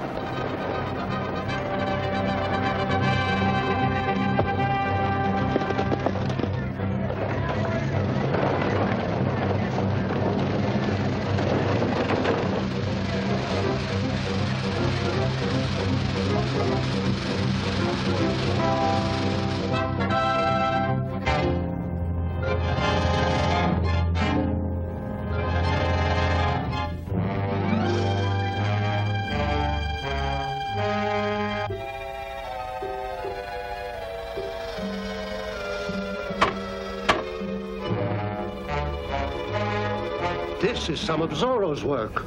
This is some of Zorro's work.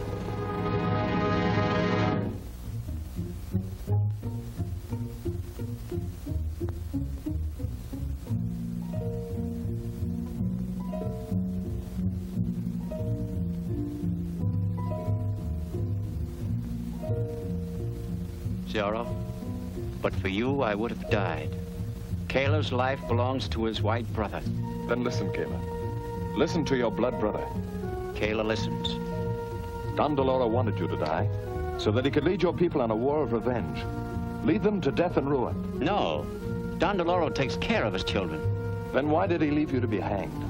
Zorro, but for you, I would have died. Kayla's life belongs to his white brother. Then listen, Kayla. Listen to your blood brother. Kayla listens. Don DeLoro wanted you to die so that he could lead your people on a war of revenge. Lead them to death and ruin. No. Don DeLoro takes care of his children. Then why did he leave you to be hanged?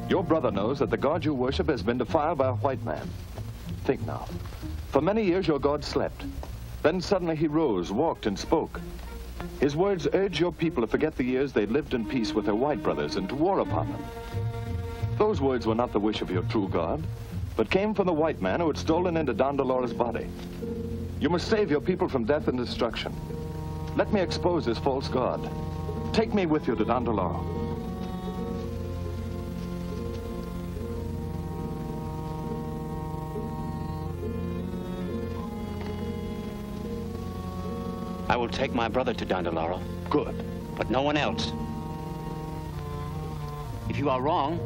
Your brother knows that the God you worship has been defiled by a white man. Think now. For many years your God slept. Then suddenly he rose, walked, and spoke. His words urged your people to forget the years they lived in peace with their white brothers and to war upon them. Those words were not the wish of your true God, but came from the white man who had stolen into Don DeLoro's body. You must save your people from death and destruction. Let me expose this false God. Take me with you to Don DeLoro. I will take my brother to Don DeLoro. Good. But no one else. If you are wrong,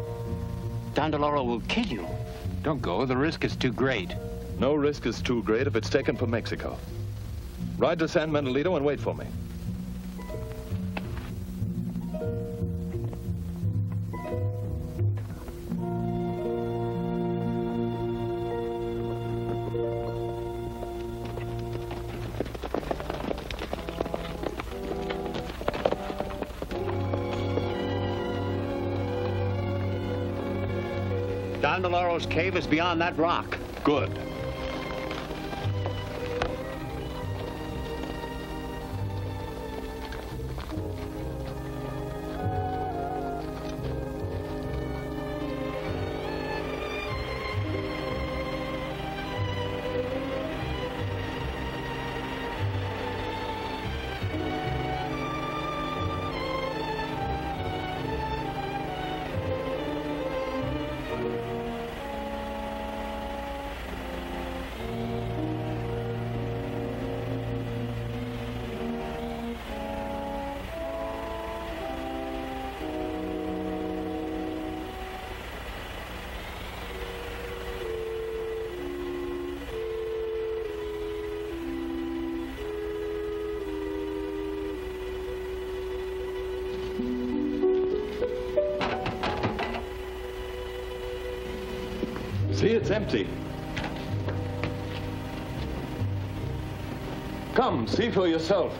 Don DeLoro will kill you. Don't go. The risk is too great. No risk is too great if it's taken for Mexico. Ride to San Mendolito and wait for me. Don DeLoro's cave is beyond that rock. Good. See, it's empty. Come, see for yourself.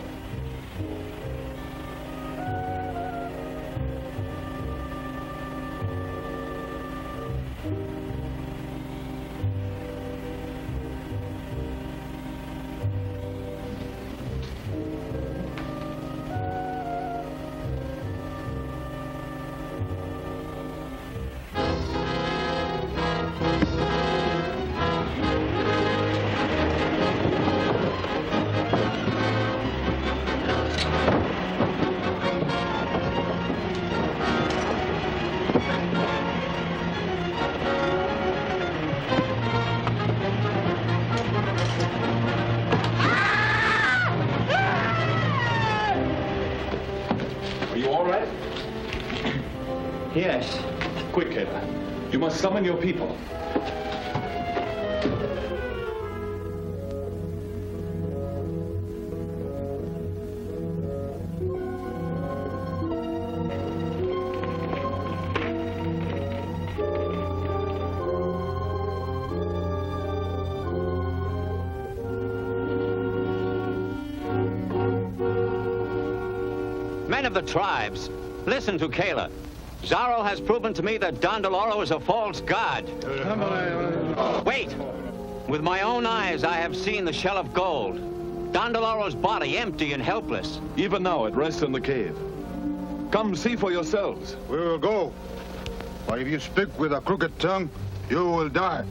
Yes. Quick, Kayla. You must summon your people. Men of the tribes, listen to Kayla. Zorro has proven to me that Dondoloro is a false god. Wait! With my own eyes, I have seen the shell of gold. Dondoloro's body empty and helpless. Even now, it rests in the cave. Come see for yourselves. We will go. But if you speak with a crooked tongue, you will die.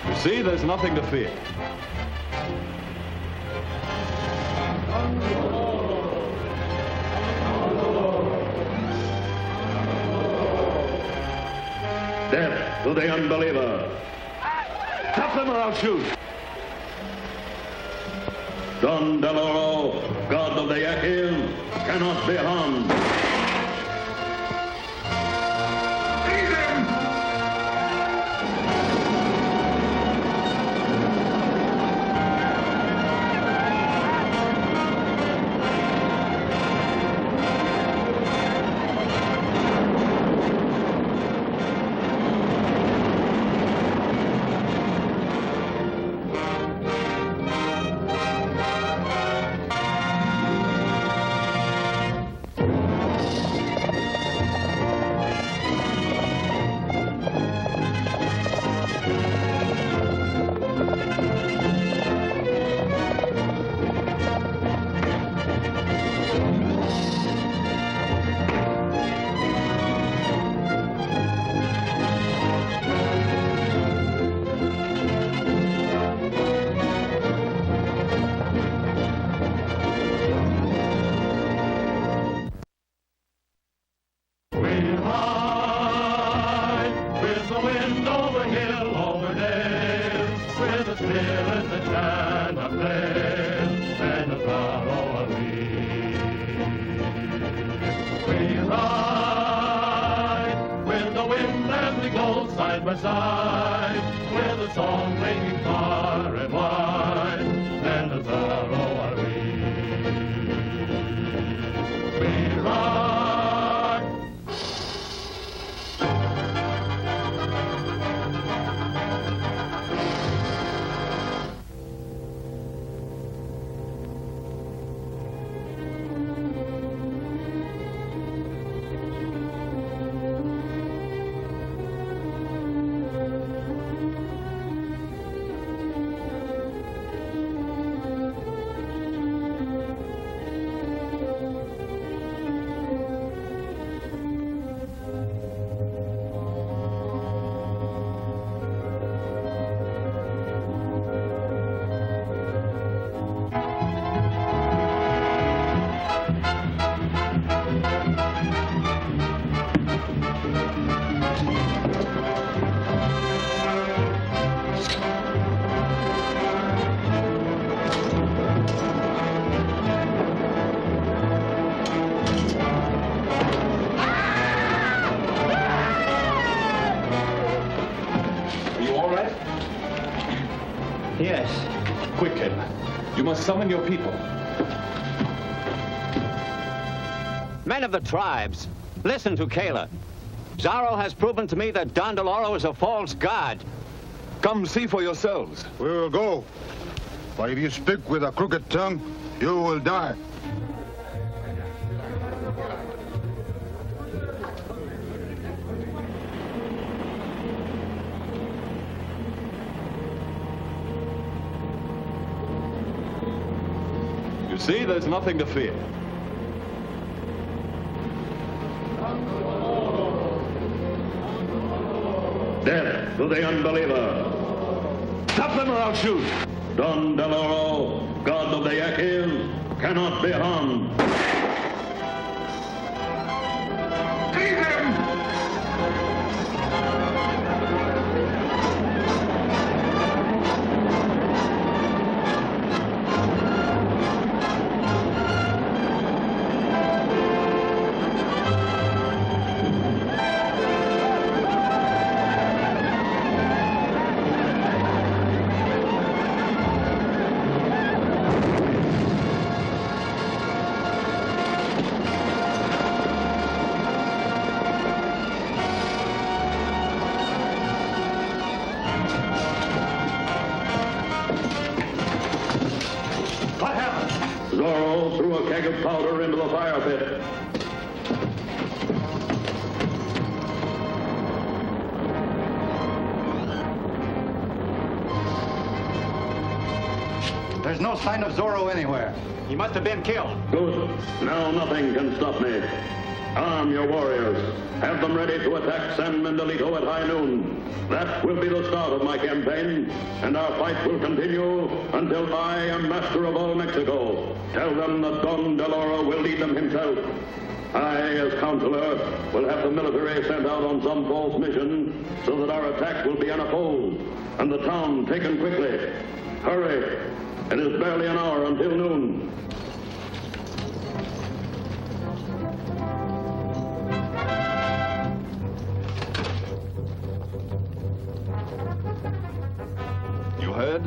You see, there's nothing to fear. Death to the unbeliever. Stop them or I'll shoot. Dondoloro, god of the Yaquis, cannot be harmed. Yes. Quick, Kayla. You must summon your people. Men of the tribes, listen to Kayla. Zorro has proven to me that Dondoloro is a false god. Come see for yourselves. We will go. But if you speak with a crooked tongue, you will die. You see, there's nothing to fear. Death to the unbeliever. Stop them or I'll shoot. Dondoloro, god of the Yaquis, cannot be harmed. keg of powder into the fire pit. There's no sign of Zorro anywhere. He must have been killed. Good. Now nothing can stop me. Arm your warriors. Have them ready to attack San Miguelito at high noon. That will be the start of my campaign, and our fight will continue until I am master of all Mexico. Tell them that Don Del Oro will lead them himself. I, as counselor, will have the military sent out on some false mission so that our attack will be unopposed and the town taken quickly. Hurry. It is barely an hour until noon. You heard?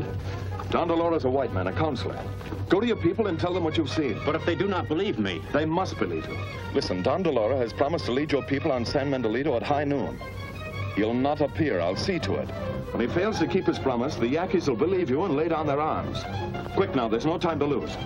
Don Del Oro's a white man, a counselor. Go to your people and tell them what you've seen. But if they do not believe me... They must believe you. Listen, Don Del Oro has promised to lead your people on San Miguelito at high noon. He'll not appear. I'll see to it. When he fails to keep his promise, the Yankees will believe you and lay down their arms. Quick now, there's no time to lose.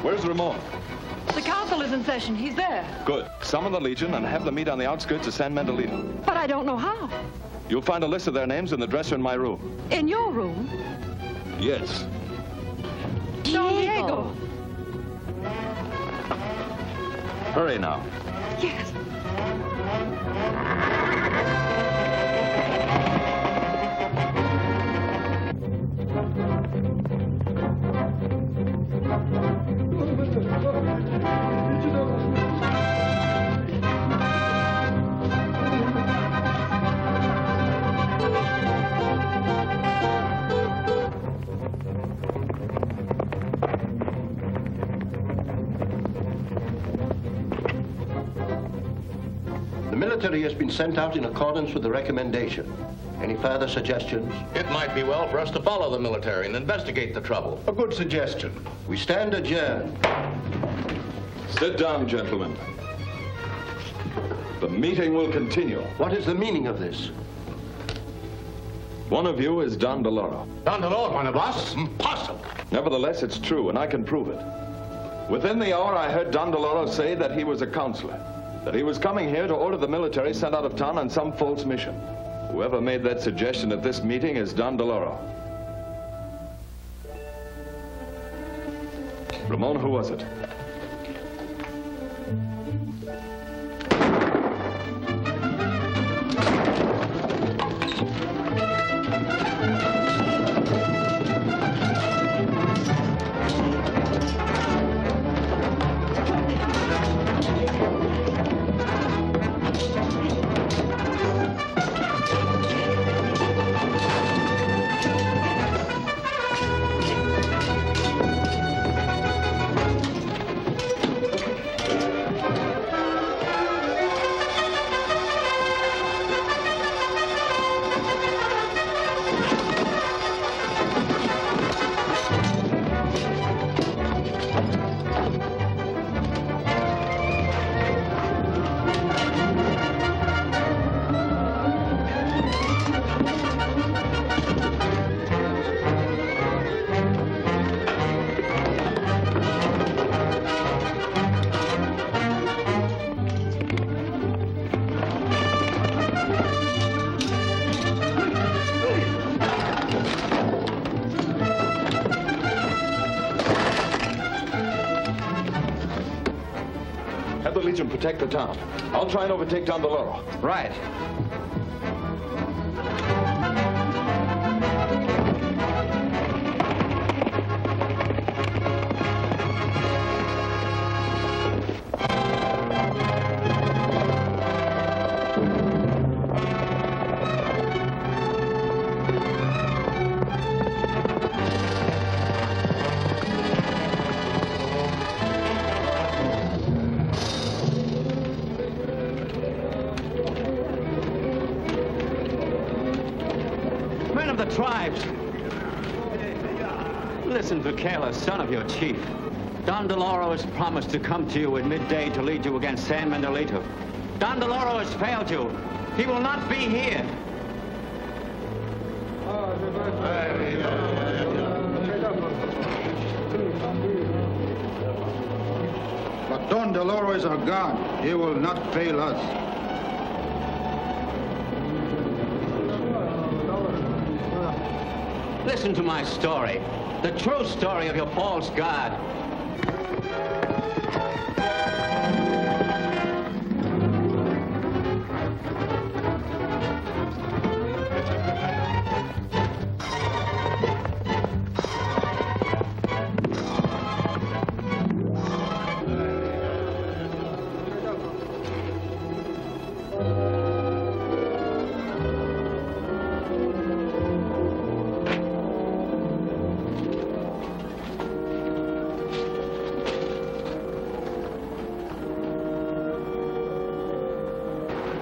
Where's Ramon? The council is in session. He's there. Good. Summon the Legion and have them meet on the outskirts of San Miguelito. But I don't know how. You'll find a list of their names in the dresser in my room. In your room? Yes. Diego. Hurry now. Yes. The military has been sent out in accordance with the recommendation. Any further suggestions? It might be well for us to follow the military and investigate the trouble. A good suggestion. We stand adjourned. Sit down, gentlemen. The meeting will continue. What is the meaning of this? One of you is Don Del Oro. Don Del Oro, one of us? Impossible. Nevertheless, it's true, and I can prove it. Within the hour, I heard Don Del Oro say that he was a counselor, that he was coming here to order the military sent out of town on some false mission. Whoever made that suggestion at this meeting is Don Del Oro. Ramon, who was it? Have the Legion protect the town. I'll try and overtake Don Deloro. Right. Tribes. Listen to Kayla, son of your chief. Don Deloro has promised to come to you at midday to lead you against San Mendolito. Don Deloro has failed you. He will not be here. But Don Deloro is our God. He will not fail us. Listen to my story, the true story of your false god.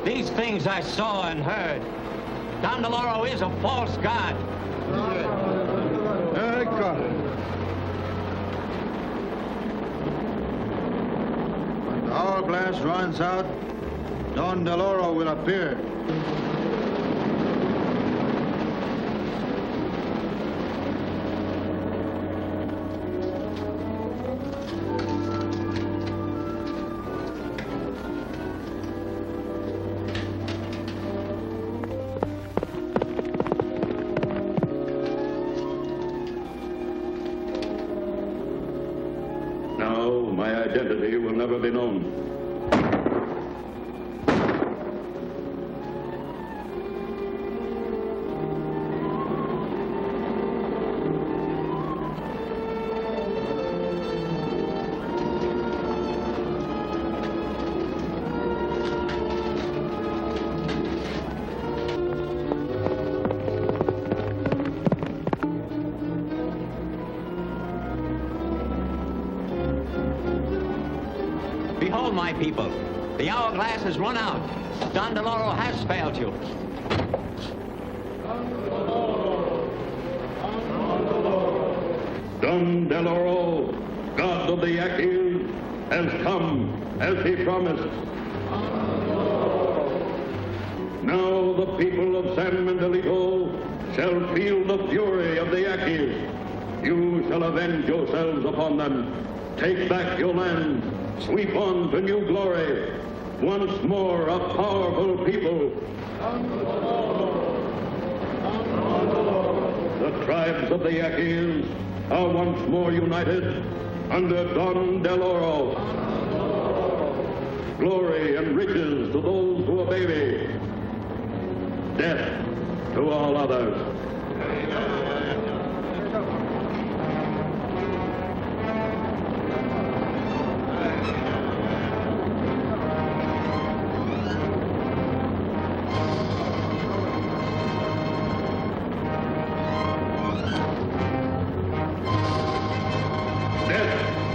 These things I saw and heard. Don Deloro is a false god. When the hourglass runs out, Don Deloro will appear. Identity will never be known. Behold, my people, the hourglass has run out. Don Deloro has failed you. Don Deloro, god of the Yaquis, has come as he promised. Now the people of San Mendolito shall feel the fury of the Yaquis. You shall avenge yourselves upon them. Take back your land. Sweep on to new glory. Once more a powerful people. The tribes of the Yaquis are once more united under Don Deloro. Glory and riches to those who obey me. Death to all others.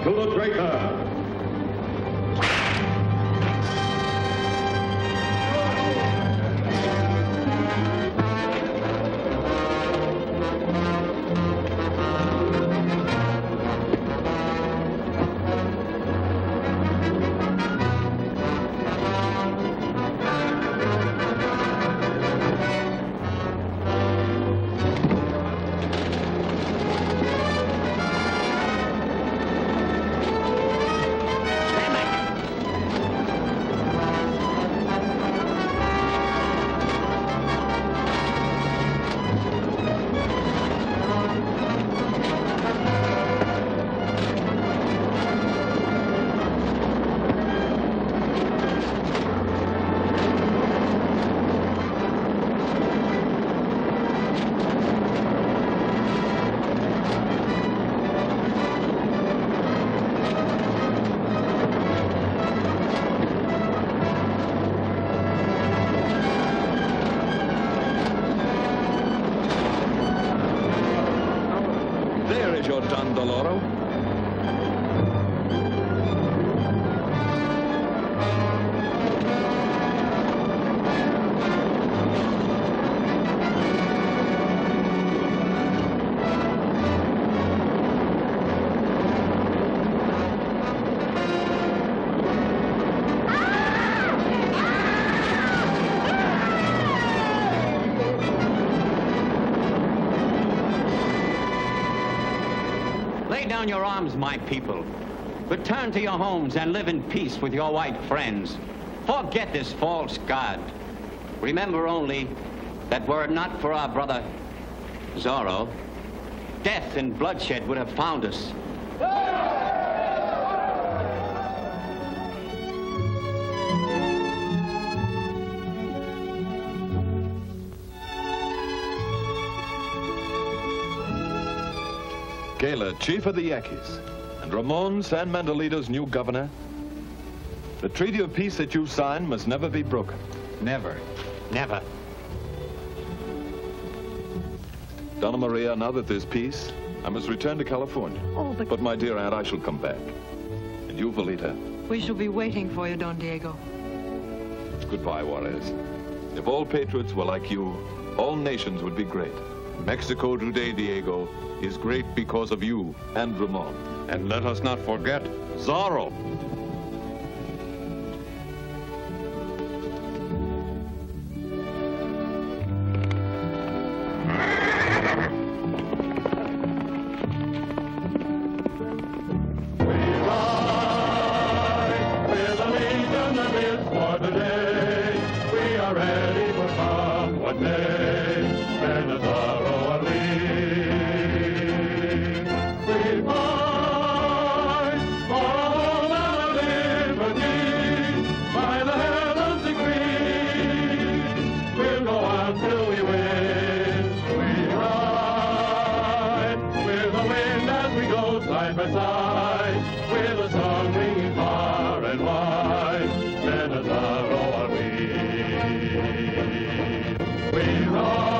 To the traitor! your arms, my people. Return to your homes and live in peace with your white friends. Forget this false god. Remember only that were it not for our brother Zorro, death and bloodshed would have found us. Gala, chief of the Yankees, and Ramon San Mandelito's new governor. The treaty of peace that you signed must never be broken. Never. Never. Donna Maria, now that there's peace, I must return to California. Oh, but my dear aunt, I shall come back. And you, Valita. We shall be waiting for you, Don Diego. Goodbye, Juarez. If all patriots were like you, all nations would be great. Mexico today, Diego, is great because of you and Ramon. And let us not forget Zorro. With a legion that is for today, we are ready for come what may. Men of Zorro are we. We fight for our home and our liberty, by the heavens decree. We'll go on till we win. We ride with the wind as we go side by side, with a song ringing far and wide. Men of Zorro are we. We ride.